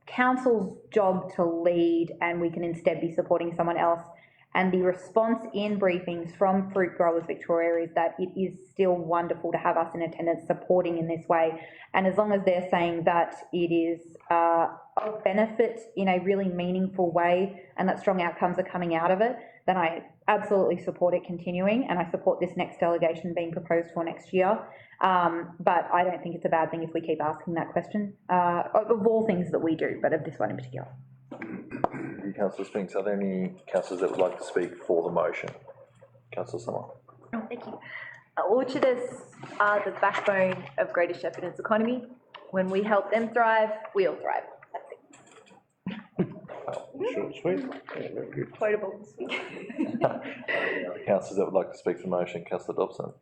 council's job to lead and we can instead be supporting someone else. And the response in briefings from Fruit Growers Victoria is that it is still wonderful to have us in attendance supporting in this way. And as long as they're saying that it is of benefit in a really meaningful way and that strong outcomes are coming out of it, then I absolutely support it continuing, and I support this next delegation being proposed for next year. But I don't think it's a bad thing if we keep asking that question, of all things that we do, but of this one in particular. Councillor Spinks, are there any councillors that would like to speak for the motion? Councillor Summer. Oh, thank you. Orchardists are the backbone of Greater Shepparton's economy. When we help them thrive, we all thrive. That's it. Short and sweet. Yeah, very good. Quotable. Any other councillors that would like to speak for the motion? Councillor Dobson.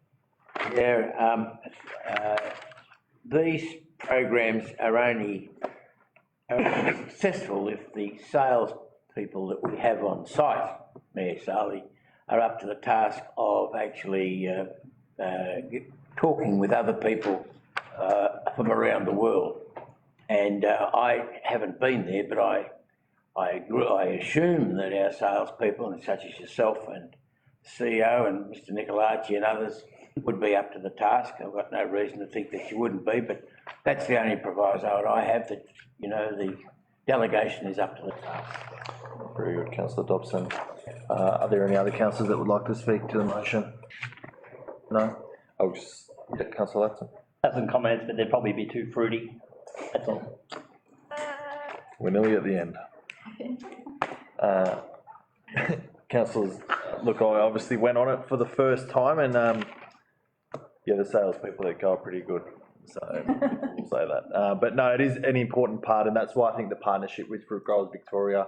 Yeah, these programs are only successful if the sales people that we have on site, Mayor Sally, are up to the task of actually talking with other people from around the world. And I haven't been there, but I assume that our salespeople, and such as yourself and the CEO and Mr. Nicolacci and others, would be up to the task. I've got no reason to think that you wouldn't be, but that's the only proviso I have, that, you know, the delegation is up to the task. Very good, Councillor Dobson. Are there any other councillors that would like to speak to the motion? No? I'll just, yeah, Councillor Latson. Have some comments, but they'd probably be too fruity. That's all. We're nearly at the end. Councillors, look, I obviously went on it for the first time, and yeah, the salespeople that go are pretty good, so we'll say that. But no, it is an important part, and that's why I think the partnership with Fruit Growers Victoria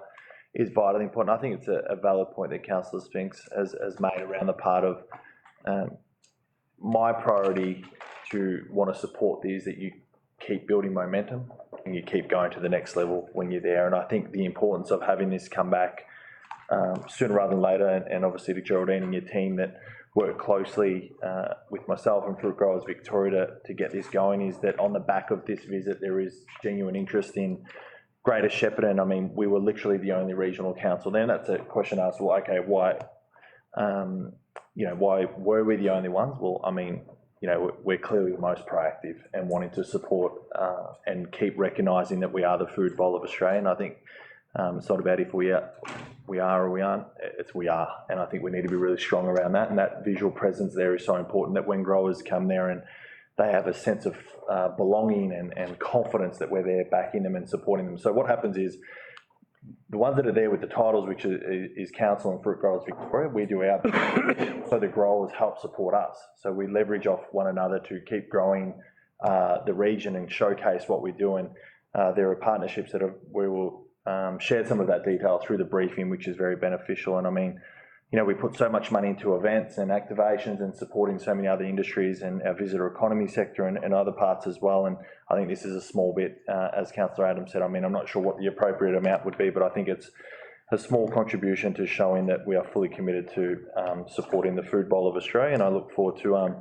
is vitally important. I think it's a valid point that Councillor Spinks has made around the part of my priority to want to support these, that you keep building momentum and you keep going to the next level when you're there. And I think the importance of having this come back sooner rather than later, and obviously to Geraldine and your team that work closely with myself and Fruit Growers Victoria to get this going, is that on the back of this visit there is genuine interest in Greater Shepparton. I mean, we were literally the only regional council then. That's a question asked, well, okay, why, you know, why were we the only ones? Well, I mean, you know, we're clearly the most proactive and wanting to support and keep recognising that we are the food bowl of Australia. And I think it's not about if we are or we aren't, it's we are. And I think we need to be really strong around that. And that visual presence there is so important, that when growers come there and they have a sense of belonging and confidence that we're there backing them and supporting them. So what happens is, the ones that are there with the titles, which is Council and Fruit Growers Victoria, we do our bit, so the growers help support us. So we leverage off one another to keep growing the region and showcase what we're doing. There are partnerships that we will share some of that detail through the briefing, which is very beneficial. And I mean, you know, we put so much money into events and activations and supporting so many other industries and our visitor economy sector and other parts as well. And I think this is a small bit, as Councillor Adams said. I mean, I'm not sure what the appropriate amount would be, but I think it's a small contribution to showing that we are fully committed to supporting the food bowl of Australia. And I look forward to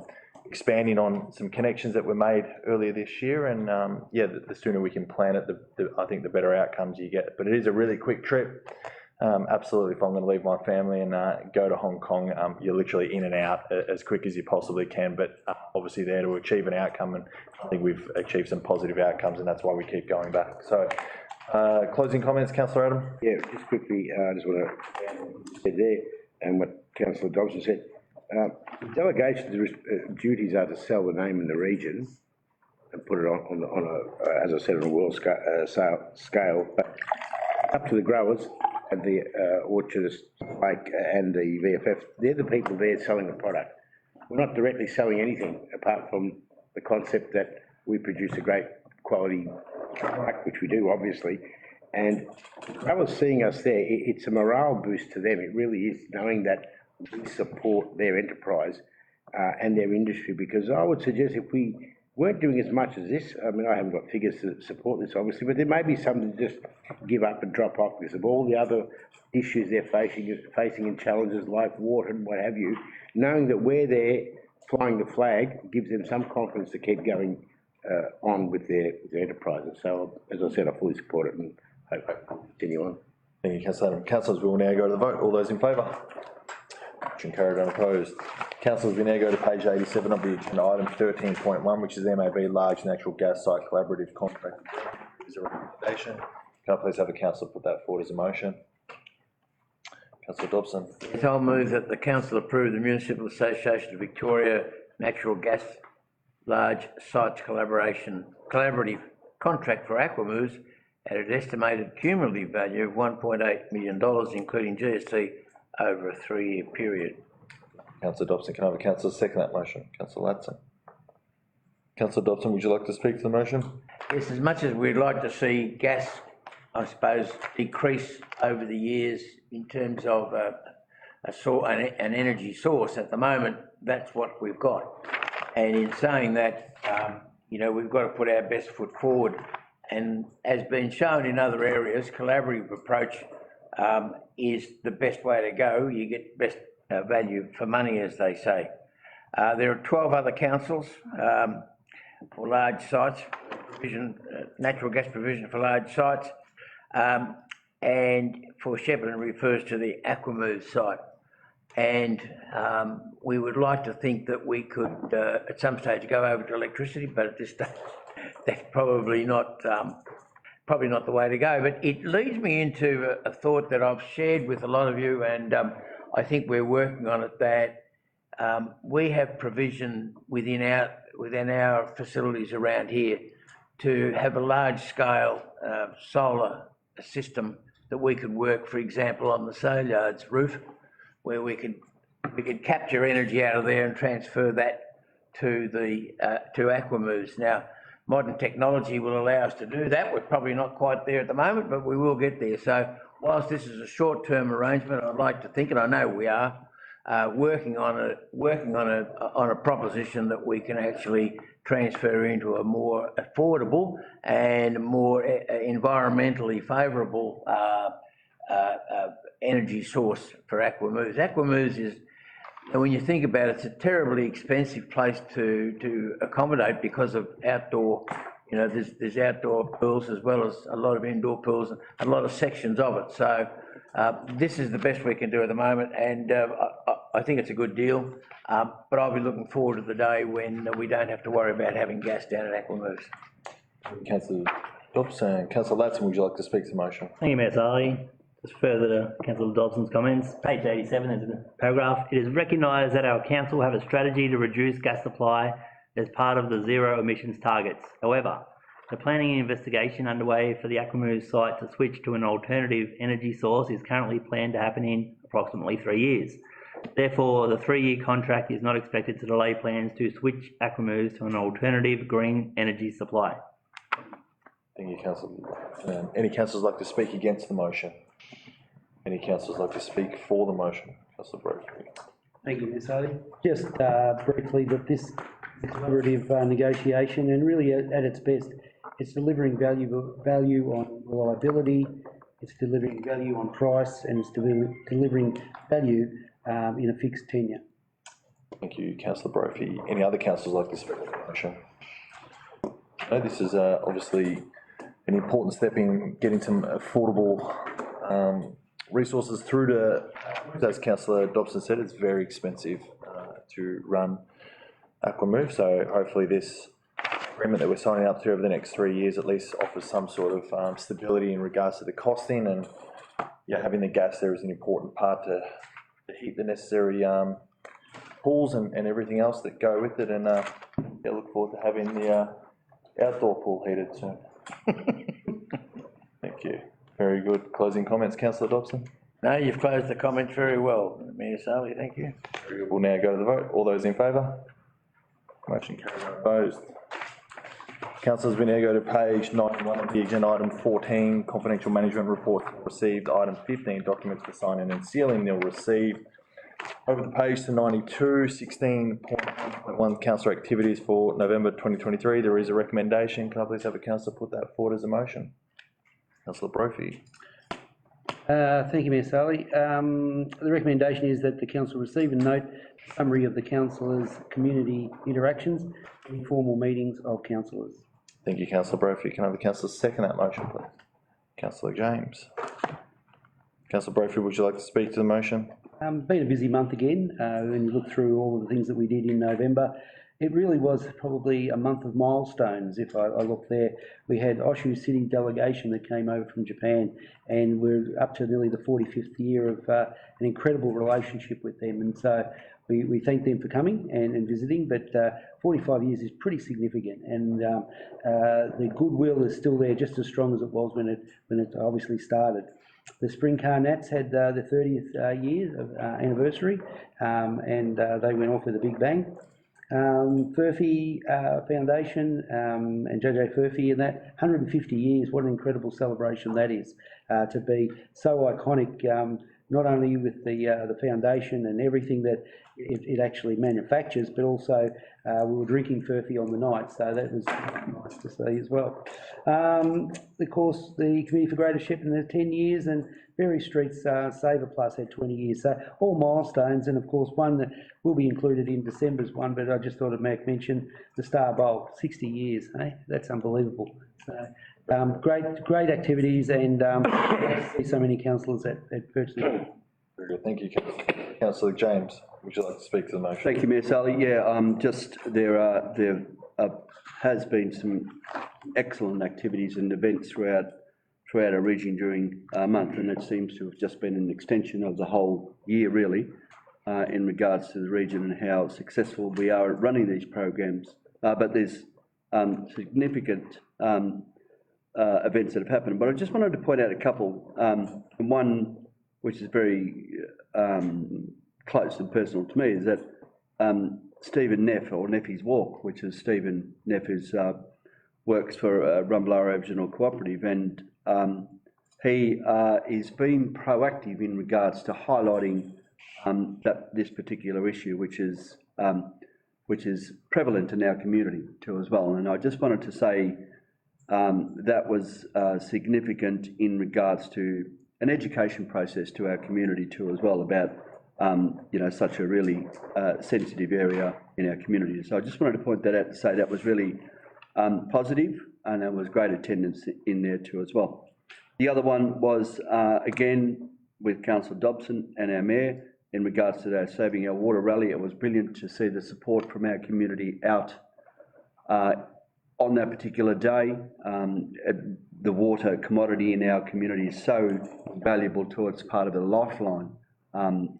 expanding on some connections that were made earlier this year. And yeah, the sooner we can plan it, I think the better outcomes you get. But it is a really quick trip. Absolutely, if I'm going to leave my family and go to Hong Kong, you're literally in and out as quick as you possibly can, but obviously there to achieve an outcome, and I think we've achieved some positive outcomes, and that's why we keep going back. So, closing comments, Councillor Adam? Yeah, just quickly, I just want to say there, and what Councillor Dobson said, the delegation's duties are to sell the name in the region and put it on a, as I said, on a world scale, but up to the growers and the orchardists, like, and the VFF, they're the people there selling the product. We're not directly selling anything apart from the concept that we produce a great quality product, which we do, obviously. And growers seeing us there, it's a morale boost to them. It really is, knowing that we support their enterprise and their industry. Because I would suggest if we weren't doing as much as this. I mean, I haven't got figures to support this, obviously, but there may be some to just give up and drop off because of all the other issues they're facing and challenges like water and what have you. Knowing that we're there flying the flag gives them some confidence to keep going on with their enterprises. So, as I said, I fully support it and hope I can continue on. Thank you, Councillor Adam. Councillors, we will now go to the vote. All those in favour? Motion carried, unopposed. Councillors, we now go to page 87 of the agenda, item 13.1, which is MAB Large Natural Gas Site Collaborative Contract. Is there a recommendation? Can I please have the councillor put that forward as a motion? Councillor Dobson. Yes, I'll move that the council approve the Municipal Association of Victoria Natural Gas Large Sites Collaborative Contract for Aquamoves at an estimated cumulative value of $1.8 million, including GST, over a 3-year period. Councillor Dobson, can I have a councillor second that motion? Councillor Latson. Councillor Dobson, would you like to speak to the motion? Yes, as much as we'd like to see gas, I suppose, decrease over the years in terms of an energy source, at the moment, that's what we've got. And in saying that, you know, we've got to put our best foot forward. And as been shown in other areas, collaborative approach is the best way to go. You get best value for money, as they say. There are 12 other councils for large sites, natural gas provision for large sites, and for Shepparton refers to the Aquamove site. And we would like to think that we could, at some stage, go over to electricity, but at this stage, that's probably not the way to go. But it leads me into a thought that I've shared with a lot of you, and I think we're working on it, that we have provision within our facilities around here to have a large-scale solar system that we could work, for example, on the sale yard's roof, where we could capture energy out of there and transfer that to Aquamoves. Now, modern technology will allow us to do that. We're probably not quite there at the moment, but we will get there. So whilst this is a short-term arrangement, I'd like to think, and I know we are, working on a proposition that we can actually transfer into a more affordable and more environmentally favourable energy source for Aquamoves. Aquamoves is, when you think about it, it's a terribly expensive place to accommodate because of outdoor, you know, there's outdoor pools as well as a lot of indoor pools and a lot of sections of it. So this is the best we can do at the moment, and I think it's a good deal, but I'll be looking forward to the day when we don't have to worry about having gas down at Aquamoves. Councillor Dobson. Councillor Latson, would you like to speak to the motion? Thank you, Mayor Sally. Just further to Councillor Dobson's comments, page 87, there's a paragraph. It is recognised that our council have a strategy to reduce gas supply as part of the zero emissions targets. However, the planning and investigation underway for the Aquamoves site to switch to an alternative energy source is currently planned to happen in approximately 3 years. Therefore, the 3-year contract is not expected to delay plans to switch Aquamoves to an alternative green energy supply. Thank you, Councillor. Any councillors like to speak against the motion? Any councillors like to speak for the motion? Councillor Brophy. Thank you, Ms. Harley. Just briefly, that this collaborative negotiation, and really at its best, it's delivering value on reliability, it's delivering value on price, and it's delivering value in a fixed tenure. Thank you, Councillor Brophy. Any other councillors like to speak for the motion? No, this is obviously an important step in getting some affordable resources through to, as Councillor Dobson said, it's very expensive to run Aquamove, so hopefully this agreement that we're signing up to over the next 3 years at least offers some sort of stability in regards to the costing, and yeah, having the gas there is an important part to heat the necessary pools and everything else that go with it, and yeah, look forward to having the outdoor pool heated soon. Thank you. Very good. Closing comments, Councillor Dobson? No, you've closed the comments very well, Mayor Sally, thank you. Very good. We'll now go to the vote. All those in favour? Motion carried. Opposed? Councillors, we now go to page 91 of the agenda, item 14, confidential management report received, item 15, documents for signing and sealing nil received. Over the page to 92, 16.1 councillor activities for November 2023. There is a recommendation. Can I please have a councillor put that forward as a motion? Councillor Brophy. Thank you, Mayor Sally. The recommendation is that the council receive and note a summary of the councillors' community interactions and informal meetings of councillors. Thank you, councillor Brophy. Can I have a councillor second that motion, please? Councillor James. Councillor Brophy, would you like to speak to the motion? Been a busy month again. When you look through all of the things that we did in November, it really was probably a month of milestones. If I look there, we had Oshu City delegation that came over from Japan, and we're up to nearly the 45th year of an incredible relationship with them. And so we thank them for coming and visiting, but 45 years is pretty significant, and the goodwill is still there, just as strong as it was when it obviously started. The Spring Car Nats had their 30th year of anniversary, and they went off with a big bang. Furphy Foundation and JJ Furphy, and that 150 years, what an incredible celebration that is, to be so iconic, not only with the foundation and everything that it actually manufactures, but also we were drinking Furphy on the night, so that was nice to see as well. Of course, the Committee for Greater Shepparton had 10 years, and Berry Street's Saver Plus had 20 years, so all milestones, and of course one that will be included in December's one, but I just thought I'd mention the Star Bowl, 60 years, eh? That's unbelievable. So, great activities, and I see so many councillors at virtually. Very good, thank you, Councillor James. Would you like to speak to the motion? Thank you, Mayor Sally. Yeah, there has been some excellent activities and events throughout our region during a month, and it seems to have just been an extension of the whole year, really, in regards to the region and how successful we are at running these programs. But there's significant events that have happened. But I just wanted to point out a couple, and one which is very close and personal to me is that Stephen Neff, or Neffy's Walk, which is Stephen Neff, works for Rumballara Aboriginal Cooperative, and he is being proactive in regards to highlighting this particular issue, which is prevalent in our community too as well. And I just wanted to say that was significant in regards to an education process to our community too as well about such a really sensitive area in our community. So I just wanted to point that out to say that was really positive, and there was great attendance in there too as well. The other one was, again, with Councillor Dobson and our Mayor in regards to our Saving Our Water rally. It was brilliant to see the support from our community out on that particular day. The water commodity in our community is so valuable to it's part of the lifeline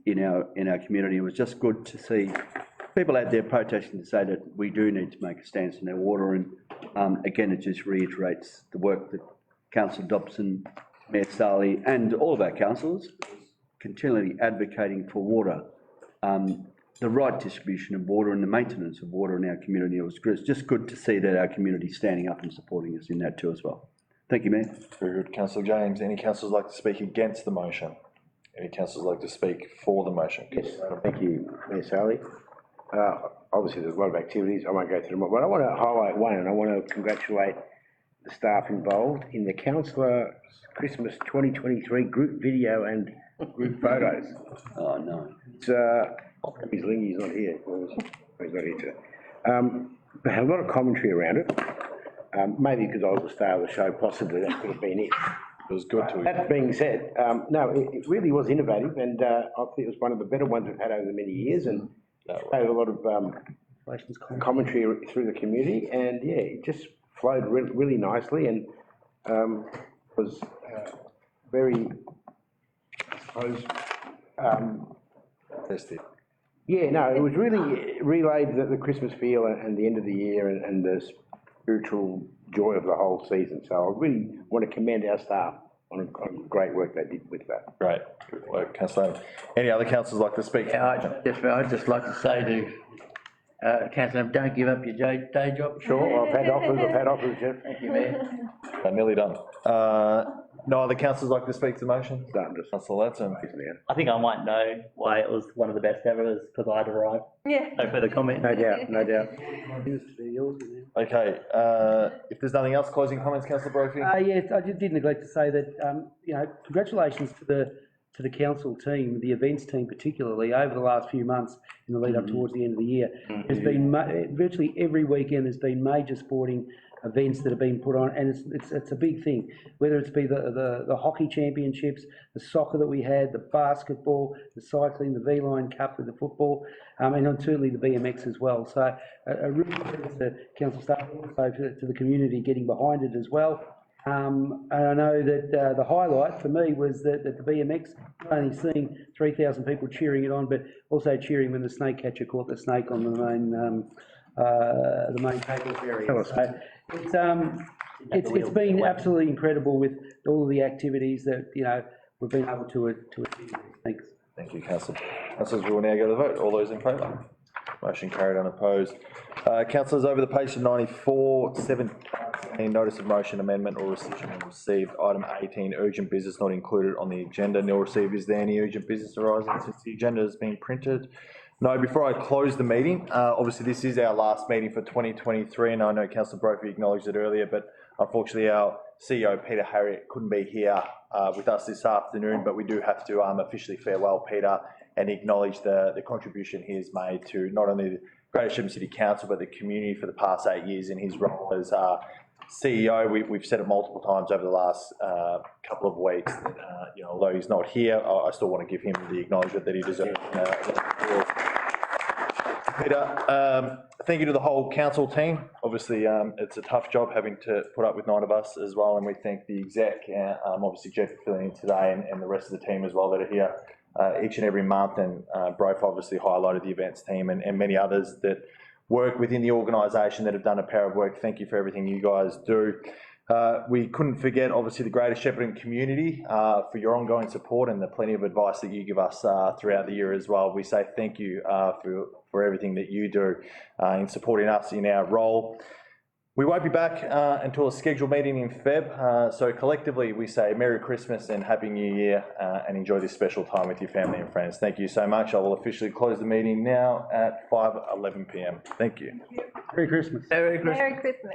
in our community. It was just good to see people out there protesting to say that we do need to make a stance on our water, and again it just reiterates the work that Councillor Dobson, Mayor Sally and all of our councillors continually advocating for water, the right distribution of water and the maintenance of water in our community. It was just good to see that our community is standing up and supporting us in that too as well. Thank you, Mayor. Very good. Councillor James, any councillors like to speak against the motion? Any councillors like to speak for the motion? Yes, thank you, Mayor Sally. Obviously there's a lot of activities, I won't go through them all, but I want to highlight one, and I want to congratulate the staff involved in the Councillor Christmas 2023 group video and group photos. Oh, no. It's, he's not here. He's not here today. They had a lot of commentary around it. Maybe because I was the star of the show, possibly that could have been it. It was good to. That being said, no, it really was innovative, and I think it was one of the better ones we've had over the many years, and had a lot of commentary through the community, and yeah, it just flowed really nicely, and was very, I suppose, Festive. yeah, no, it was really relayed the Christmas feel and the end of the year and the spiritual joy of the whole season. So I really want to commend our staff on great work they did with that. Great, good work, Councillor. Any other councillors like to speak? Yeah, I'd just like to say to Councillor, don't give up your day job. Sure, I've had offers, Jeff. Thank you, Mayor. Nearly done. No other councillors like to speak to the motion? Starting to Councillor Latson. I think I might know why it was one of the best ever, because I'd arrived. Yeah. No further comment. No doubt, no doubt. Okay, if there's nothing else, closing comments, councillor Brophy? Yes, I did neglect to say that, congratulations to the council team, the events team particularly, over the last few months in the lead up towards the end of the year. There's been virtually every weekend, there's been major sporting events that have been put on, and it's a big thing, whether it's be the hockey championships, the soccer that we had, the basketball, the cycling, the V-Line Cup with the football, and certainly the BMX as well. So a really credit to council staff, also to the community getting behind it as well. And I know that the highlight for me was that the BMX, not only seeing 3,000 people cheering it on, but also cheering when the snake catcher caught the snake on the main table area. So it's been absolutely incredible with all of the activities that we've been able to achieve. Thanks. Thank you, councillor. Councillors, we will now go to the vote. All those in favour? Motion carried, unopposed. Councillors, over the page to 94.17, notice of motion, amendment or rescission received. Item 18, urgent business not included on the agenda. Nil received. Is there any urgent business arising since the agenda has been printed? No. Before I close the meeting, obviously this is our last meeting for 2023, and I know Councillor Brophy acknowledged it earlier, but unfortunately our CEO, Peter Harriott, couldn't be here with us this afternoon, but we do have to officially farewell Peter and acknowledge the contribution he has made to not only the Greater Shepparton City Council, but the community for the past 8 years in his role as CEO. We've said it multiple times over the last couple of weeks that, although he's not here, I still want to give him the acknowledgement that he deserves. Peter, thank you to the whole council team. Obviously, it's a tough job having to put up with 9 of us as well, and we thank the exec, obviously Jeff filling in today, and the rest of the team as well that are here each and every month, and Brof obviously highlighted the events team and many others that work within the organisation that have done a pair of work. Thank you for everything you guys do. We couldn't forget, obviously, the Greater Shepparton community for your ongoing support and the plenty of advice that you give us throughout the year as well. We say thank you for everything that you do in supporting us in our role. We won't be back until a scheduled meeting in Feb, so collectively we say Merry Christmas and Happy New Year, and enjoy this special time with your family and friends. Thank you so much. I will officially close the meeting now at 5:11 p.m. Thank you. Merry Christmas. Merry Christmas. Merry Christmas.